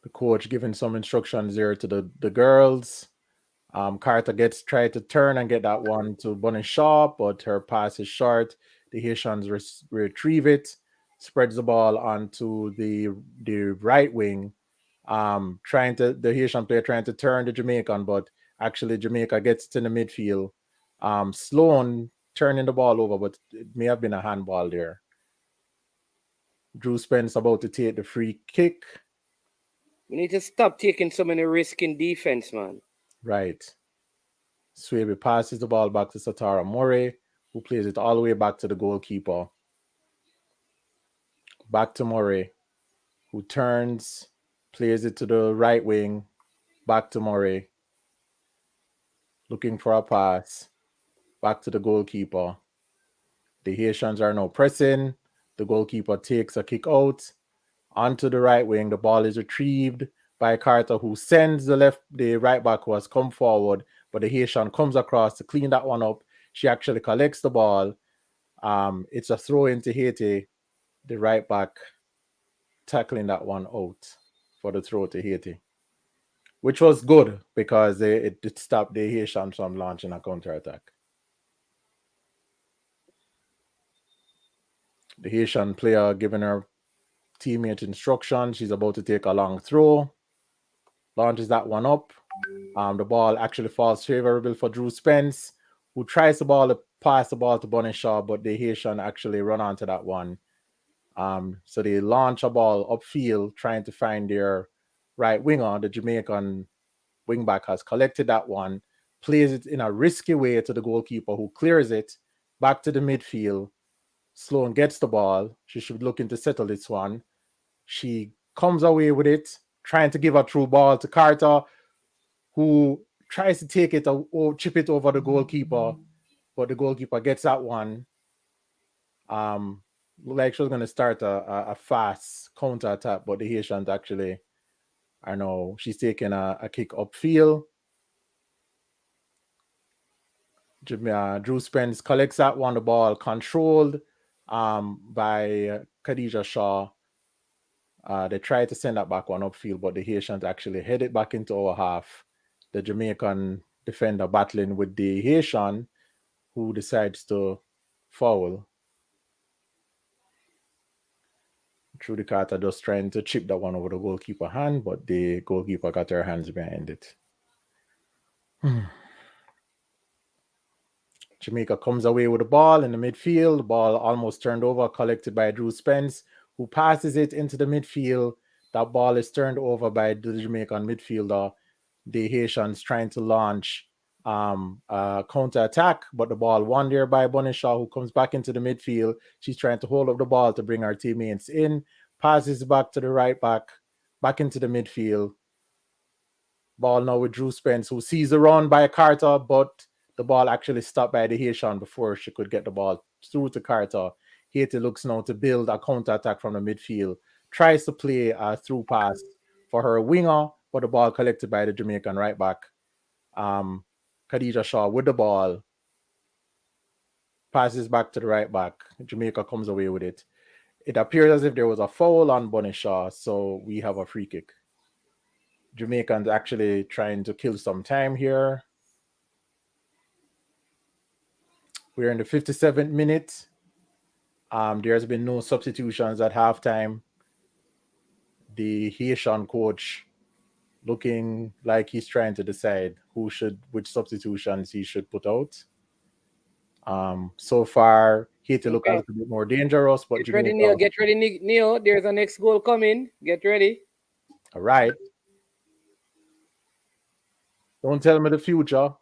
The coach giving some instructions there to the girls. Carter tried to turn and get that one to Bunny Shaw, but her pass is short. The Haitians retrieve it, spreads the ball onto the right wing. The Haitian player trying to turn the Jamaican, but actually Jamaica gets to the midfield. Sloan turning the ball over, but it may have been a handball there. Drew Spence about to take the free kick. We need to stop taking so many risks in defense, man. Right. Swaby passes the ball back to Satara Murray, who plays it all the way back to the goalkeeper. Back to Murray, who turns, plays it to the right wing, back to Murray, looking for a pass, back to the goalkeeper. The Haitians are now pressing. The goalkeeper takes a kick out onto the right wing. The ball is retrieved by Carter, who sends the right back who has come forward, but the Haitian comes across to clean that one up. She actually collects the ball. It's a throw into Haiti. The right back tackling that one out for the throw to Haiti, which was good because it stopped the Haitians from launching a counterattack. The Haitian player giving her teammate instruction. She's about to take a long throw. Launches that one up. The ball actually falls favorable for Drew Spence, who tries to pass the ball to Bunny Shaw, but the Haitian actually run onto that one. So they launch a ball upfield, trying to find their right winger. The Jamaican wingback has collected that one, plays it in a risky way to the goalkeeper, who clears it back to the midfield. Sloan gets the ball. She should be looking to settle this one. She comes away with it, trying to give a through ball to Carter, who tries to take it or chip it over the goalkeeper, but the goalkeeper gets that one. Like she was going to start a fast counter attack, but the Haitians actually, I know she's taking a kick upfield. Drew Spence collects that one, the ball controlled by Khadija Shaw. They tried to send that back one upfield, but the Haitians actually head it back into our half. The Jamaican defender battling with the Haitian, who decides to foul. Trudy Carter just trying to chip that one over the goalkeeper hand, but the goalkeeper got her hands behind it. Jamaica comes away with the ball in the midfield. The ball almost turned over, collected by Drew Spence, who passes it into the midfield. That ball is turned over by the Jamaican midfielder. The Haitians trying to launch a counter-attack, but the ball won there by Bunny Shaw, who comes back into the midfield. She's trying to hold up the ball to bring her teammates in. Passes back to the right back into the midfield. Ball now with Drew Spence, who sees the run by Carter, but the ball actually stopped by the Haitian before she could get the ball through to Carter. Haiti looks now to build a counter-attack from the midfield. Tries to play a through pass for her winger, but the ball collected by the Jamaican right back. Khadija Shaw with the ball. Passes back to the right back. Jamaica comes away with it. It appears as if there was a foul on Bunny Shaw, so we have a free kick. Jamaicans actually trying to kill some time here. We're in the 57th minute. There's been no substitutions at halftime. The Haitian coach looking like he's trying to decide which substitutions he should put out. So far, Haiti look a little bit more dangerous, but get ready, Neil. Get ready, Neil. There's a next goal coming. Get ready. All right. Don't tell me the future.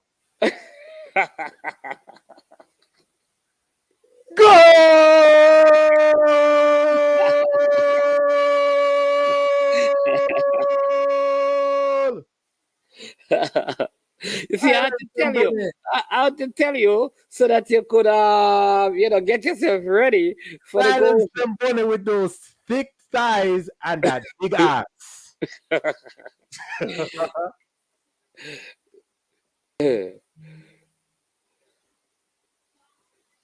Goal! You see, I had to tell you so that you could, get yourself ready for the goal. Bunny with those thick thighs and that big ass.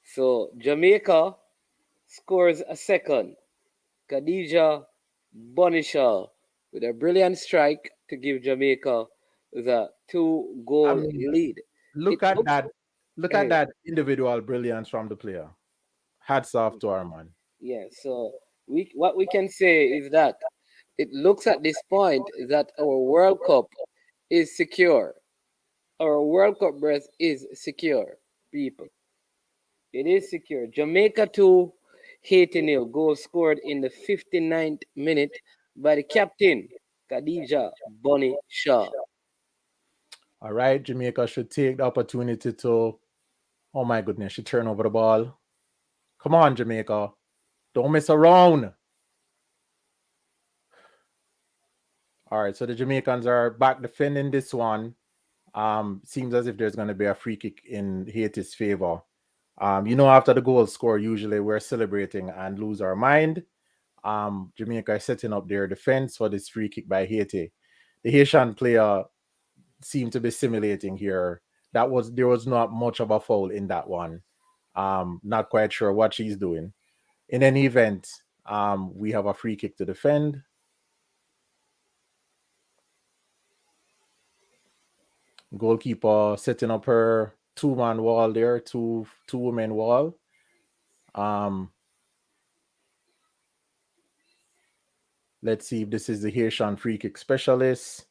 So Jamaica scores a second. Khadija Bonisha with a brilliant strike to give Jamaica the two I goal mean, lead. look It at looks that. Look at that individual brilliance from the player. Hats off to our man. yeah, so we can say is that it looks at this point that our World Cup is secure. Our World Cup berth is secure, people. It is secure. Jamaica 2, Haiti nil. Goal scored in the 59th minute by the captain, Khadija Bonnie Shaw. All right, Jamaica should take the opportunity to. Oh my goodness, she turn over the ball. Come on, Jamaica. Don't mess around. All right, so the Jamaicans are back defending this one. Seems as if there's going to be a free kick in Haiti's favor. After the goal score, usually we're celebrating and lose our mind. Jamaica is setting up their defense for this free kick by Haiti. The Haitian player seemed to be simulating here. There was not much of a foul in that one. Not quite sure what she's doing. In any event, we have a free kick to defend. Goalkeeper setting up her two-man wall there, two-woman wall. Let's see if this is the Haitian free kick specialist.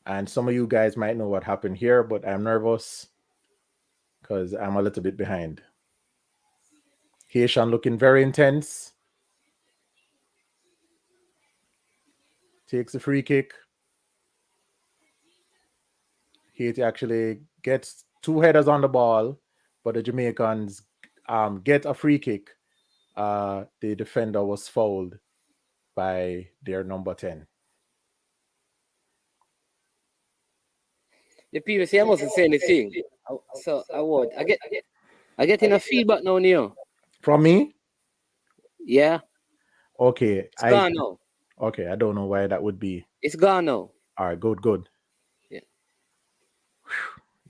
And some of you guys might know what happened here, but I'm nervous because I'm a little bit behind. Haitian looking very intense. Takes the free kick. Haiti actually gets two headers on the ball, but the Jamaicans get a free kick. The defender was fouled by their number 10. The people say I mustn't say anything. So I would. I get enough feedback now, Neo. From me? Yeah. Okay. It's gone now. Okay, I don't know why that would be. It's gone now. All right, good. Yeah.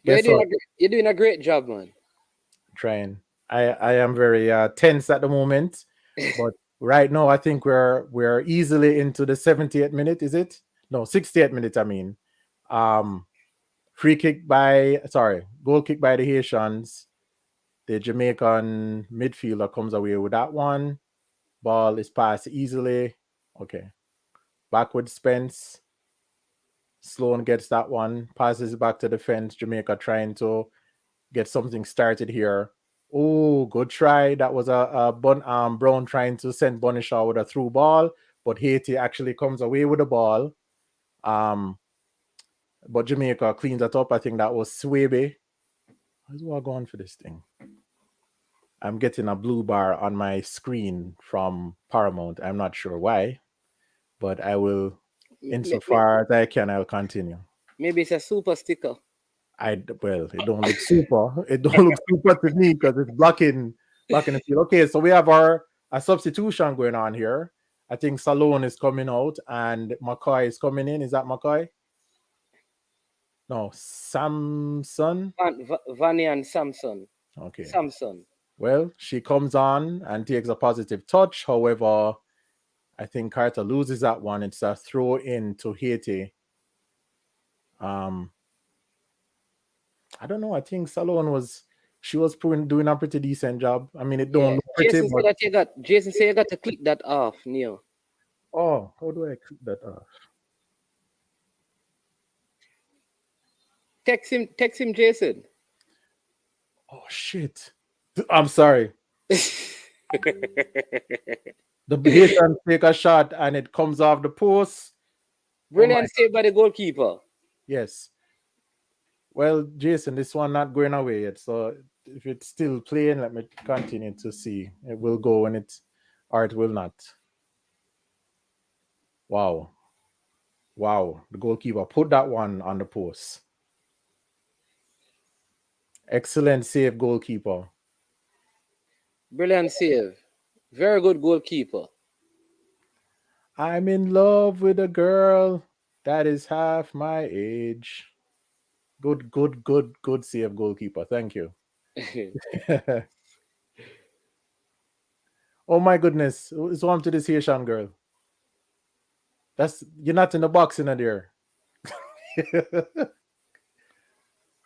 Guess what? You're doing a great job, man. Trying. I am very tense at the moment, but right now I think we're easily into the 70th minute. Is it? No, 60th minute. I mean, goal kick by the Haitians. The Jamaican midfielder comes away with that one. Ball is passed easily. Okay, backward Spence. Sloan gets that one. Passes back to defense. Jamaica trying to get something started here. Oh, good try. That was a Brown trying to send Bonishaw with a through ball, but Haiti actually comes away with the ball. But Jamaica cleans it up. I think that was Swebe. How's what going for this thing? I'm getting a blue bar on my screen from Paramount. I'm not sure why, but I will, insofar as I can, I'll continue. Maybe it's a super sticker. It don't look super. It don't look super to me because it's blocking the field. Okay, so we have a substitution going on here. I think Salone is coming out and McCoy is coming in. Is that McCoy? No, Samson. Vanny and Samson. Okay. Samson. Well, she comes on and takes a positive touch. However, I think Carter loses that one. It's a throw in to Haiti. I don't know. I think Salone was doing a pretty decent job. I mean, it don't look pretty. Jason said you got to click that off, Neil. Oh, how do I click that off? Text him, Jason. Oh shit! I'm sorry. The Haitians take a shot and it comes off the post. Brilliant save by the goalkeeper. Yes. Well, Jason, this one not going away yet. So if it's still playing, let me continue to see. It will go when it will not. Wow. The goalkeeper put that one on the post. Excellent save, goalkeeper. Brilliant save. Very good goalkeeper. I'm in love with a girl that is half my age. Good save, goalkeeper. Thank you. Oh my goodness. What's wrong to this Haitian girl? You're not in the box in there.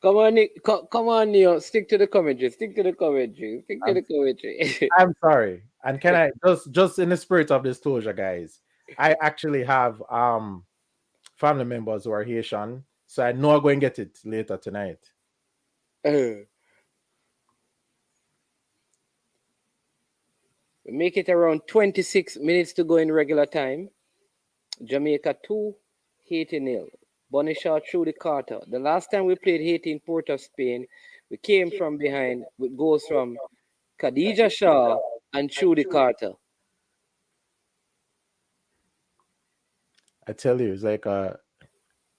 Come on, Nick. Come on, Neo. Stick to the commentary. Stick to the commentary. Stick to the commentary. I'm sorry. And can I just in the spirit of disclosure, guys, I actually have family members who are Haitian, so I know I'm going to get it later tonight. Make it around 26 minutes to go in regular time. Jamaica 2, Haiti 0. Bonnie Shaw through the Carter. The last time we played Haiti in Port of Spain, we came from behind with goals from Khadija Shaw and through the Carter. I tell you, it's like a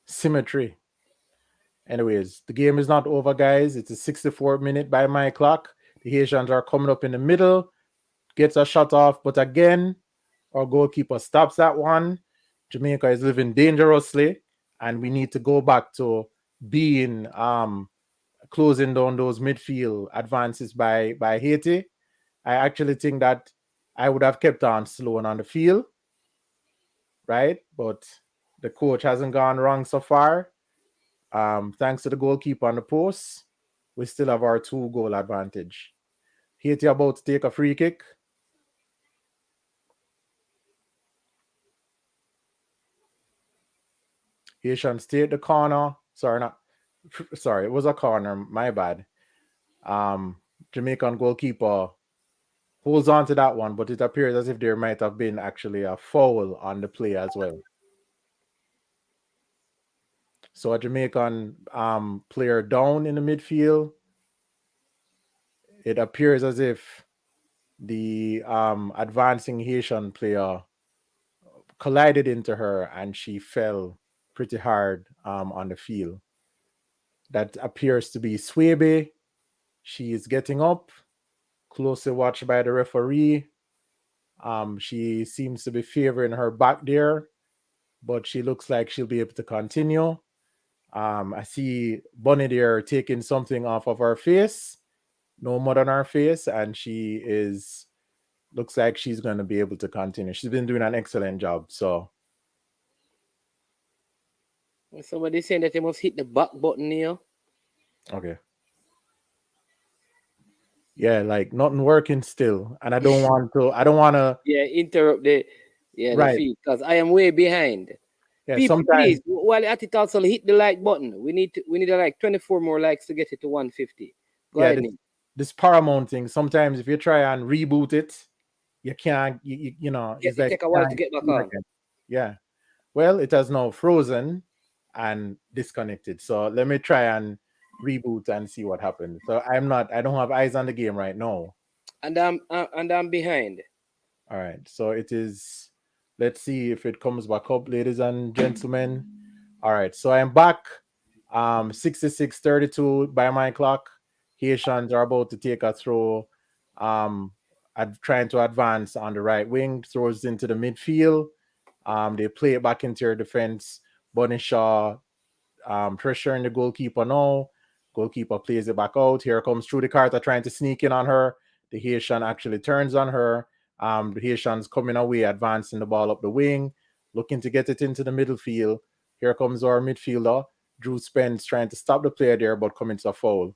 symmetry. Anyways, the game is not over, guys. It's a 64 minute by my clock. The Haitians are coming up in the middle, gets a shot off, but again, our goalkeeper stops that one. Jamaica is living dangerously, and we need to go back to being closing down those midfield advances by Haiti. I actually think that I would have kept on slowing on the field, right? But the coach hasn't gone wrong so far. Thanks to the goalkeeper on the post, we still have our 2-goal advantage. Haiti about to take a free kick. Haitian stay at the corner. Sorry, it was a corner. My bad. Jamaican goalkeeper holds on to that one, but it appears as if there might have been actually a foul on the play as well. So a Jamaican player down in the midfield. It appears as if the advancing Haitian player collided into her and she fell pretty hard on the field. That appears to be Swebe. She is getting up, closely watched by the referee. She seems to be favoring her back there, but she looks like she'll be able to continue. I see Bunny there taking something off of her face, no mud on her face, and she looks like she's going to be able to continue. She's been doing an excellent job. So somebody saying that they must hit the back button here. Okay. Yeah, like nothing working still, and I don't want to. Yeah, interrupt the feed because I am way behind. Yeah, People, sometimes, please, while at it also hit the like button. We need like 24 more likes to get it to 150. Go ahead, Nick. This Paramount thing. Sometimes if you try and reboot it, you can't. You know, it's like take a while to get back on. Yeah. Well, it has now frozen and disconnected. So let me try and reboot and see what happens. So I don't have eyes on the game right now. And I'm behind. All right. So it is. Let's see if it comes back up, ladies and gentlemen. All right. So I'm back. 66-32 by my clock. Haitians are about to take a throw. Trying to advance on the right wing, throws into the midfield. They play it back into your defense. Bunny Shaw pressuring the goalkeeper now. Goalkeeper plays it back out. Here comes Trudy Carter trying to sneak in on her. The Haitian actually turns on her. The Haitians coming away, advancing the ball up the wing, looking to get it into the middle field. Here comes our midfielder, Drew Spence, trying to stop the player there, but coming to a foul.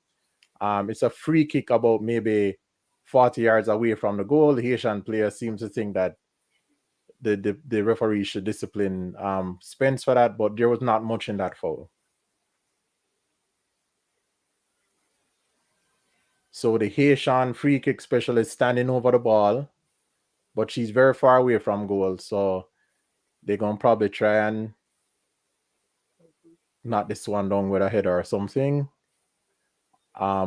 It's a free kick about maybe 40 yards away from the goal. The Haitian player seems to think that the referee should discipline Spence for that, but there was not much in that foul. So the Haitian free kick specialist standing over the ball, but she's very far away from goal. So they're going to probably try and knock this one down with a header or something.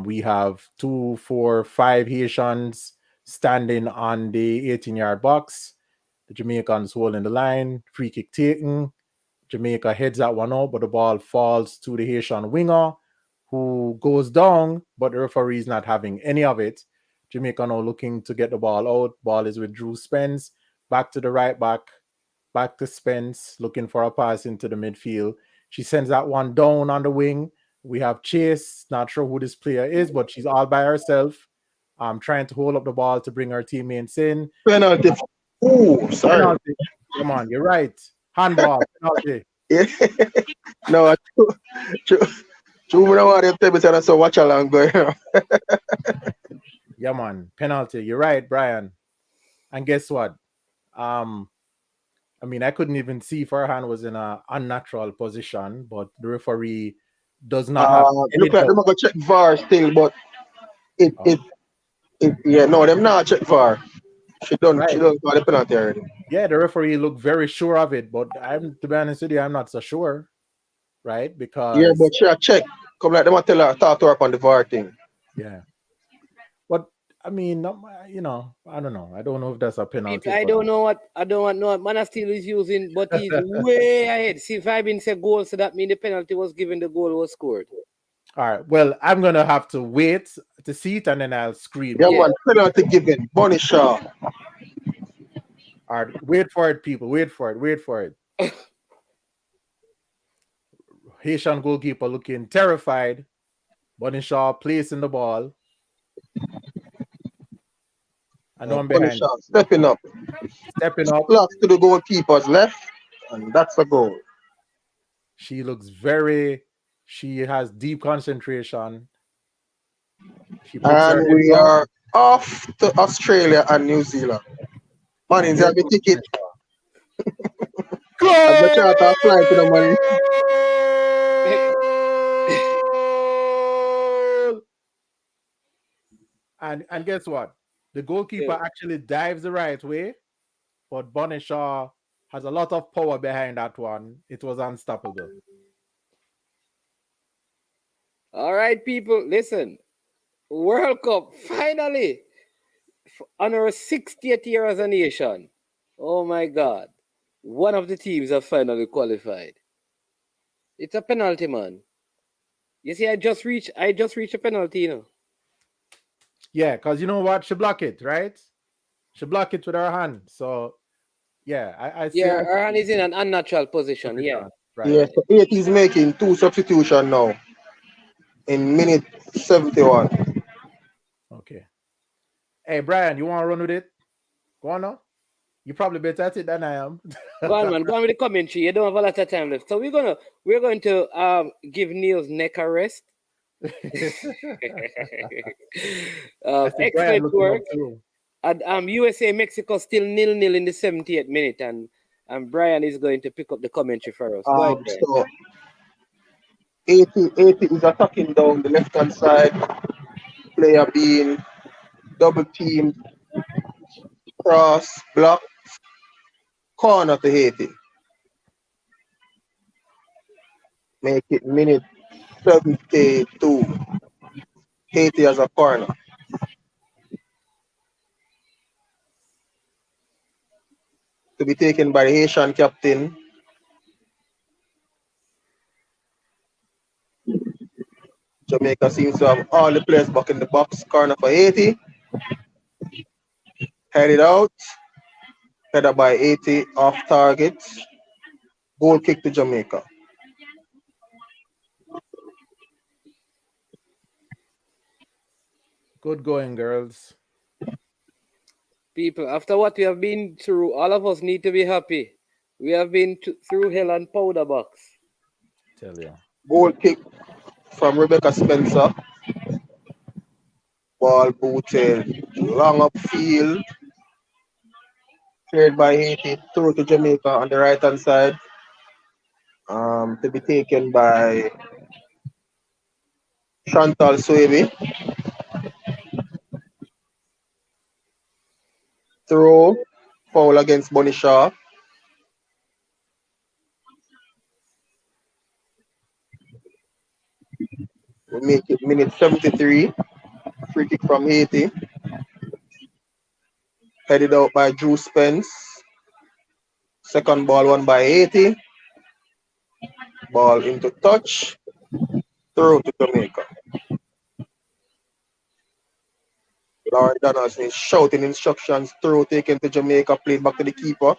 We have 2, 4, 5 Haitians standing on the 18-yard box. The Jamaicans holding the line. Free kick taken. Jamaica heads that one out, but the ball falls to the Haitian winger, who goes down, but the referee is not having any of it. Jamaica now looking to get the ball out. Ball is with Drew Spence. Back to the right back. Back to Spence, looking for a pass into the midfield. She sends that one down on the wing. We have Chase, not sure who this player is, but she's all by herself. Trying to hold up the ball to bring her teammates in. Penalty. Ooh, sorry. Penalty. Come on, you're right. Handball. Penalty. Yeah. No, true. True, me no want them tell me say so watch along go. Yeah, man. Penalty. You're right, Brian. And guess what? Um, I mean, I couldn't even see if her hand was in a unnatural position, but the referee does not have any Look like doubt. them go check VAR still, but it Oh, it it yeah, no, them not check VAR. She right. done call the penalty already. Yeah, the referee looked very sure of it, but I'm to be honest with you, I'm not so sure, right? Yeah, Because but she a check. Come like them a tell her talk to her on the VAR thing. yeah, but I mean, I don't know. I don't know if that's a People, penalty I for don't know what Man still is using, but he's way ahead. See, if I been say goal, so that means the penalty was given, the goal was scored. All right. Well, I'm gonna have to wait to see it, and then I'll scream. Yeah, Yeah. Okay. man, penalty given. Bunny Shaw. All right. Wait for it, people. Wait for it. Wait for it. Haitian goalkeeper looking terrified. Bunny Shaw placing the ball. I know I'm Bunny behind. Shaw stepping up. Stepping up. Blocks to the goalkeeper's left, and that's a goal. She looks she has deep concentration. She puts her And head we down. are off to Australia and New Zealand. Man, And you there have a goes ticket. Bunny Shaw. I go charter a flight to the money. Goal! And guess what? The goalkeeper Yeah. actually dives the right way, but Bunny Shaw has a lot of power behind that one. It was unstoppable. All right, people, listen. World Cup finally on our 60th year as a nation. Oh my God! One of the teams have finally qualified. It's a penalty, man. You see, I just reached a penalty, Yeah, because you know what? She blocked it, right? She blocked it with her hand. So yeah, I see Yeah, her her hand is in an unnatural position. Yeah. position. Right. Yes, so 80 is making two substitution now in minute 71. Okay. Hey Brian, you want to run with it? Go on now. You probably better at it than I am. Go on, man. Go on with the commentary. You don't have a lot of time left. So we're going to give Neil's neck a rest. I see Brian Excellent looking up work. too. And USA Mexico still 0-0 in the 70th minute, and Brian is going to pick up the commentary for us. Go ahead, Brian. So 80 is attacking down the left hand side, player being double teamed, cross, block, corner to Haiti. Make it minute 72. Haiti as a corner. To be taken by the Haitian captain. Jamaica seems to have all the players back in the box. Corner for Haiti. Headed out. Header by 80 off target. Goal kick to Jamaica. Good going, girls. People, after what we have been through, all of us need to be happy. We have been through hell and powder box. Tell you. Goal kick from Rebecca Spencer. Ball booted long upfield. Cleared by Haiti. Through to Jamaica on the right hand side. To be taken by Chantal Suebi. Throw. Foul against Bunny Shaw. We make it minute 73. Free kick from Haiti. Headed out by Drew Spence. Second ball won by Haiti. Ball into touch. Throw to Jamaica. Lauren Donaldson is shouting instructions. Throw taken to Jamaica. Played back to the keeper.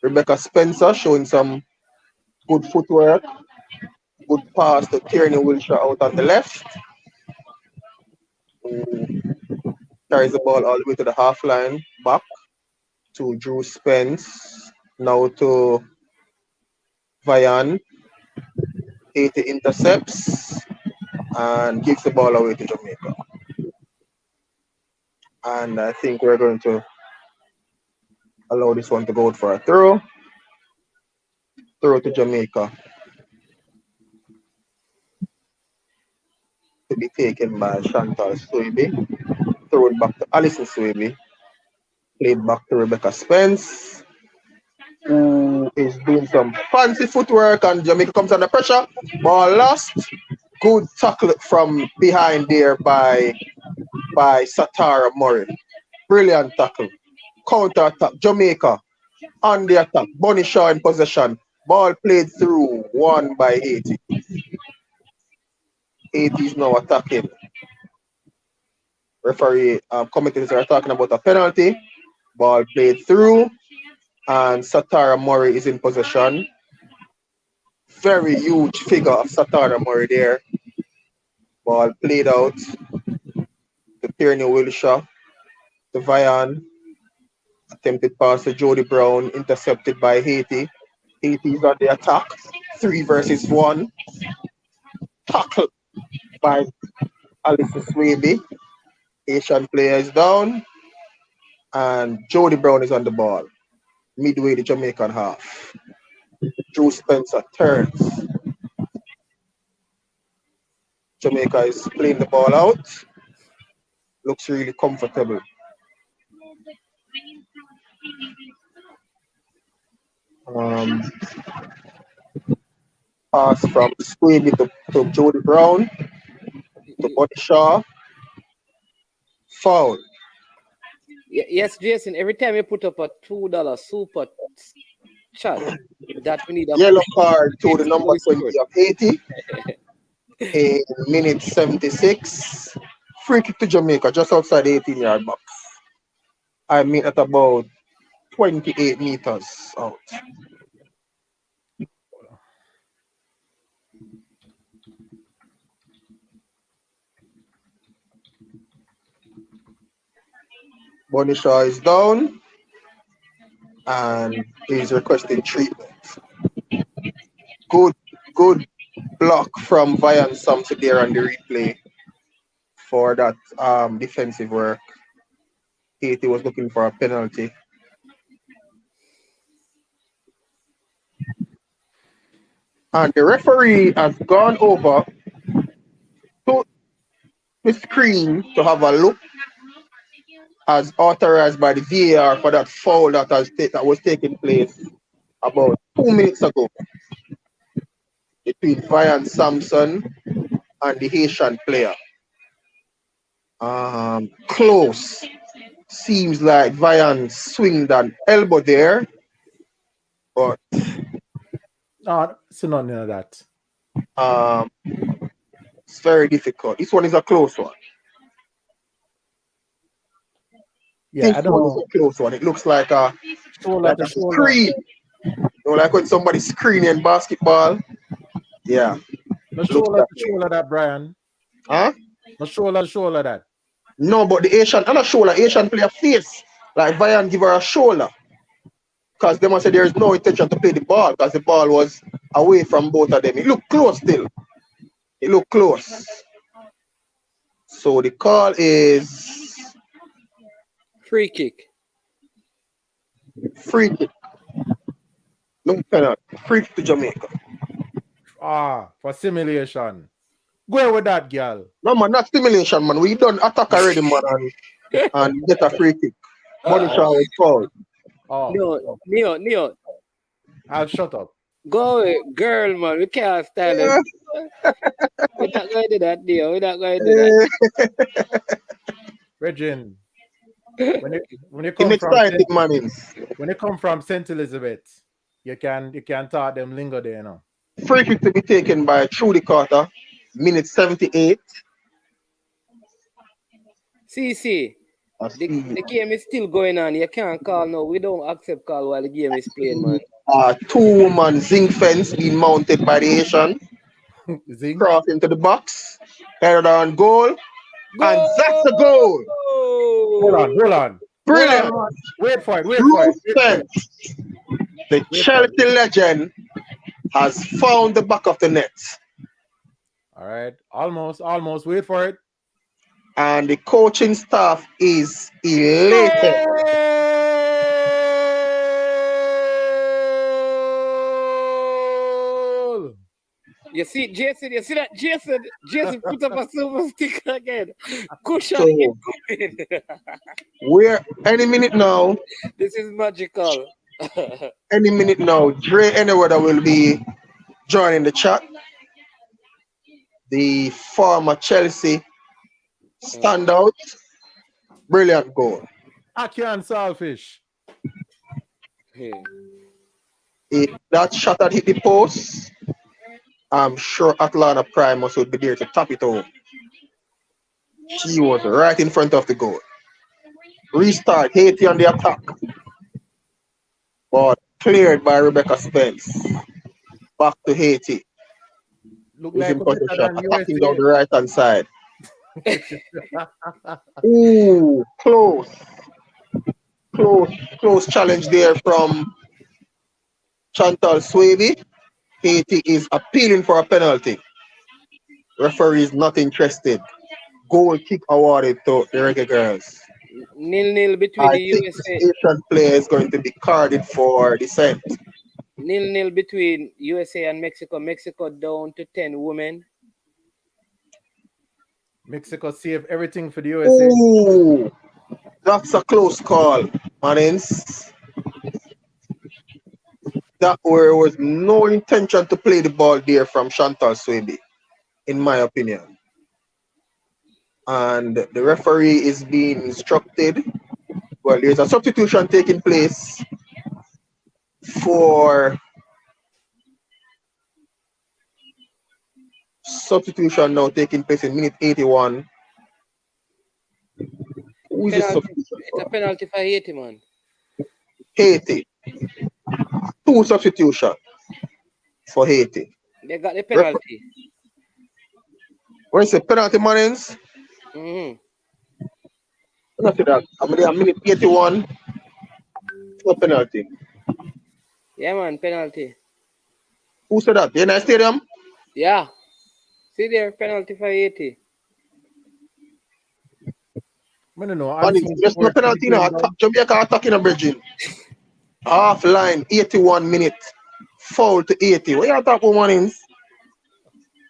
Rebecca Spencer showing some good footwork. Good pass to Tierney Wilshire out on the left. Who carries the ball all the way to the half line. Back to Drew Spence. Now to Vayan. Haiti intercepts and gives the ball away to Jamaica. And I think we're going to allow this one to go out for a throw. Throw to Jamaica. To be taken by Chantal Swaby. Throw it back to Alison Swaby. Played back to Rebecca Spence, who is doing some fancy footwork, and Jamaica comes under pressure. Ball lost. Good tackle from behind there by Satara Murray. Brilliant tackle. Counter attack. Jamaica on the attack. Bunny Shaw in possession. Ball played through. Won by Haiti. Haiti is now attacking. Referee commentators are talking about a penalty. Ball played through. And Satara Murray is in possession. Very huge figure of Satara Murray there. Ball played out to Tierney Wilshire. To Vayan. Attempted pass to Jody Brown. Intercepted by Haiti. Haiti is on the attack. 3 versus 1. Tackle by Alison Swaby. Haitian player is down. And Jody Brown is on the ball. Midway the Jamaican half. Drew Spencer turns. Jamaica is playing the ball out. Looks really comfortable. Pass from Swaby to Jody Brown. To Buddy Shaw. Foul. Yes, Jason, every time you put up a $2 super chat, that we need a Yellow card to the number 20 of Haiti. In minute 76. Free kick to Jamaica just outside the 18-yard box. I mean at about 28 meters out. Bunny Shaw is down and he's requesting treatment. Good block from Vayan Samson there on the replay for that defensive work. Haiti was looking for a penalty. And the referee has gone over to the screen to have a look as authorized by the VAR for that foul that was taking place about 2 minutes ago between Vayan Samson and the Haitian player. Close. Seems like Vayan swinged an elbow there, but no, so none of that. It's very difficult. This one is a close one. Yeah, I don't know. A close one. It looks like a screen. You know, like when somebody's screening basketball. Yeah. No shoulder that, Brian. Huh? No shoulder that. No, but the Asian, and a shoulder, Asian play a face. Like Vayan give her a shoulder. Because they must say there is no intention to play the ball because the ball was away from both of them. It looked close still. It looked close. So the call is free kick. Free kick. No penalty. Free kick to Jamaica. For simulation. Go with that, girl. No, man, not simulation, man. We done attack already, man, and get a free kick. Bunny Shaw is fouled. Oh. Neo. I'll shut up. Go away, girl, man. We can't stand it. We're not going to do that, Neo. We're not going to do that. Regine, when you come from St. Elizabeth, you can talk them lingo there, you know. Free kick to be taken by Trudy Carter, minute 78. CC, the game is still going on. You can't call now. We don't accept call while the game is playing, man. 2-woman zinc fence being mounted by the Asian. Cross into the box. Header on goal. And that's a goal. Hold on. Brilliant. Wait for it. The Chelsea legend has found the back of the net. All right. Almost. Wait for it. And the coaching staff is elated. Goal! You see, Jason, you see that? Jason put up a silver sticker again. Cushion So, in. we're any minute now, This is magical. Dre Anyweather will be joining the chat. The former Chelsea standout. Brilliant goal. Akian Salfish. If that shot had hit the post, I'm sure Atlanta Primus would be there to tap it home. She was right in front of the goal. Restart, Haiti on the attack. But cleared by Rebecca Spence. Back to Haiti. Look Who's like in a better possession, than attacking USA. down the right hand side. Ooh, close challenge there from Chantal Swaby. Haiti is appealing for a penalty. Referee is not interested. Goal kick awarded to the Reggae Girls. 0-0 between I the think USA. this Asian player is going to be carded for dissent. 0-0 between USA and Mexico. Mexico down to 10 women. Mexico saved everything for the USA. Ooh, that's a close call, Manins. That there was no intention to play the ball there from Chantal Swaby, in my opinion. And the referee is being instructed. Well, there's a substitution taking place for substitution now taking place in minute 81. Who is this substitution? It's a penalty for Haiti, man. Haiti. 2 substitution for Haiti. They got the penalty. Where is the penalty, Manins? Mm-hmm. Not that. I'm there minute 81. No penalty. Yeah, man, penalty. Who said that? The United Stadium? Yeah. See there, penalty for Haiti. I don't know. There's no penalty now. Jamaica attacking a bridging. Half line, 81 minutes. Foul to 80. What you talking about, Manins?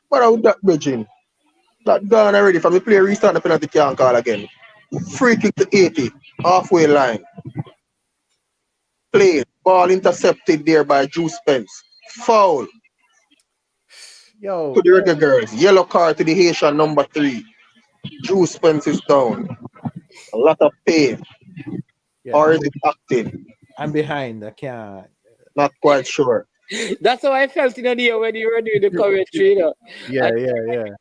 What about that bridging? That gone already. From the player restart, the penalty can't call again. Free kick to 80. Halfway line. Play. Ball intercepted there by Drew Spence. Foul. Yo, to the Reggae Girls. Yellow card to the Haitian number 3. Drew Spence is down. A lot of pain. yeah, Or is it acting? I'm behind. I can't. Not quite sure. That's how I felt in the year when you were doing the commentary. You know? Yeah.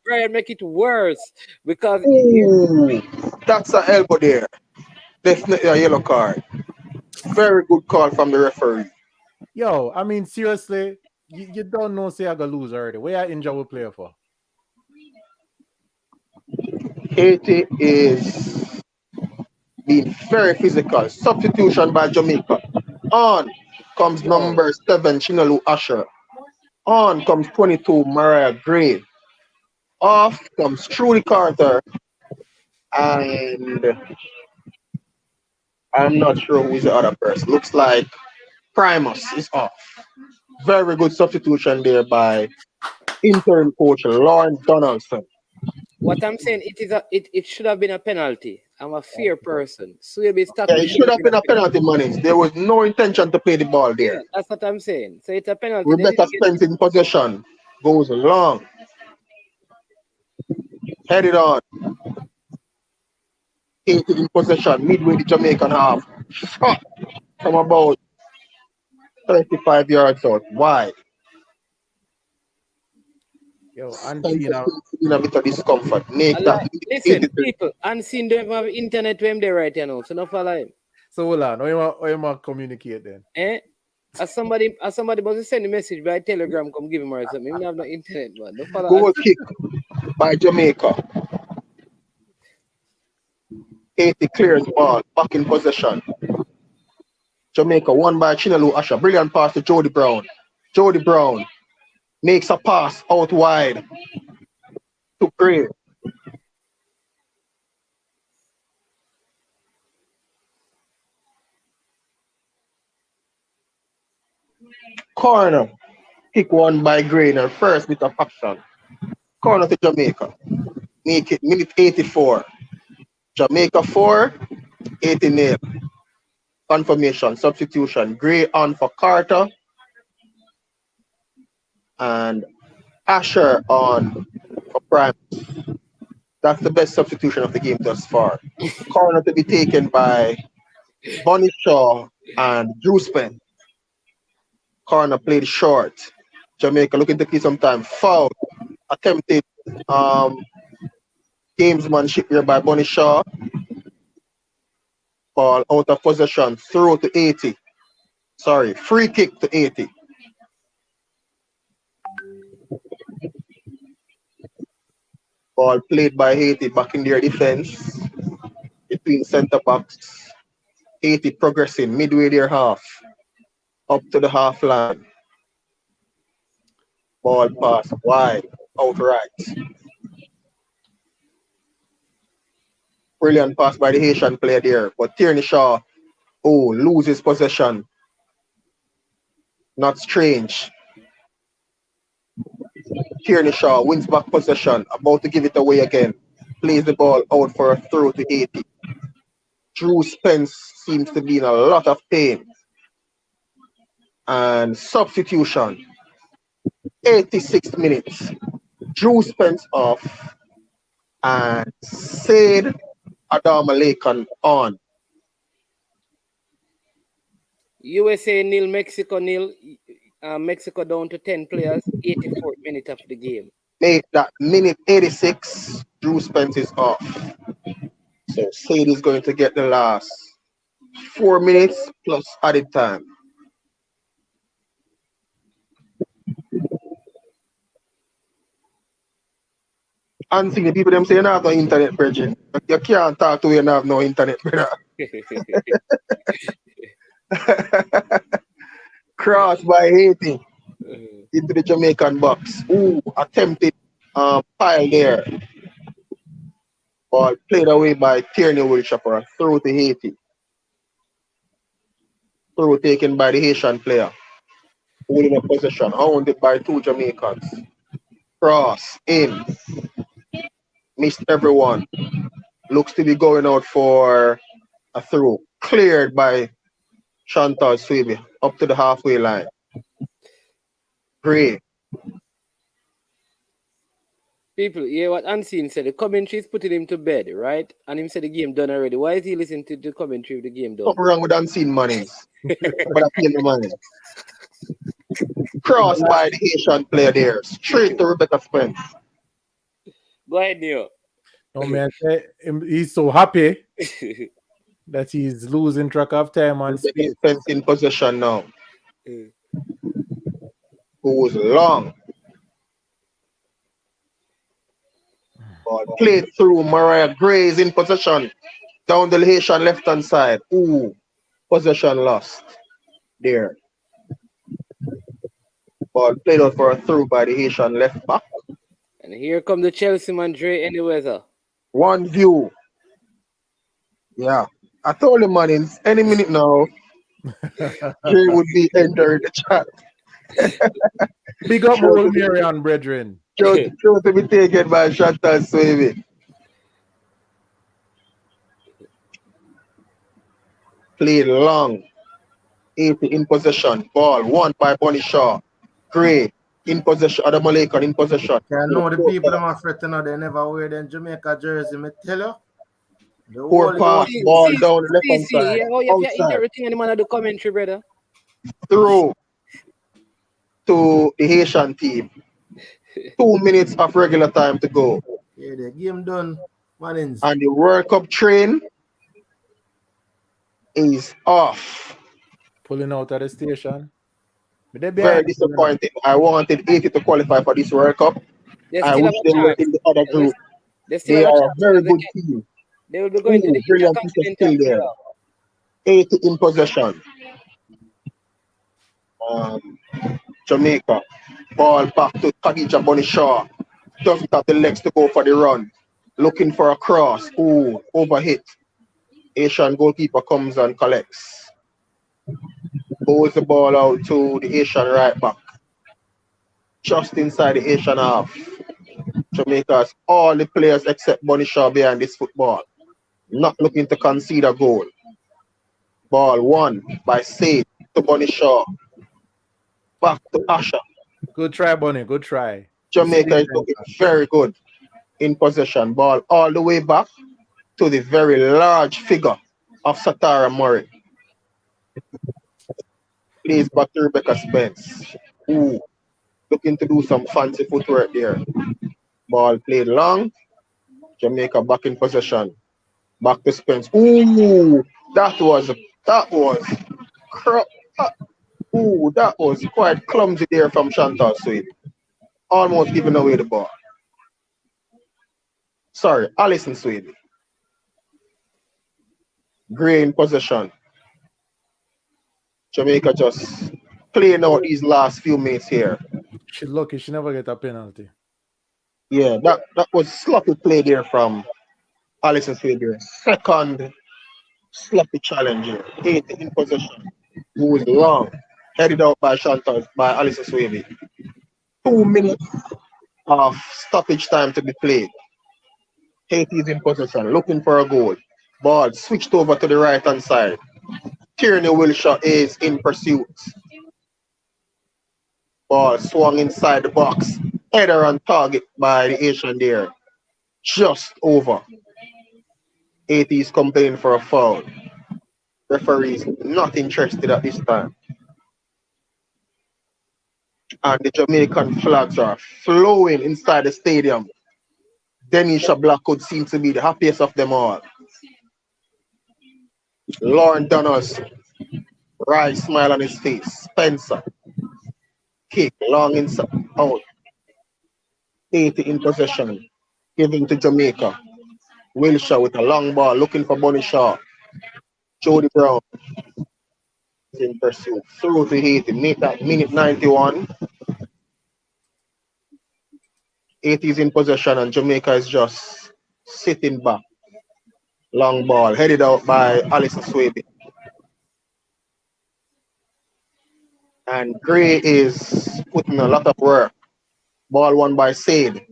Try and make it worse because Ooh, that's an elbow there. Definitely a yellow card. Very good call from the referee. Yo, I mean, seriously, you don't know say I gonna lose already. Where I injure will play for? Haiti is being very physical. Substitution by Jamaica. On comes number 7, Chinalu Asher. On comes 22, Mariah Gray. Off comes Trudy Carter. And I'm not sure who is the other person. Looks like Primus is off. Very good substitution there by interim coach Lauren Donaldson. what I'm saying, it should have been a penalty. I'm a fair person. Swaby It should have been a penalty, Manning. There was no intention to play the ball there. Yeah, that's what I'm saying. So it's a penalty. Rebecca Spence in possession. Goes long. Headed on. Haiti in possession. Midway the Jamaican half. Shot from about 35 yards out. Wide. Yo, Antina. In a bit of discomfort. Listen, people, Unseen don't have internet when they right now, so no follow him. So hold on, how you want to communicate then? As somebody must send a message by Telegram, come give him or something. He don't have no internet, man. No follow. Goal kick by Jamaica. Haiti clears ball, back in possession. Jamaica won by Chinalu Asher. Brilliant pass to Jody Brown. Jody Brown makes a pass out wide to Gray. Corner. Kick one by Gray in her first bit of action. Corner to Jamaica. Make it minute 84. Jamaica 4, 80-0. Confirmation, substitution. Gray on for Carter. And Asher on for Prime. That's the best substitution of the game thus far. Corner to be taken by Bonnie Shaw and Drew Spence. Corner played short. Jamaica looking to keep some time. Foul. Attempted gamesmanship here by Bonnie Shaw. Ball out of possession. Throw to 80. Sorry, free kick to 80. Ball played by Haiti back in their defense. Between centre backs. Haiti progressing midway their half. Up to the half line. Ball pass wide, outright. Brilliant pass by the Haitian player there. But Tierney Shaw, loses possession. Not strange. Tierney Shaw wins back possession. About to give it away again. Plays the ball out for a throw to 80. Drew Spence seems to be in a lot of pain. And substitution. 86 minutes. Drew Spence off. And Jade Adama on. USA nil, Mexico nil. Mexico down to 10 players, 84th minute of the game. That minute 86, Drew Spence is off. So Jade is going to get the last 4 minutes plus added time. And see the people them say you don't have no internet, Bridget. You can't talk to you and have no internet, brother. Cross by Haiti into the Jamaican box. Attempted pile there. Ball played away by Tierney Wilshire for a throw to Haiti. Throw taken by the Haitian player. Holding a possession, hounded by two Jamaicans. Cross in. Missed everyone. Looks to be going out for a throw. Cleared by Chantal Swaby up to the halfway line. Gray. People, hear what Unseen said. The commentary is putting him to bed, right? And him said the game done already. Why is he listening to the commentary of the game done? Something wrong with Unseen Mannings. But I feel the money. Cross by the Haitian player there. Straight to Rebecca Spence. Go ahead, Neo. Oh man, he's so happy that he's losing track of time and space. Spence in possession now. Goes long. Ball played through. Mariah Gray is in possession. Down the Haitian left hand side. Possession lost. There. Ball played out for a through by the Haitian left back. And here come the Chelsea man, Dre Anyweather. One view. Yeah. I told him, man, in any minute now, Dre would be entering the chat. Big up old Marion, brethren. Show to be taken by Chantal Swaby. Played long. 80 in possession. Ball won by Bonnie Shaw. Gray in possession. Adam Malekon in possession. I know the people them are fretting now, they never wear them Jamaica jersey, me tell you. Poor pass, ball down the left hand side. You have everything and man of the commentary, brother. Throw to the Haitian team. 2 minutes of regular time to go. Yeah, the game done, Mannings. And the World Cup train is off. Pulling out of the station. Very disappointed. I wanted Haiti to qualify for this World Cup. I wish they were in the other group. They are a very good team. They will be going to the brilliant piece of skill there. 80 in possession. Jamaica Ball back to Khadija Bonishaw. Doesn't have the legs to go for the run. Looking for a cross. Ooh, overhit. Asian goalkeeper comes and collects. Bowls the ball out to the Asian right back. Just inside the Asian half. Jamaica's all the players except Bonishaw behind this football. Not looking to concede a goal. Ball won by Sade to Bonishaw. Back to Asher. Good try, Bonnie. Good try. Jamaica is looking very good in possession. Ball all the way back to the very large figure of Satara Murray. Plays back to Rebecca Spence. Ooh, looking to do some fancy footwork there. Ball played long. Jamaica back in possession. Back to Spence. Ooh, that was quite clumsy there from Chantal Sweet. Almost giving away the ball. Sorry, Alison Sweet. Gray in possession. Jamaica just playing out these last few minutes here. She's lucky she never get a penalty. Yeah, that was sloppy play there from Alison Sweet. Second sloppy challenge here. 8 in possession. Moves long. Headed out by Chantal, by Alison Sweet. 2 minutes of stoppage time to be played. Haiti is in possession, looking for a goal. Ball switched over to the right hand side. Tierney Wilshire is in pursuit. Ball swung inside the box. Header on target by the Asian there. Just over. Haiti is complaining for a foul. Referees not interested at this time. And the Jamaican flags are flowing inside the stadium. Denisha Blackwood seems to be the happiest of them all. Lauren Donaldson, right smile on his face. Spencer, kick long inside, out. 80 in possession, giving to Jamaica. Wilshire with a long ball, looking for Bonishaw. Jody Brown is in pursuit. Through to Haiti, make that minute 91. 80 is in possession and Jamaica is just sitting back. Long ball headed out by Alison Swaby. And Gray is putting a lot of work. Ball won by Sade.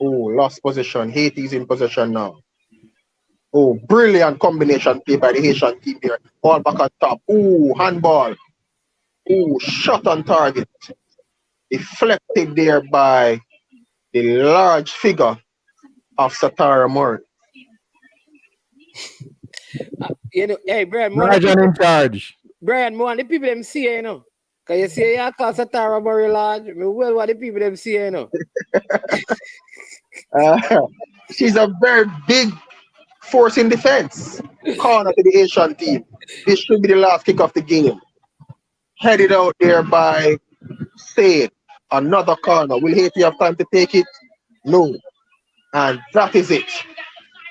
Oh, lost possession. Haiti is in possession now. Oh, brilliant combination play by the Haitian team here. Ball back on top. Oh, handball. Oh, shot on target. Deflected there by the large figure of Satara Murray. Hey, Brian, Rajan in charge. Brian, more the people them see, you know. Cause you say you call Satara Murray large. Well, what the people them see, you know. She's a very big force in defense. Corner to the Asian team. This should be the last kick of the game. Headed out there by Sade. Another corner. Will Haiti have time to take it? No. And that is it.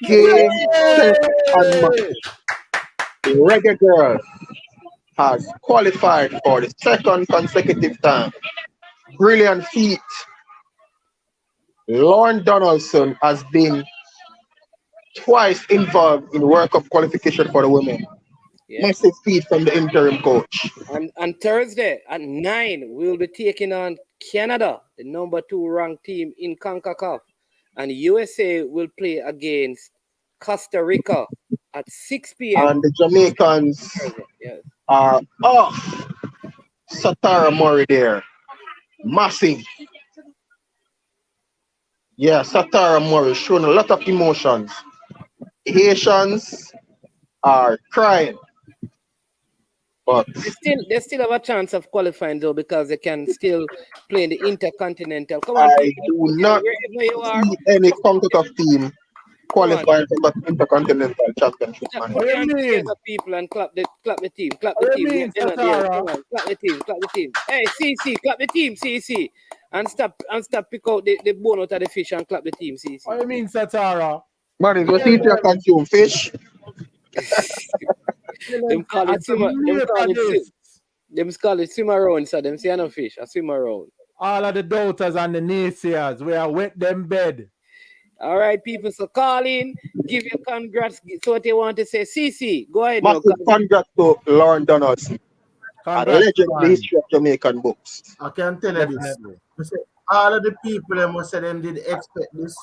Game, set, and match. The Reggae Girls has qualified for the second consecutive time. Brilliant feat. Lauren Donaldson has been twice involved in World Cup qualification for the women. Yeah. Massive feat from the interim coach. And on Thursday at 9, we'll be taking on Canada, the number 2 ranked team in CONCACAF. And USA will play against Costa Rica at 6 p.m. And the Jamaicans are off. Satara Murray there. Massive. Yeah, Satara Murray showing a lot of emotions. The Haitians are crying. But they still have a chance of qualifying though because they can still play in the Intercontinental. Come on, I do not see any CONCACAF team qualifying for the Intercontinental Championship. Put your hands together, people, and clap the team. Clap the team. Come on, clap the team. Hey, CC, clap the team, CC. And stop pick out the bone out of the fish and clap the team, CC. What do you mean, Satara? Man, it's what you consume fish. Them call it swim around, so them say no fish, I swim around. All of the doubters and the naysayers, we are wet them bed. All right, people. So call in, give your congrats. So what you want to say, CC? Go ahead now. Massive congrats to Lauren Donaldson, a Congrats, legend in the man. history of Jamaican books. I can tell you this. Definitely. I say, all of the people them must say them did expect this.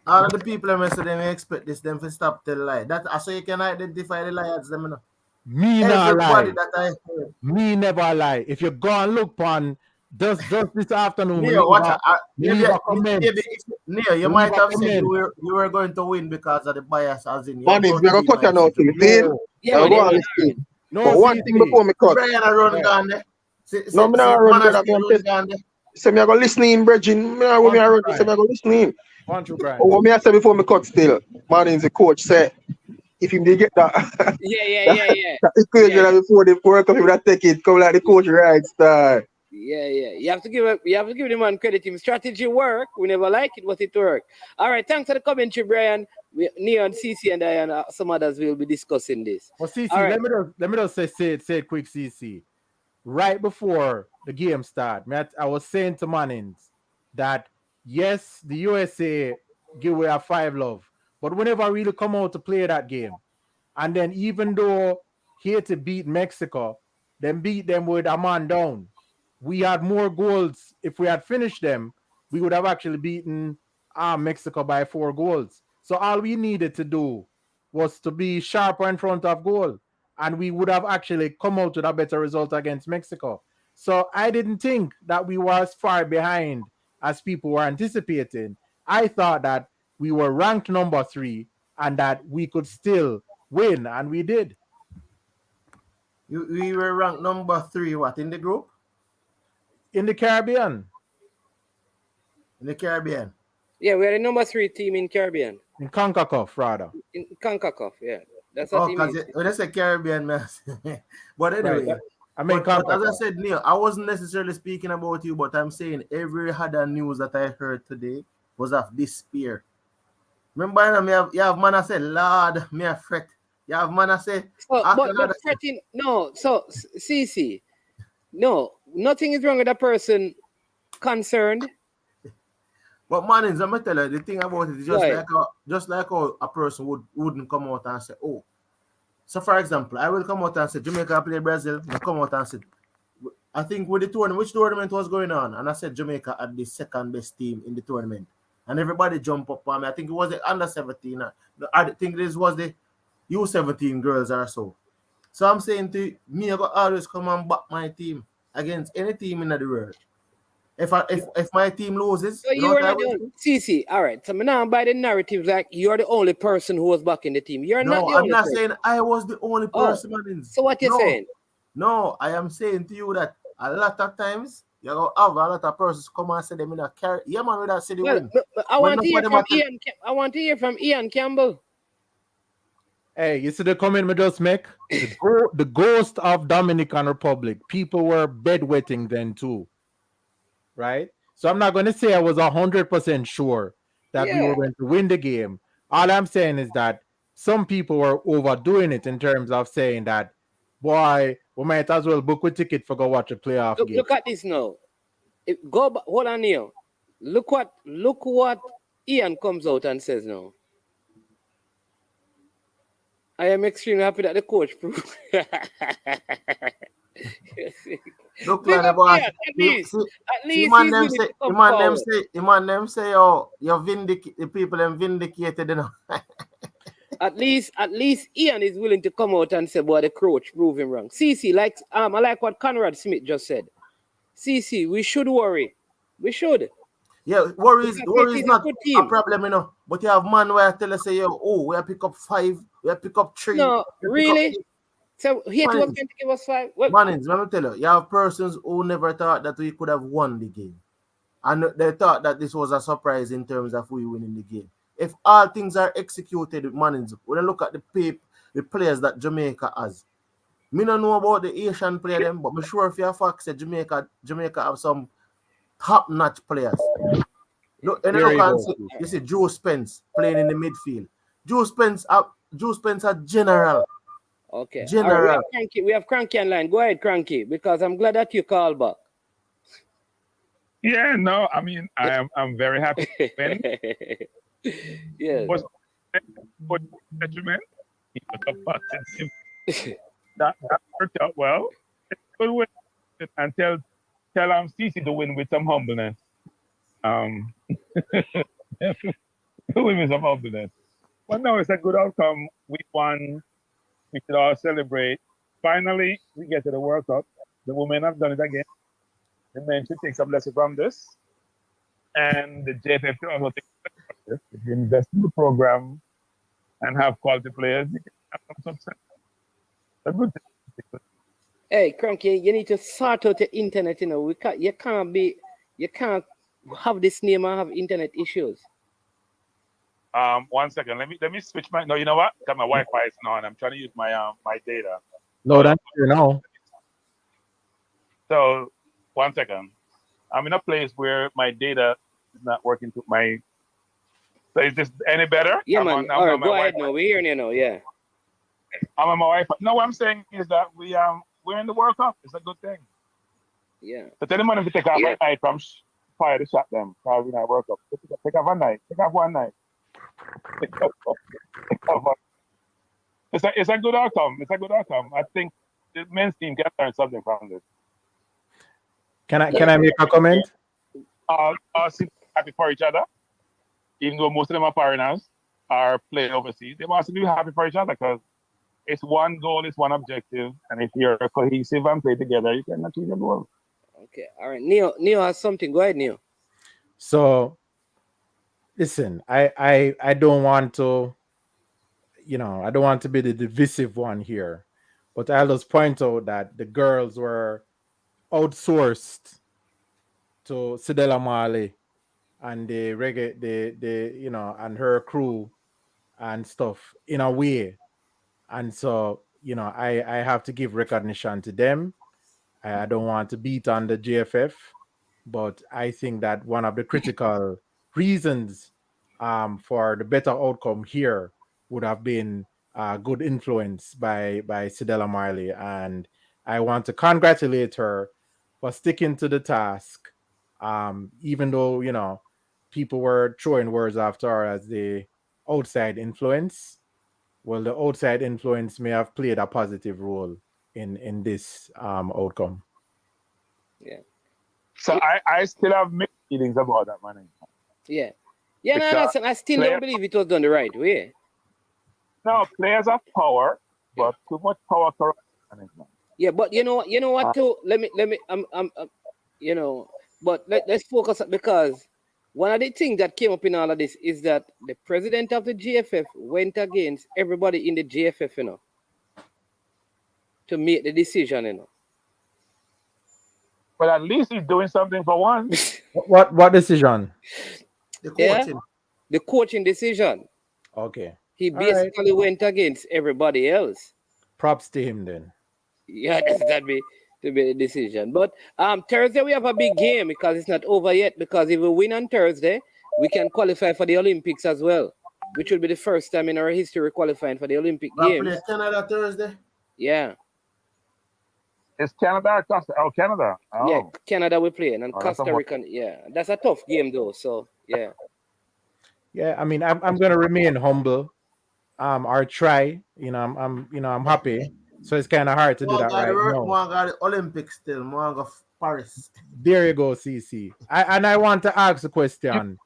All of the people them must say them expect this, them to stop the lie. That so you can identify the liars them. You know. Me not Everybody lie. that I heard. Me never lie. If you go and look on just this afternoon, Neil, watch out. leave a comment. Neil, you might have said you were going to win because of the bias, as in. Man, it's going to cut you now, Tim. Yeah, go on, listen. But one thing before me cut. Brian run down there. No, me not run down there. So me I go listening, Bridging. Me I run. So me I go listening. One, two, Brian. But what me I say before me cut still, man, the coach said, if him did get that, yeah. that equation before the World Cup, he would have take it, come like the coach right star. Yeah. You have to give the man credit. Him strategy work. We never like it, but it work. All right, thanks for the commentary, Brian. Neon, CC, and I and some others will be discussing this. Well, CC, right. let me just say it quick, CC. Right before the game start, I was saying to Mannings that yes, the USA give away a 5-love, but we never really come out to play that game. And then even though Haiti beat Mexico, then beat them with a man down. We had more goals. If we had finished them, we would have actually beaten Mexico by 4 goals. So all we needed to do was to be sharper in front of goal, and we would have actually come out with a better result against Mexico. So I didn't think that we were as far behind as people were anticipating. I thought that we were ranked number 3 and that we could still win, and we did. We were ranked number 3, what, in the group? In the Caribbean. In the Caribbean. Yeah, we are the number 3 team in Caribbean. In CONCACAF, rather. In CONCACAF, yeah. That's what because when I say Caribbean, man. But anyway, right. I mean, but as I said, Neil, I wasn't necessarily speaking about you, but I'm saying every other news that I heard today was of despair. Remember, you have man I say, Lord, me a fret. You have man I say, but fretting, no. So CC, no, nothing is wrong with a person concerned. But man, I'm gonna tell you the thing about it is just like how a person wouldn't come out and say, oh. So for example, I will come out and say Jamaica play Brazil. I come out and say, I think with the tournament, which tournament was going on, and I said Jamaica had the second best team in the tournament, and everybody jump up on me. I think it was the under 17. I think this was the U17 girls or so. So I'm saying to me, I got always come and back my team against any team in the world. If my team loses, so you are not the only CC. All right. So now by the narrative, like you're the only person who was backing the team. You're not the only I'm not person. saying I was the only person. So what you're saying? No, I am saying to you that a lot of times you have a lot of persons come and say them in a carry. Yeah, man, with that city win. But I want to hear from Ian. I want to hear from Ian Campbell. Hey, you see the comment we just make? The ghost of Dominican Republic. People were bedwetting then too. Right? So I'm not going to say I was 100% sure that we were going to win the game. All I'm saying is that some people were overdoing it in terms of saying that, boy, we might as well book a ticket for go watch a playoff game. Look at this now. Hold on here. Look what Ian comes out and says now. I am extremely happy that the coach proved. Look like at least them say, oh, the people them vindicated, you know. At least Ian is willing to come out and say, boy, the coach proved him wrong. CC, I like what Conrad Smith just said. CC, we should worry. We should. Yeah, worry is not a problem, you know. But you have man where I tell us say, we have pick up 5, we have pick up 3. No, really? So Haiti was going to give us 5. Mannings, let me tell you, you have persons who never thought that we could have won the game. And they thought that this was a surprise in terms of we winning the game. If all things are executed with Mannings, when I look at the players that Jamaica has, me don't know about the Asian player them, but I'm sure if you have facts that Jamaica have some top-notch players. Look, and you see Joe Spence playing in the midfield. Joe Spence a general. Okay. General. Right, we have Cranky online. Go ahead, Cranky, because I'm glad that you called back. Yeah, no, I mean, I'm very happy to win. Yes. Was for detriment. He was a positive. That worked out well. It's a good win. And tell Cece to win with some humbleness. Um, win with some humbleness. But no, it's a good outcome. We won. We should all celebrate. Finally, we get to the World Cup. The women have done it again. The men should take some lesson from this. And the JFF should also take some lesson from this. If you invest in the program and have quality players, you can have some success. A good thing. Hey, Cranky, you need to sort out the internet. You know, you can't have this name and have internet issues. 1 second. Let me switch my. No, you know what? Got my Wi-Fi is on. I'm trying to use my my data. No, that's you know. So 1 second. I'm in a place where my data is not working to my. So is this any better? Yeah, I'm man. on, All right, on my go ahead Wi-Fi. now. We're hearing you now. Yeah. I'm on my Wi-Fi. No, what I'm saying is that we're in the World Cup. It's a good thing. Yeah. So tell them if you take off a night from fire to shot them. Probably not World Cup. Take off a night. Take off one night. It's a good outcome. It's a good outcome. I think the men's team can learn something from this. Can I make a comment? Seem happy for each other, even though most of them are foreigners, are playing overseas. They must be happy for each other because it's one goal, it's one objective, and if you're cohesive and play together, you can achieve your goal. Okay. All right. Neo has something. Go ahead, Neo. So, listen, I don't want to, I don't want to be the divisive one here, but I'll just point out that the girls were outsourced to Sidela Marley and the reggae, and her crew and stuff in a way. And so, I have to give recognition to them. I don't want to beat on the JFF, but I think that one of the critical reasons for the better outcome here would have been good influence by Sidela Marley, and I want to congratulate her for sticking to the task, even though people were throwing words after her as the outside influence. Well, the outside influence may have played a positive role in this outcome. Yeah. So I still have mixed feelings about that money. Yeah. Yeah, no, I still don't believe it was done the right way. No, players have power, but too much power corrupts management. Yeah, but you know what too? Let me but let's focus because one of the things that came up in all of this is that the president of the GFF went against everybody in the GFF, to make the decision, But at least he's doing something for once. What decision? The coaching. Yeah? The coaching decision. Okay. He basically went against everybody else. Props to him then. Yeah, that'd be the decision. But Thursday we have a big game because it's not over yet. Because if we win on Thursday, we can qualify for the Olympics as well, which will be the first time in our history qualifying for the Olympic Games. Play Canada Thursday. Yeah. It's Canada or Costa? Oh, Canada. Oh. Yeah, Canada we're playing and Costa Rica. Yeah, that's a tough game though. So yeah. Yeah, I mean, I'm gonna remain humble. Or try. I'm happy. So it's kind of hard to do that right now. More got the Olympics still. More got Paris. There you go, CC. I want to ask a question.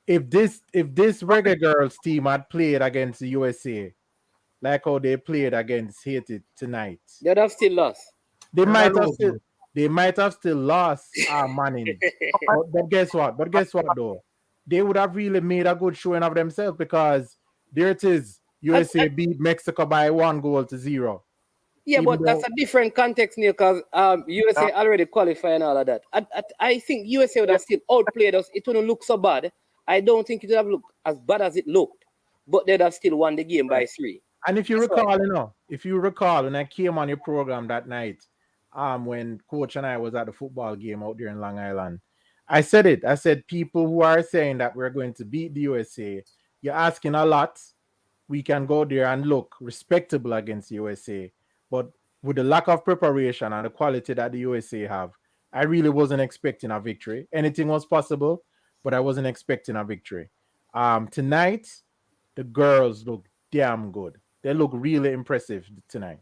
If this reggae girls team had played against the USA, like how they played against Haiti tonight, they'd have still lost. They might have still lost Manning. But guess what? Though? They would have really made a good showing of themselves because there it is. USA beat Mexico by 1-0. Yeah, but that's a different context now because USA already qualified and all of that. I think USA would have still outplayed us. It wouldn't look so bad. I don't think it would have looked as bad as it looked, but they'd have still won the game by 3. And if you recall, when I came on your program that night, when Coach and I was at the football game out there in Long Island, I said it. I said people who are saying that we're going to beat the USA, you're asking a lot. We can go there and look respectable against the USA, but with the lack of preparation and the quality that the USA have, I really wasn't expecting a victory. Anything was possible, but I wasn't expecting a victory. Tonight, the girls look damn good. They look really impressive tonight,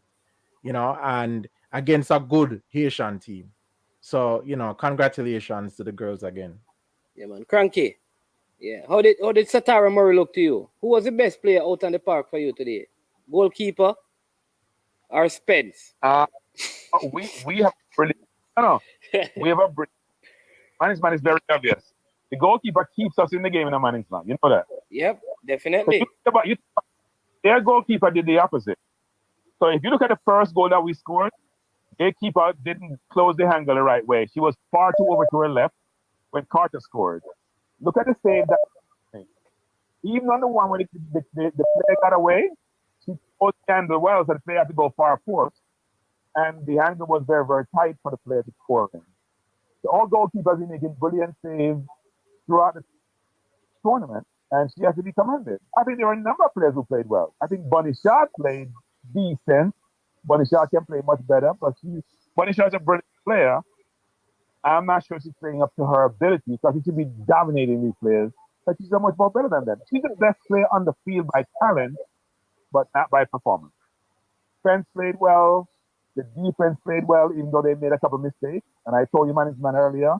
and against a good Haitian team. So, congratulations to the girls again. Yeah, man. Cranky. Yeah. How did Satara Murray look to you? Who was the best player out on the park for you today? Goalkeeper or Spence? We have brilliant. No, we have a brilliant. Management is very obvious. The goalkeeper keeps us in the game in a management. You know that. Yep, So definitely. their goalkeeper did the opposite. So if you look at the first goal that we scored, their keeper didn't close the angle the right way. She was far too over to her left when Carter scored. Look at the save that. Even on the one where the player got away, she closed the angle well, so the player had to go far forward. And the angle was very, very tight for the player to score in. So all goalkeepers are making brilliant saves throughout the tournament, and she has to be commended. I think there are a number of players who played well. I think Bunny Shaw played decent. Bunny Shaw can play much better, but Bunny Shaw is a brilliant player. I'm not sure she's playing up to her ability because she should be dominating these players, but she's so much more better than them. She's the best player on the field by talent, but not by performance. Spence played well. The defense played well, even though they made a couple of mistakes. And I told you, management earlier,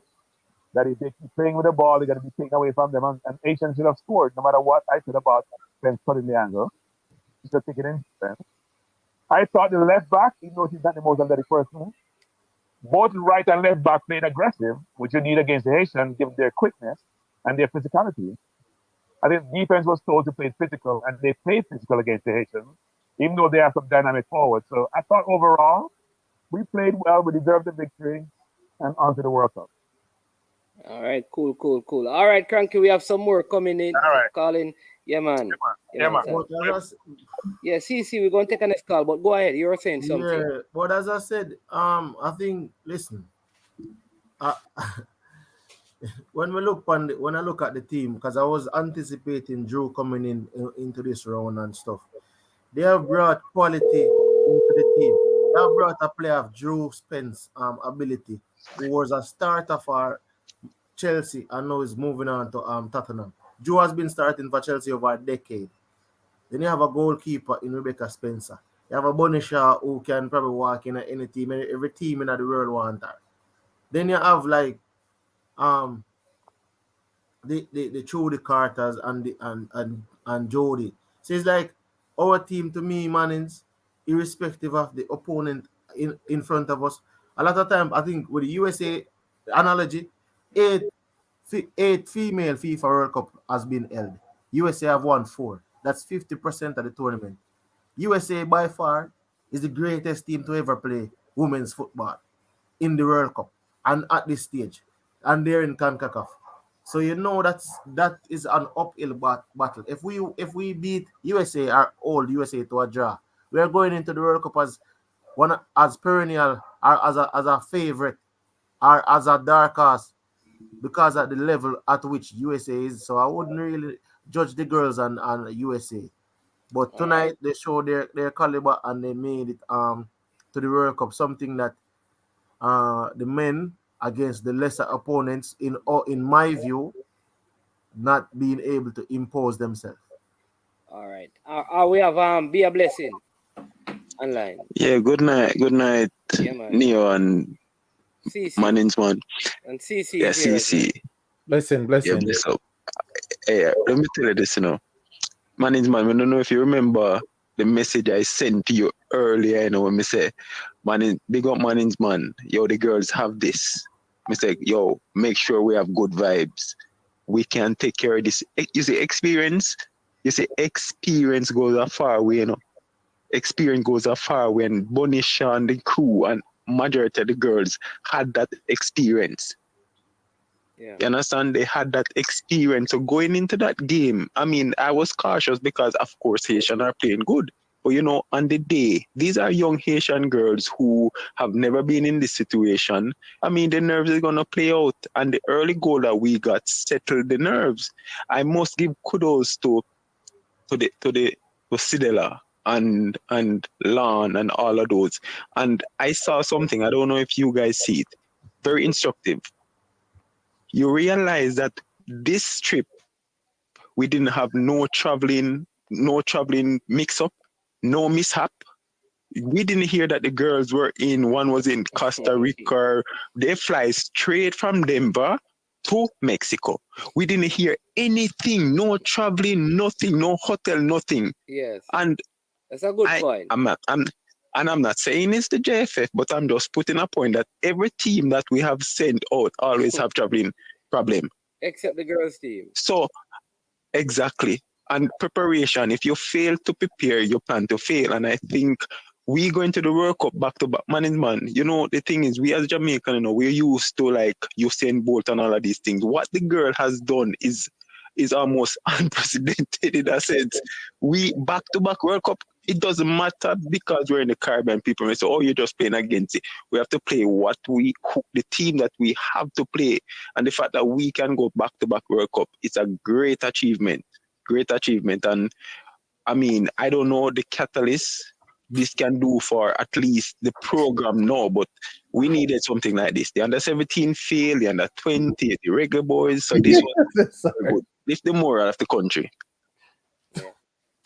that if they keep playing with the ball, they're going to be taken away from them. And Asian should have scored, no matter what I said about Spence cutting the angle. She should take it in defense. I thought the left back, even though she's not the most athletic person, both right and left back played aggressive, which you need against the Haitians, given their quickness and their physicality. I think defense was told to play physical, and they played physical against the Haitians, even though they have some dynamic forward. So I thought overall, we played well, we deserved the victory, and on to the World Cup. All right, cool. All right, Cranky, we have some more coming in. All right. Calling. Yeah, man. Yeah, man. Yeah, CC, we're going to take a next call, but go ahead. You were saying something. Yeah, but as I said, I think, listen, when I look at the team, because I was anticipating Drew coming into this round and stuff, they have brought quality into the team. They have brought a player of Drew Spence ability, who was a starter for Chelsea and now is moving on to Tottenham. Drew has been starting for Chelsea over a decade. Then you have a goalkeeper in Rebecca Spencer. You have a Bunny Shaw who can probably walk in any team, every team in the world want her. Then you have like the Trudy Carters and Jody. So it's like our team, to me, Mannings, irrespective of the opponent in front of us. A lot of time, I think with the USA analogy, eight female FIFA World Cup has been held. USA have won 4. That's 50% of the tournament. USA by far is the greatest team to ever play women's football in the World Cup and at this stage. And they're in CONCACAF. So that is an uphill battle. If we beat USA or hold USA to a draw, we are going into the World Cup as perennial or as a favorite or as a dark horse because at the level at which USA is. So I wouldn't really judge the girls on USA. But tonight they showed their caliber and they made it to the World Cup, something that the men against the lesser opponents in my view not being able to impose themselves. All right. We have Be a Blessing online. Yeah, good night. Yeah, man. Neo and CC. Mannings man. And CC. Yeah, is here CC. Blessing. Yeah, bless up. Hey, let me tell you this, Mannings man, I don't know if you remember the message I sent to you earlier, when me say, big up Mannings man, yo, the girls have this. Me say, yo, make sure we have good vibes. We can take care of this. You see, experience goes a far way, Experience goes a far way, and Bunny Shaw and the crew and majority of the girls had that experience. Yeah. You understand? They had that experience. So going into that game, I was cautious because, of course, Haitian are playing good. But, on the day, these are young Haitian girls who have never been in this situation. The nerves are going to play out. And the early goal that we got settled the nerves. I must give kudos to Sidela and Lan and all of those. And I saw something. I don't know if you guys see it. very instructive. You realize that this trip we didn't have no traveling mix up, no mishap. We didn't hear that the girls were in. One was in Costa Rica. They fly straight from Denver to Mexico. We didn't hear anything. No traveling, nothing. No hotel, nothing. Yes. And that's a good point. I'm not saying it's the JFF, but I'm just putting a point that every team that we have sent out always have traveling problem. Except the girls' team. So exactly. And preparation. If you fail to prepare, you plan to fail. And I think we go into the World Cup back to back, man. You know, the thing is, we as Jamaican, you know, we're used to like Usain Bolt and all of these things. What the girl has done is almost unprecedented in a sense. We back to back World Cup. It doesn't matter because we're in the Caribbean. People may say, "Oh, you're just playing against it." We have to play the team that we have to play, and the fact that we can go back to back World Cup, it's a great achievement. Great achievement, and I mean, I don't know the catalyst this can do for at least the program now, but we needed something like this. The under 17 failed, the under 20, the regular boys. So this was very good. Lift the morale of the country. Yeah.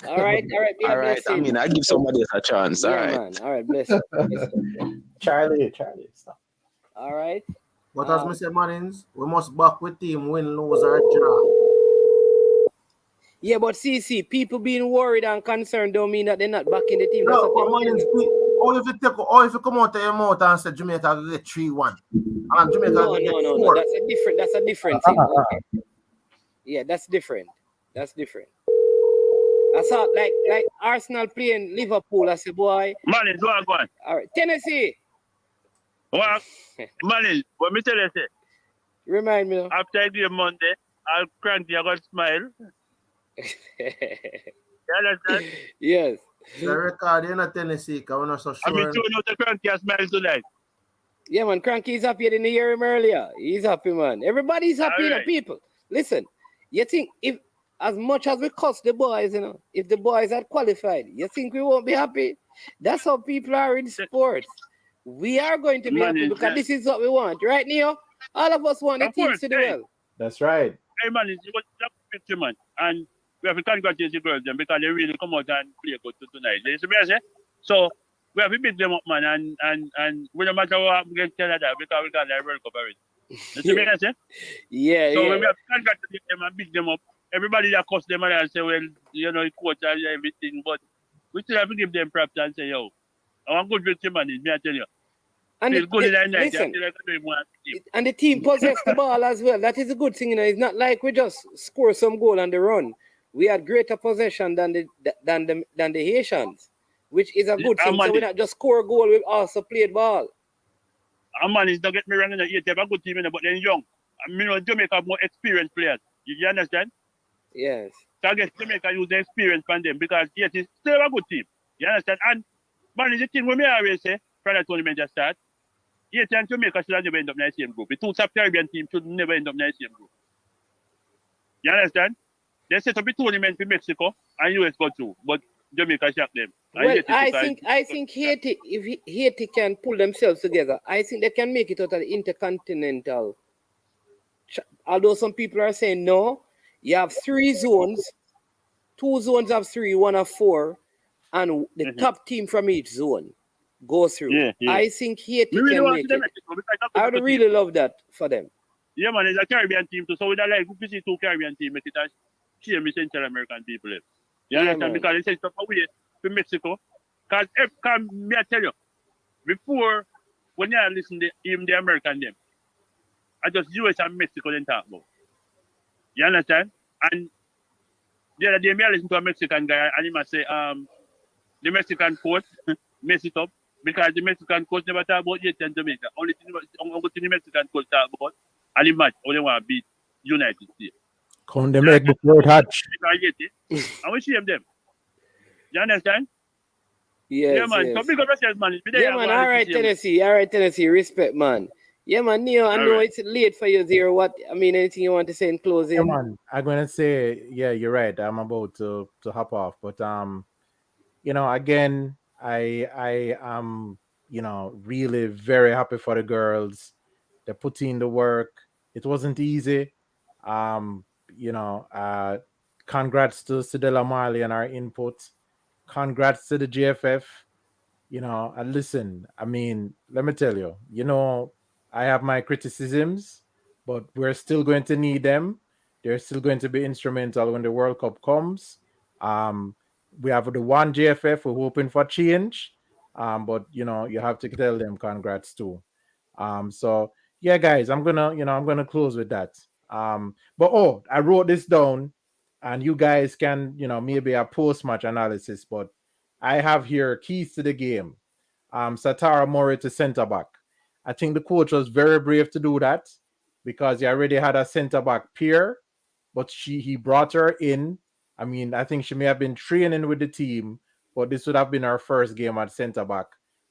All right. All right. I mean, I give somebody else a chance. Yeah, all right. man. All right. Bless you. Charlie, stop. All right. But as Mr. Mannings, we must back with team, win, lose, or draw. Yeah, but see, people being worried and concerned don't mean that they're not backing the team. No, if you come out to your mouth and say Jamaica will get 3-1. And Jamaica will get 4. No. That's a different thing. Okay. Yeah, that's different. I saw like Arsenal playing Liverpool. I said, boy. Mannings, what go on? All right, Tennessee. What? Mannings, what me tell you say? Remind me. After the Monday, I'll crank you, I got smile. You understand? Yes. The record in Tennessee, because we're not so sure. I mean, you know the cranky smile tonight. Yeah, man, Cranky's happy. I didn't hear him earlier. He's happy, man. Everybody's happy, you know, people. Listen, you think if as much as we cost the boys, you know, if the boys had qualified, you think we won't be happy? That's how people are in sports. We are going to be happy because this is what we want, right, Neo? All of us want the teams to do well. That's right. Hey, man, it's a picture, man. And we have to congratulate the girls them because they really come out and play good tonight. You see what I say? So we have to beat them up, man, and we no matter what we get Canada because we got the World Cup already. You see what I say? Yeah. So we have to congratulate them and beat them up. Everybody that cost them and say, well, you know, coach and everything, but we still have to give them props and say, yo, I want good with you, man, me I tell you. And the team possessed the ball as well. That is a good thing, you know. It's not like we just score some goal on the run. We had greater possession than the Haitians, which is a good thing. So we not just score a goal, we also played ball. Man, don't get me wrong, you have a good team, but they're young. I mean, Jamaica have more experienced players. You understand? Yes. So I guess Jamaica use the experience from them because yes, it's still a good team. You understand? And man, it's the thing when me always say, from the tournament just start, Haiti and Jamaica should never end up in the same group. The two Sub-Caribbean teams should never end up in the same group. You understand? They set up a tournament in Mexico and US go through, but Jamaica shocked them. Well, I think Haiti, if Haiti can pull themselves together, I think they can make it out of the intercontinental. Although some people are saying no, you have 3 zones, 2 zones have 3, 1 of 4, and the top team from each zone go through. Yeah. I think Haiti can make it. I would really love that for them. Yeah, man, it's a Caribbean team too. So we don't like to see 2 Caribbean teams make it a shame with Central American people. You understand? Because they send stuff away to Mexico. Because I tell you, before when you listen to even the American them, I just US and Mexico then talk about. You understand? And the other day I listen to a Mexican guy and he must say, the Mexican coach mess it up because the Mexican coach never talk about Haiti and Jamaica. Only thing the Mexican coach talk about and the match only want to beat United States. Come they make before touch. And we shame them. You understand? Yes, yeah, man. Yes. So big up yourself, man. Yeah, man. All right, Tennessee. Respect, man. Yeah, man. Neo, I know it's late for you there. What? I mean, anything you want to say in closing? Yeah, man. I'm gonna say, yeah, you're right. I'm about to hop off, but you know, again, I am, you know, really very happy for the girls. They put in the work. It wasn't easy. Um, you know, congrats to Sidela Marley and our input. Congrats to the GFF. You know, and listen, I mean, let me tell you, you know, I have my criticisms, but we're still going to need them. They're still going to be instrumental when the World Cup comes. Um, we have the one JFF, we're hoping for change. But you know, you have to tell them congrats too. So yeah, guys, I'm gonna close with that. But oh, I wrote this down, and you guys can, maybe a post-match analysis, but I have here keys to the game. Satara Murray to centre back. I think the coach was very brave to do that because he already had a centre back peer, but he brought her in. I mean, I think she may have been training with the team, but this would have been her first game at centre back.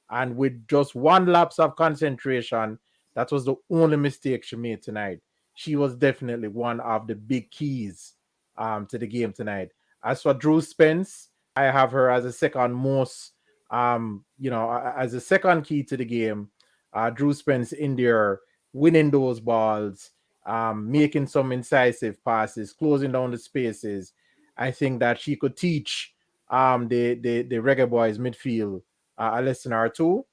And with just one lapse of concentration, that was the only mistake she made tonight. She was definitely one of the big keys to the game tonight. As for Drew Spence, I have her as a second most, as a second key to the game. Drew Spence in there, winning those balls, making some incisive passes, closing down the spaces. I think that she could teach the Reggae Boys midfield a lesson or two.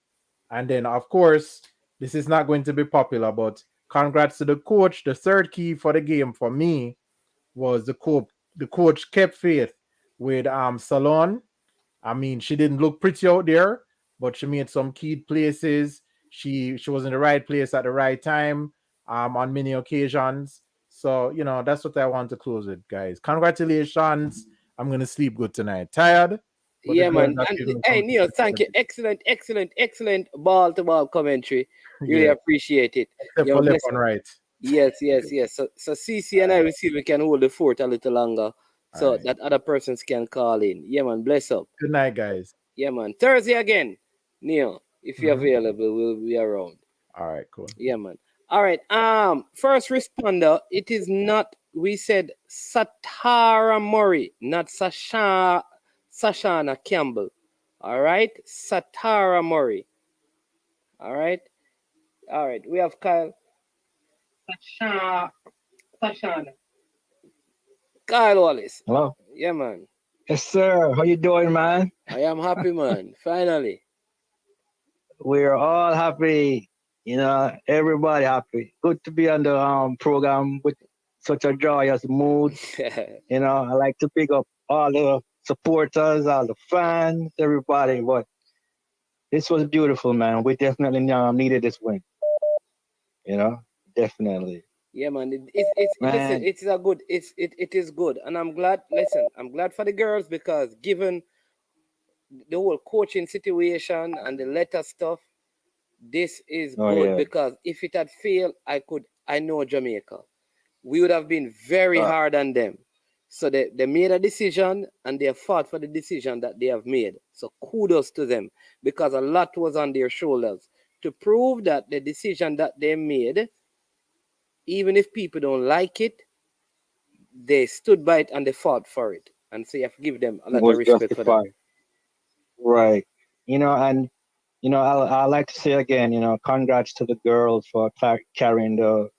And then, of course, this is not going to be popular, but congrats to the coach. The third key for the game for me was the coach. The coach kept faith with Salon. I mean, she didn't look pretty out there, but she made some key places. She was in the right place at the right time on many occasions. So, that's what I want to close with, guys. Congratulations. I'm going to sleep good tonight. Tired? But Yeah, man. And hey, Neil, thank you. Excellent ball-to-ball commentary. Really appreciate it. Except for left and right. Yes. So CC and I will see if we can hold the fort a little longer so that other persons can call in. Yeah, man. Bless up. Good night, guys. Yeah, man. Thursday again. Neil, if you're available, we'll be around. All right, cool. Yeah, man. All right. First responder, it is not, we said Satara Murray, not Sashana Campbell. All right. Satara Murray. All right. We have Kyle. Sashana. Kyle Wallace. Hello. Yeah, man. Yes, sir. How you doing, man? I am happy, man. Finally. We're all happy. Everybody happy. Good to be on the program with such a joyous mood. I like to pick up all the supporters, all the fans, everybody. But this was beautiful, man. We definitely needed this win. Definitely. Yeah, man. It is good, and I'm glad. Listen, I'm glad for the girls because given the whole coaching situation and the letter stuff, this is good because if it had failed, I know Jamaica, we would have been very hard on them. So they made a decision and they fought for the decision that they have made. So kudos to them because a lot was on their shoulders to prove that the decision that they made, even if people don't like it, they stood by it and they fought for it. And so you have to give them a lot of respect for that. Right. I like to say again, congrats to the girls for carrying the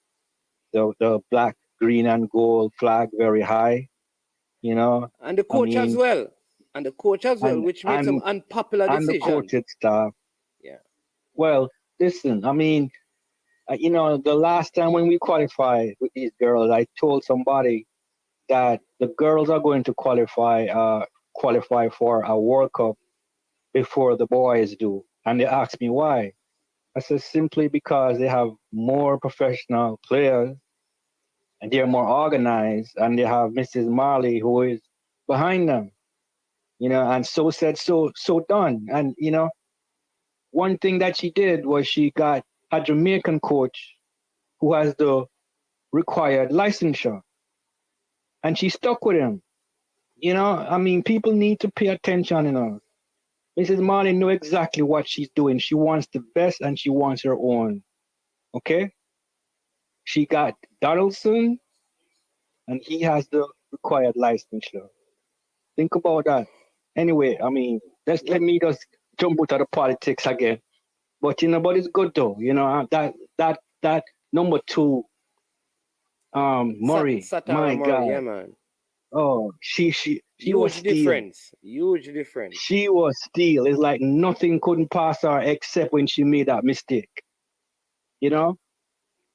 black, green, and gold flag very high. And the coach as well. Which made some unpopular decisions. And the coaching staff. Yeah. Well, listen, the last time when we qualified with these girls, I told somebody that the girls are going to qualify for a World Cup before the boys do. And they asked me why. I said simply because they have more professional players and they're more organized and they have Mrs. Marley who is behind them. And so said, so done. And one thing that she did was she got a Jamaican coach who has the required licensure. And she stuck with him. People need to pay attention, Mrs. Marley knew exactly what she's doing. She wants the best and she wants her own. Okay? She got Donaldson and he has the required licensure. Think about that. Anyway, let me just jump out of the politics again. But but it's good though. That that number 2, Murray. Satara My Murray, yeah, God. man. Oh, she was Huge steel. difference. Huge difference. She was steel. It's like nothing couldn't pass her except when she made that mistake. You know,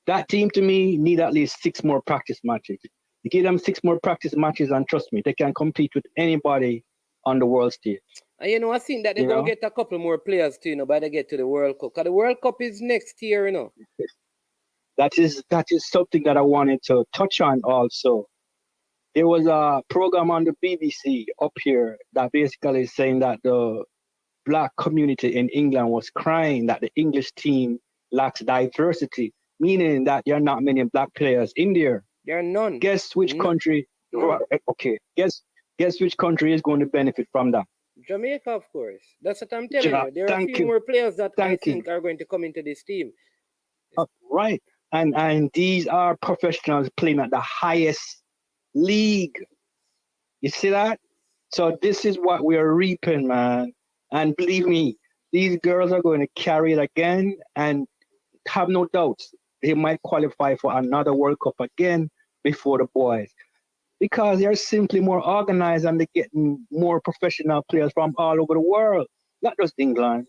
that team to me need at least 6 more practice matches. You give them 6 more practice matches, and trust me, they can compete with anybody on the world stage. And I think that they're going to get a couple more players too, by they get to the World Cup. Because the World Cup is next year, That is something that I wanted to touch on also. There was a program on the BBC up here that basically is saying that the black community in England was crying that the English team lacks diversity, meaning that there are not many black players in there. There are none. Guess which country? Okay, guess which country is going to benefit from that? Jamaica, of course. That's what I'm telling you. There are a few more players that I think are going to come into this team. Right. And these are professionals playing at the highest league. You see that? So this is what we are reaping, man. And believe me, these girls are going to carry it again, and have no doubts they might qualify for another World Cup again before the boys, because they're simply more organized and they're getting more professional players from all over the world, not just England.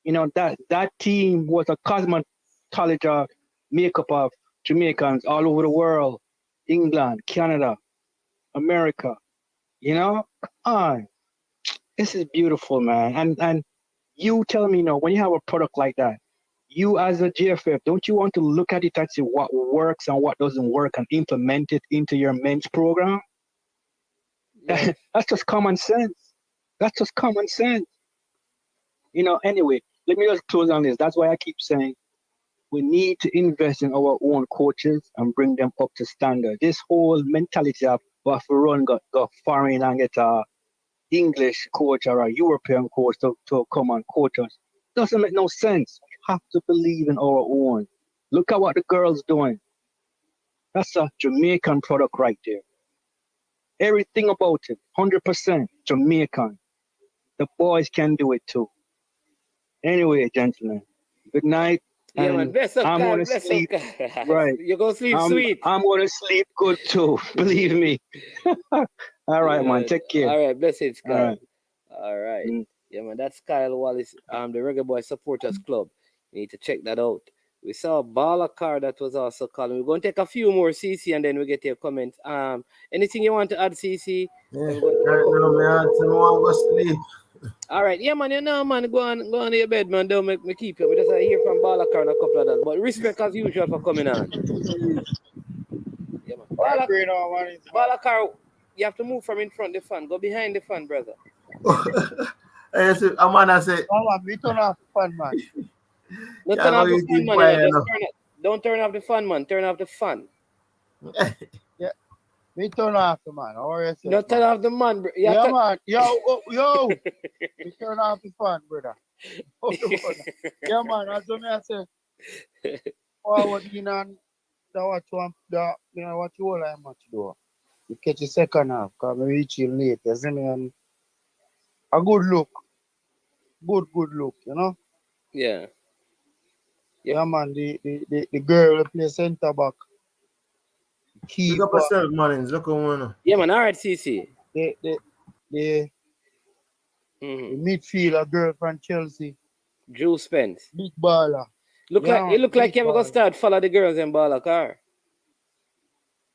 That team was a cosmetology makeup of Jamaicans all over the world, England, Canada, America. Come on. This is beautiful, man. And you tell me, when you have a product like that, you as a GFF, don't you want to look at it and see what works and what doesn't work and implement it into your men's program? Yes. That's just common sense. That's just common sense. Anyway, let me just close on this. That's why I keep saying we need to invest in our own coaches and bring them up to standard. This whole mentality of what to run, go foreign and get a English coach or a European coach to come and coach us doesn't make no sense. We have to believe in our own. Look at what the girls doing. That's a Jamaican product right there. Everything about it, 100% Jamaican. The boys can do it too. Anyway, gentlemen, good night. Yeah, man. Bless up, I'm God. gonna Bless sleep. up, Right. You're going to sleep sweet. I'm gonna sleep good too. Believe me. All right, man. Take care. All right. Blessings, Kyle. All right. All right. Yeah, man. That's Kyle Wallace, the Reggae Boy Supporters Club. You need to check that out. We saw a baller car that was also calling. We're going to take a few more, CC, and then we get your comments. Anything you want to add, CC? Yeah. No, man. Tomorrow go sleep. All right, yeah, man. Man, go on to your bed, man. Don't make me keep you. We just hear from Balakar and a couple of that. But respect as usual for coming on. Yeah, man. Balakar, you have to move from in front of the fan. Go behind the fan, brother. Amanda say, we turn off the fan, man. Don't turn off the fan, man. Don't turn off the fan, man. Turn off the fan. Yeah. We turn off the man. Don't turn off the man, bro. Yeah, man. Yo. We turn off the fan, brother. Yeah, man. As I say, forward in and what you all I much do. You catch a second half, because we reach you late. You see me? And a good look. Good look, Yeah. Yeah, man. The girl play center back. Pick up yourself, man. Look on. Yeah, man. All right, CC. The midfielder girl from Chelsea. Drew Spence. Big baller. It look like you're going to start follow the girls in baller car.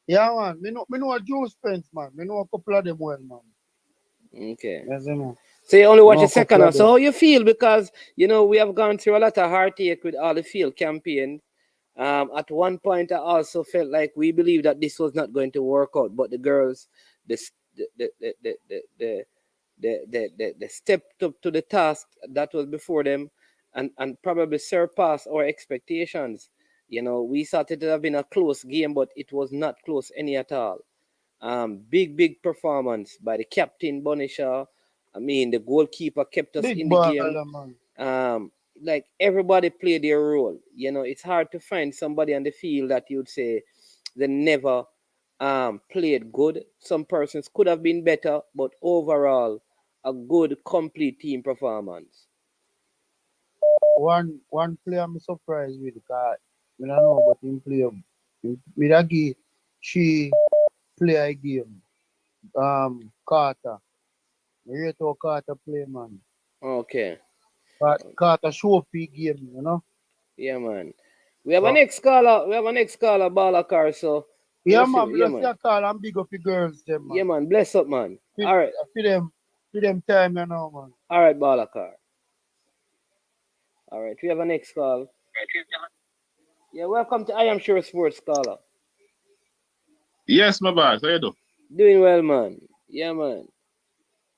Yeah, man. Me know a Drew Spence, man. Me know a couple of them well, man. Okay. Yes, man. So you only watch a second half. So how you feel? Because, we have gone through a lot of heartache with all the field campaigns. At one point, I also felt like we believed that this was not going to work out. But the girls, they stepped up to the task that was before them and probably surpassed our expectations. We thought it would have been a close game, but it was not close any at all. Big performance by the captain, Bonishaw. The goalkeeper kept us in the game. Man. Like everybody played their role. It's hard to find somebody on the field that you'd say they never played good. Some persons could have been better, but overall, a good, complete team performance. One player I'm surprised with, because I don't know, but him play. Me that give she play a game. Carter. Me rate how Carter play, man. Okay. Carter show free game, you know. Yeah, man. We have So, an next caller. We have an next caller, Balakar. So, yeah, let's see. man. Me Yeah, just see man. a call and big up the girls, them, Yeah, man. man. Bless up, man. For, All right. for them time, you know, man. All right, Balakar. All right. We have a next call. Yeah, welcome to I Am Sure Sports Caller. Yes, my boss. How you do? Doing well, man. Yeah, man.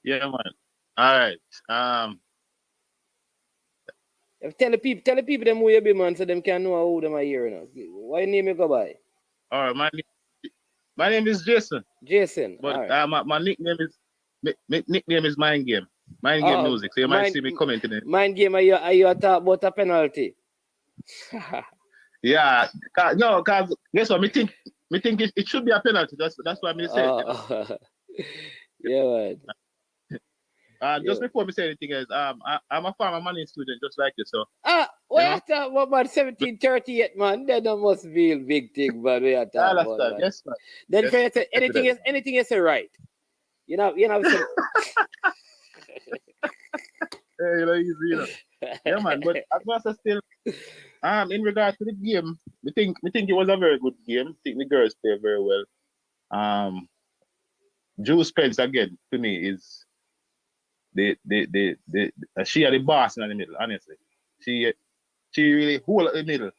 Yeah, man. All right. Tell the people them who you be, man, so them can know who them are here. You know. What name you go by? All right. My name is Jason. Jason. But All right. my nickname is nickname is Mind Game. Mind Game Music. So you might see me commenting it. Mind Game. Are you talk about a penalty? Yeah. No, cause guess what? Me think it should be a penalty. That's what I say. You know? Yeah, man. Just before me say anything else, I'm a former money student just like you, so. We are talking about 1738, man. That must be a big thing, but we are talking about that. Yes, man. Then yes, for you say, anything you say right. You know. Some... Hey, easy, you know. Yeah, man. But as much as still, in regard to the game, we think it was a very good game. I think the girls play very well. Drew Spence again to me is she are the boss in the middle. Honestly, she really hold in the middle.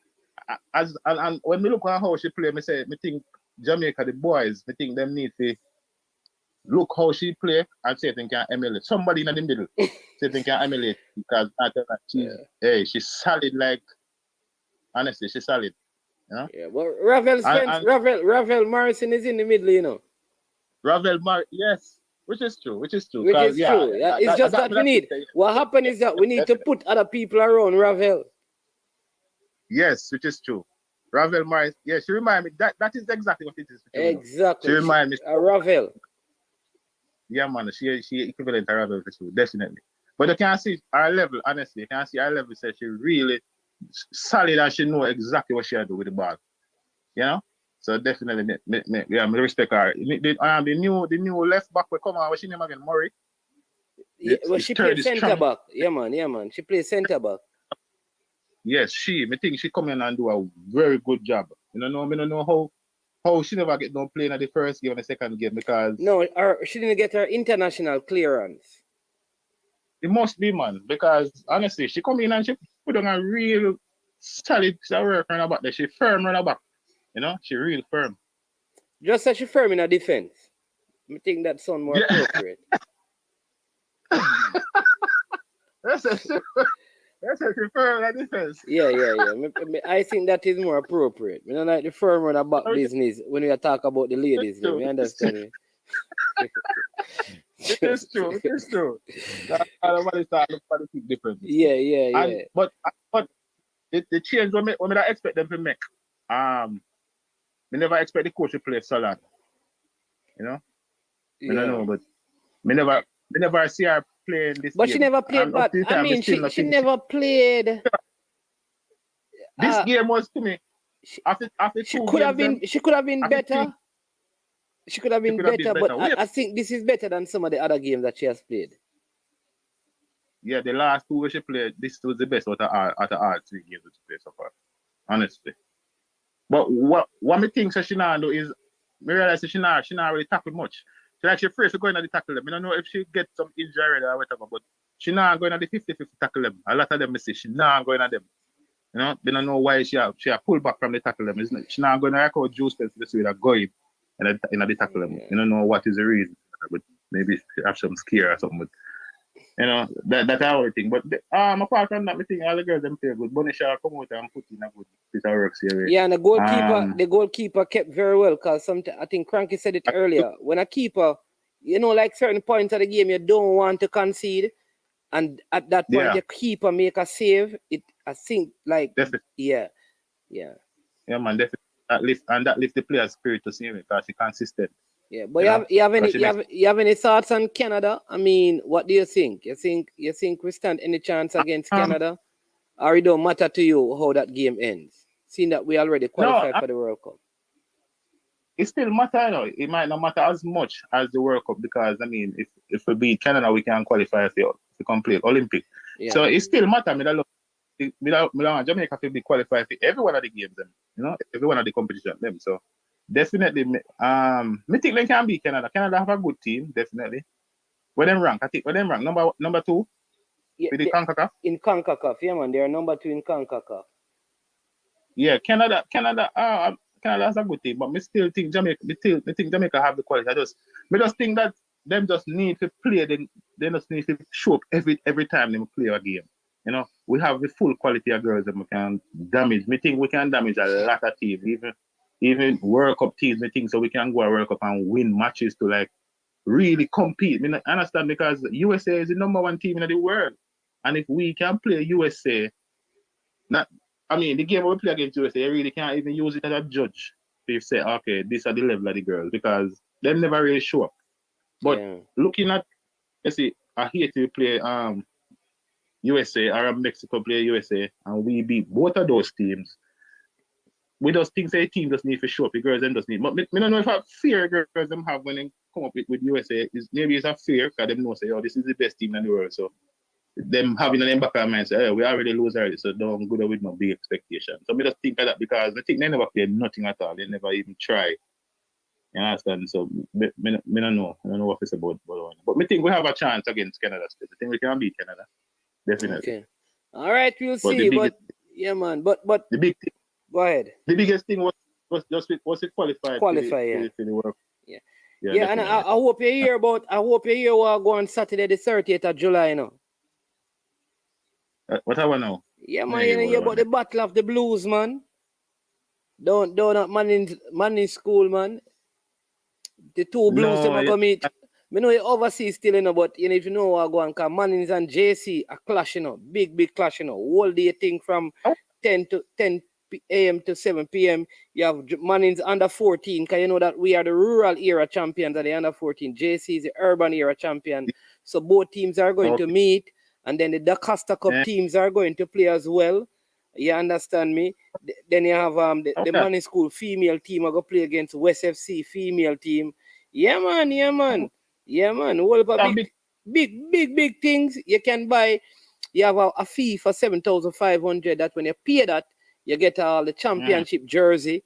And when we look at how she play, me think Jamaica the boys, me think them need to look how she play and see if they can emulate somebody in the middle. See if they can emulate because she's solid. Like honestly, she's solid. You know? Yeah, but Ravel Morrison is in the middle, you know. Yes. Which is true. Which is true. Yeah, it's just that we need. What happened is that we need to put other people around Ravel. Yes, which is true. Ravel Morris. Yeah, she remind me that is exactly what it is. Exactly. She remind me. Ravel. Yeah, man. She equivalent to Ravel for sure, definitely. But you can see our level. Honestly, you can see our level. Says she really solid and she know exactly what she do with the ball. You know. So definitely, me respect her. The new left back will come on. What's she name again? Murray. Yeah, well, she plays centre back. Yeah, man. She plays centre back. Yes, I think she come in and do a very good job. I don't know how she never get no play in the first game and the second game because she didn't get her international clearance. It must be, man, because honestly, she come in and she put on a real solid work run back there. She firm run back. You know, she real firm. Just as she firm in her defense. I think that sounds more appropriate. That's a firm in her defense. Yeah. I think that is more appropriate. You know, like the firm run back business when we talk about the ladies. You understand me? It is true. Everybody start looking for the difference. Yeah. But the change when I expect them to make. Me never expect the coach to play so long. You know? I don't know, but me never see her playing this but game. She never played, but I mean, she never played. This game was to me. After she could have been better. She could have been better, but I think this is better than some of the other games that she has played. Yeah, the last two she played, this was the best out of all 3 games that she played so far. Honestly. But what me think she not do is me realize she not really tackle much. She actually afraid to go in at the tackle them. I don't know if she get some injury or whatever, but she not going at the 50-50 tackle them. A lot of them say she not going at them. You know, they don't know why she have pull back from the tackle them. She not going to record juice this way that going in the tackle them. You don't know what is the reason, but maybe she have some scare or something. But, you know, that's our thing. But apart from that, I think all the girls them play good. Bunny Shaw come out and put in a good piece of work here. Yeah, and the goalkeeper kept very well because I think Cranky said it earlier. When a keeper, you know, like certain points of the game, you don't want to concede, and at that point, the keeper make a save. I think like definitely. Yeah, man, definitely. That lifts the player's spirit to see it because she's consistent. Yeah, but you have any thoughts on Canada? I mean, what do you think? You think we stand any chance against Canada? Or it don't matter to you how that game ends? seeing that we already qualified for the World Cup? It still matter, you know. It might not matter as much as the World Cup because I mean, if we beat Canada, we can qualify for the complete Olympic. Yeah. So it still matter. Me don't want Jamaica to be qualified for every one of the games, them. You know, every one of the competition, them. So definitely, me think they can beat Canada. Canada have a good team, definitely. Where them rank? I think where them rank number 2 with the CONCACAF. In CONCACAF, yeah, man, they are number 2 in CONCACAF. Yeah, Canada has a good team, but me still think Jamaica. Me think Jamaica have the quality. I just think that them just need to play. They just need to show up every time they play a game. You know, we have the full quality of girls that we can damage. Me think we can damage a lot of teams, even World Cup teams. Me think so we can go a World Cup and win matches to like really compete. I understand because USA is the number 1 team in the world, and if we can play USA, the game we play against USA, you really can't even use it as a judge. If you say, okay, these are the level of the girls, because they never really show up. But looking at, let's see, I Haiti play USA or Mexico play USA, and we beat both of those teams. We just think the team just need to show up, the girls them just need. But I don't know if I fear girls them have when they come up with USA. Maybe it's a fear because they know say, oh, this is the best team in the world. So them having an back of mind say, hey, we already lose already, so don't go there with no big expectation. So me just think of that because I think they never played nothing at all. They never even try. You understand? So me don't know. I don't know what it's about. But me think we have a chance against Canada still. I think we can beat Canada. Definitely. Okay. All right, we'll see. But yeah, man. But the big thing. Go ahead. The biggest thing was it qualified for the World. Yeah, and I hope you hear what go on Saturday the 30th of July, you know. What I want now? Yeah, man, you hear about the Battle of the Blues, man. Don't at Manning School, man. The 2 Blues them go meet. Me know you overseas still, you know, but you know, if you know what go on, because Mannings and JC are clash, you know, big clash, you know. Whole day thing from 10 a.m. to 7 p.m. You have Mannings under 14, because you know that we are the rural era champions and the under 14. JC is the urban era champion. So both teams are going to meet, and then the DaCosta Cup teams are going to play as well. You understand me? Then you have the Manning School female team are going to play against West FC female team. Yeah, man. All of big things you can buy. You have a fee for 7,500. That when you pay that, you get all the championship jersey.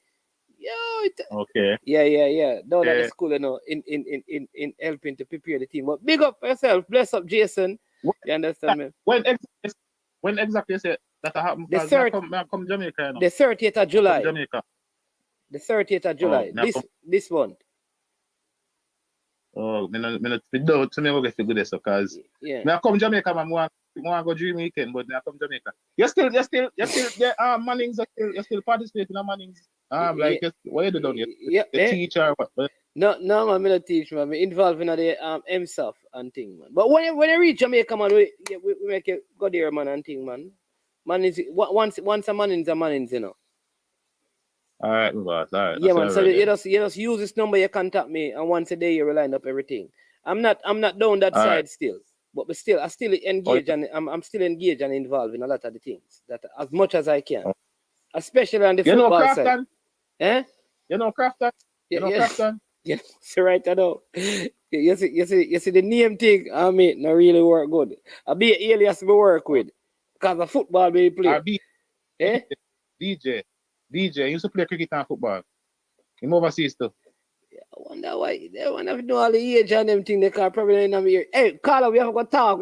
Okay. Yeah. Down at the school, you know, in helping to prepare the team. But big up yourself, bless up Jason. You understand me? When exactly you say that happened? The come Jamaica, you know? The 30th of July. Jamaica. The 30th of July. This one. Oh, me don't to me go get good so because me I come Jamaica, man. I go dream weekend, but me I come Jamaica. You're still there. Mannings you're still participating in Mannings. Like what you do down here? The teacher what? No, man, me not teach, man. Me involved in the MSOF and thing, man. But when I reach Jamaica, man, we make it go there, man, and thing, man. Mannings once a Mannings, you know. All right, boss. All right. Yeah, man. So you just use this number, you contact me, and once a day you line up everything. I'm not down that side still, but I still engage and I'm still engaged and involved in a lot of the things that as much as I can, especially on the football side. You know Crafton? Crafton? Yeah, so right I know. You see the name thing, I mean, not really work good. I be an alias to work with because of football we play. DJ, you used to play cricket and football. In overseas too. I wonder why they want to know all the age and them thing they can't probably in my ear. Hey, Carla, we have to talk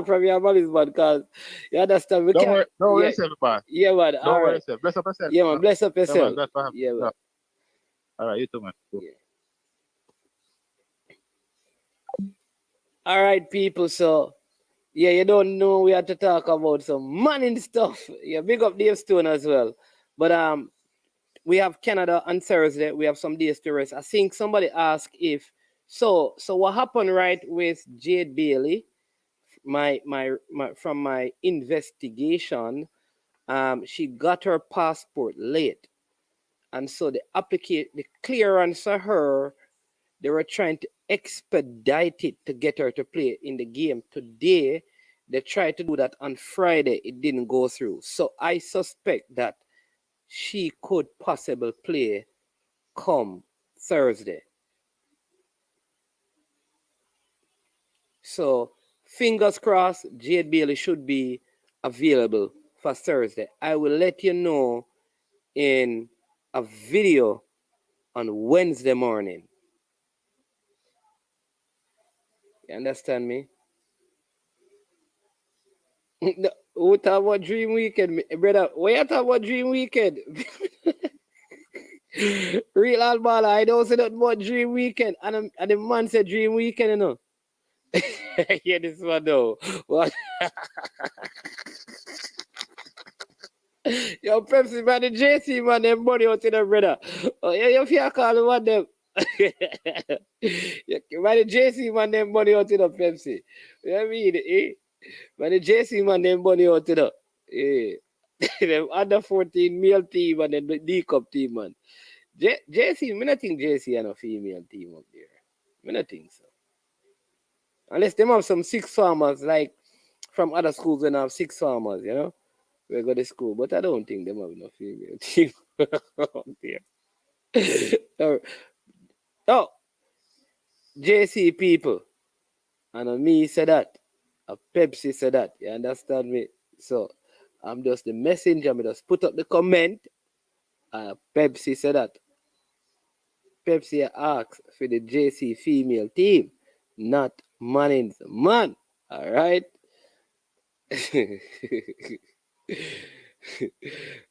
from your buddies, man, because you understand. Don't worry yourself, man. Yeah, man. Don't worry yourself. Bless up yourself. Yeah, man. Bless up yourself. Yeah, man. All right, you too, man. Yeah. All right, people. So, yeah, you don't know we have to talk about some money stuff. Yeah, big up Dave Stone as well. But we have Canada on Thursday. We have some days to rest. I think somebody asked if so what happened right with Jade Bailey? From my investigation, she got her passport late, and so the clearance for her, they were trying to expedite it to get her to play in the game today. They tried to do that on Friday. It didn't go through. So I suspect that she could possibly play come Thursday. So fingers crossed, Jade Bailey should be available for Thursday. I will let you know in a video on Wednesday morning. You understand me? Who talk about Dream Weekend, brother? What you talk about Dream Weekend? Real Albala, I don't say nothing about Dream Weekend. And the man said Dream Weekend, you know. Yeah, this one though. What? Yo, Pepsi man, the JC man, them money out in the brother. Oh, yeah, you feel call the one them. Man, the JC man, them money out in the Pepsi. You know what I mean? Eh? Man, the JC man, them money out in the. Eh. Them under 14 male team and then the D Cup team, man. JC, me not think JC and a female team up there. Me not think so. Unless them have some six farmers, like from other schools and have six farmers, you know? We go to school, but I don't think them have no female team up there. Oh, JC people. And me said that. A Pepsi said that. You understand me? So I'm just the messenger. I just put up the comment. Pepsi said that. Pepsi asked for the JC female team, not Manning's man. All right.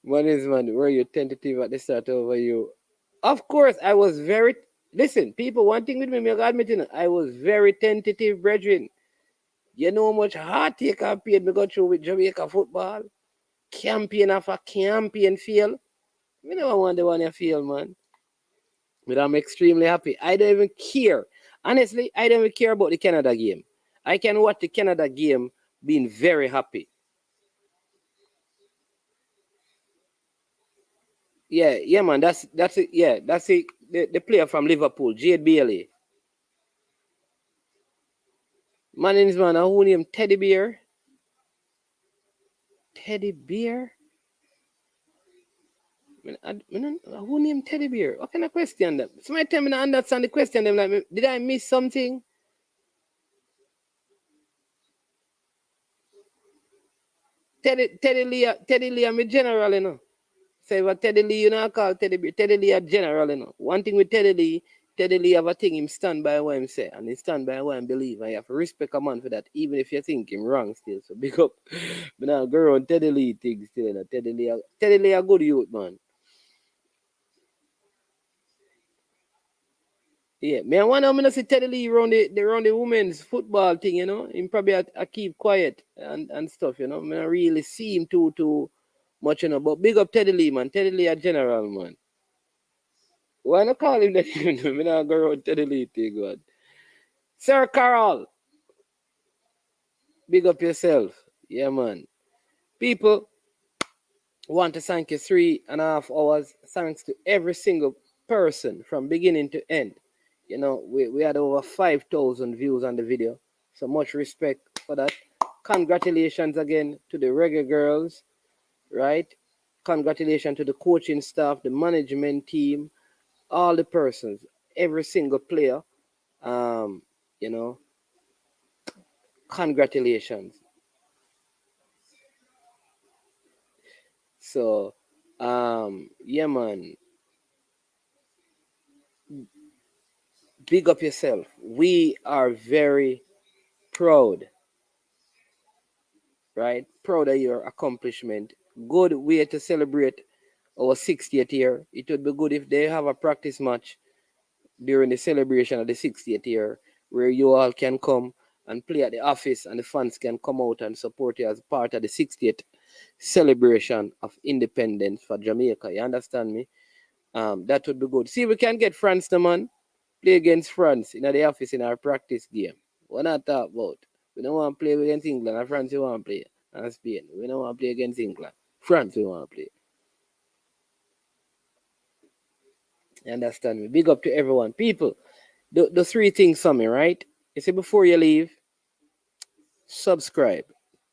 Manning's man, were you tentative at the start over you? Of course, I was very. Listen, people, one thing with me, I admit it, I was very tentative, brethren. You know how much heartache I paid me go through with Jamaica football? Campaign after campaign fail. Me never want the one you feel, man. But I'm extremely happy. I don't even care. Honestly, I don't even care about the Canada game. I can watch the Canada game being very happy. Yeah, man. That's it. Yeah, that's it. The player from Liverpool, Jade Bailey. Man, his man, who named Teddy Bear? Teddy Bear? Who named Teddy Bear? What kind of question them? Somebody tell me to understand the question. Them like, did I miss something? Teddy Lee, I'm a general, you know. Say what Teddy Lee, you know, call Teddy Bear. Teddy Lee a general, you know. One thing with Teddy Lee have a thing, him stand by what him say, and he stand by what him believe. And you have to respect a man for that, even if you think him wrong still. So big up. But now go around Teddy Lee things still, you know. Teddy Lee a good youth, man. Yeah, man, one of them see Teddy Lee around the women's football thing, you know. Him probably a keep quiet and stuff, you know. I don't really see him too much, you know. But big up Teddy Lee, man. Teddy Lee a general, man. Why not call him that? I not go around Teddy Lee thing, God. Sir Carol, big up yourself. Yeah, man. People want to thank you 3.5 hours. Thanks to every single person from beginning to end. You know, we had over 5,000 views on the video. So much respect for that. Congratulations again to the Reggae Girls, right? Congratulations to the coaching staff, the management team, all the persons, every single player. You know, congratulations. So, yeah, man. Big up yourself. We are very proud, right? Proud of your accomplishment. Good way to celebrate our 60th year. It would be good if they have a practice match during the celebration of the 60th year where you all can come and play at the office and the fans can come out and support you as part of the 60th celebration of independence for Jamaica. You understand me? That would be good. See, we can get France, the man. Play against France in the office in our practice game. What not talk about? We don't want to play against England. And France, we want to play. And Spain. We don't want to play against England. France, we want to play. You understand me? Big up to everyone. People, the three things for me, right? You see, before you leave, subscribe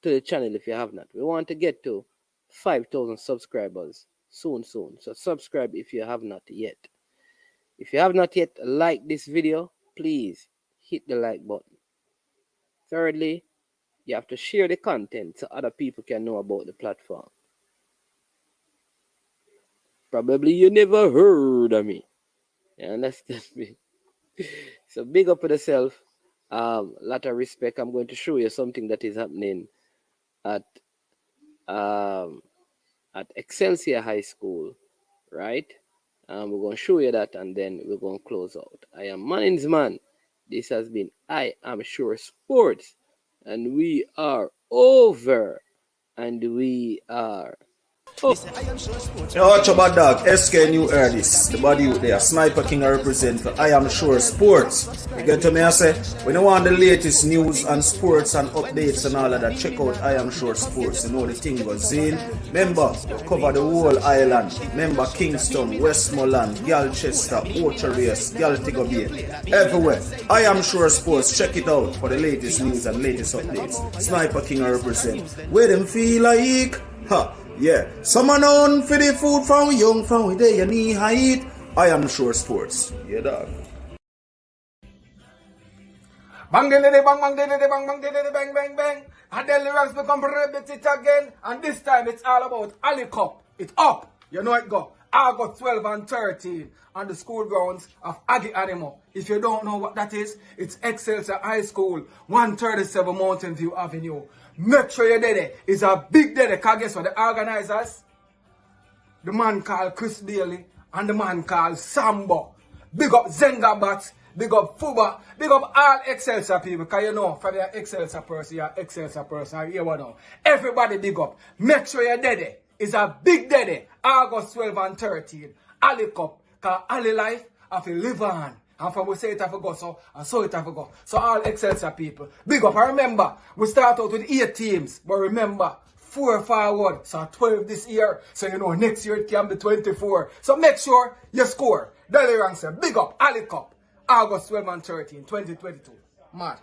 to the channel if you have not. We want to get to 5,000 subscribers soon. So subscribe if you have not yet. If you have not yet liked this video, please hit the like button. Thirdly, you have to share the content so other people can know about the platform. Probably you never heard of me. You understand me? So big up for yourself. Lot of respect. I'm going to show you something that is happening at Excelsior High School, right? We're going to show you that and then we're going to close out. I am Manning's Man. This has been I Am Sure Sports. And we are over. And we are... You watch about dog, SK New heard this. The body out there, Sniper King I represent for I Am Sure Sports. You get to me, I say, when you want the latest news and sports and updates and all of that, check out I Am Sure Sports. You know the thing goes in. Remember, you cover the whole island. Remember Kingston, Westmoreland, Galchester, Orchard Race, Galtigo Bay, everywhere. I Am Sure Sports. Check it out for the latest news and latest updates. Sniper King I represent. Where them feel like, ha. Yeah, someone on for the food from we young, from we day, you need height. I Am Sure Sports. Yeah, dog. Bang bang bang bang bang bang. And then the ranks become repeat it again. And this time it's all about Ali Cup. It's up. You know it go. August 12 and 13 on the school grounds of Aggie Animal. If you don't know what that is, it's Excelsior High School, 137 Mountain View Avenue. Make sure you're there. It's a big day. Because guess what? The organizers, the man called Chris Bailey and the man called Sambo. Big up Zengabat, big up Fuba, big up all Excelsior people. Because you know, for the Excelsior person, you're Excelsior person. You know. Everybody big up. Make sure you're there. It's a big day. August 12 and 13. Ali Cup. Because Ali life, I feel live on. And from we say it have to go, so and so it have to go. So all Excelsior people, big up. I remember, we start out with 8 teams, but remember, 4 forward, so 12 this year. So you know, next year it can be 24. So make sure you score. Daily Rank say, big up, Ali Cup, August 12 and 13, 2022. Man.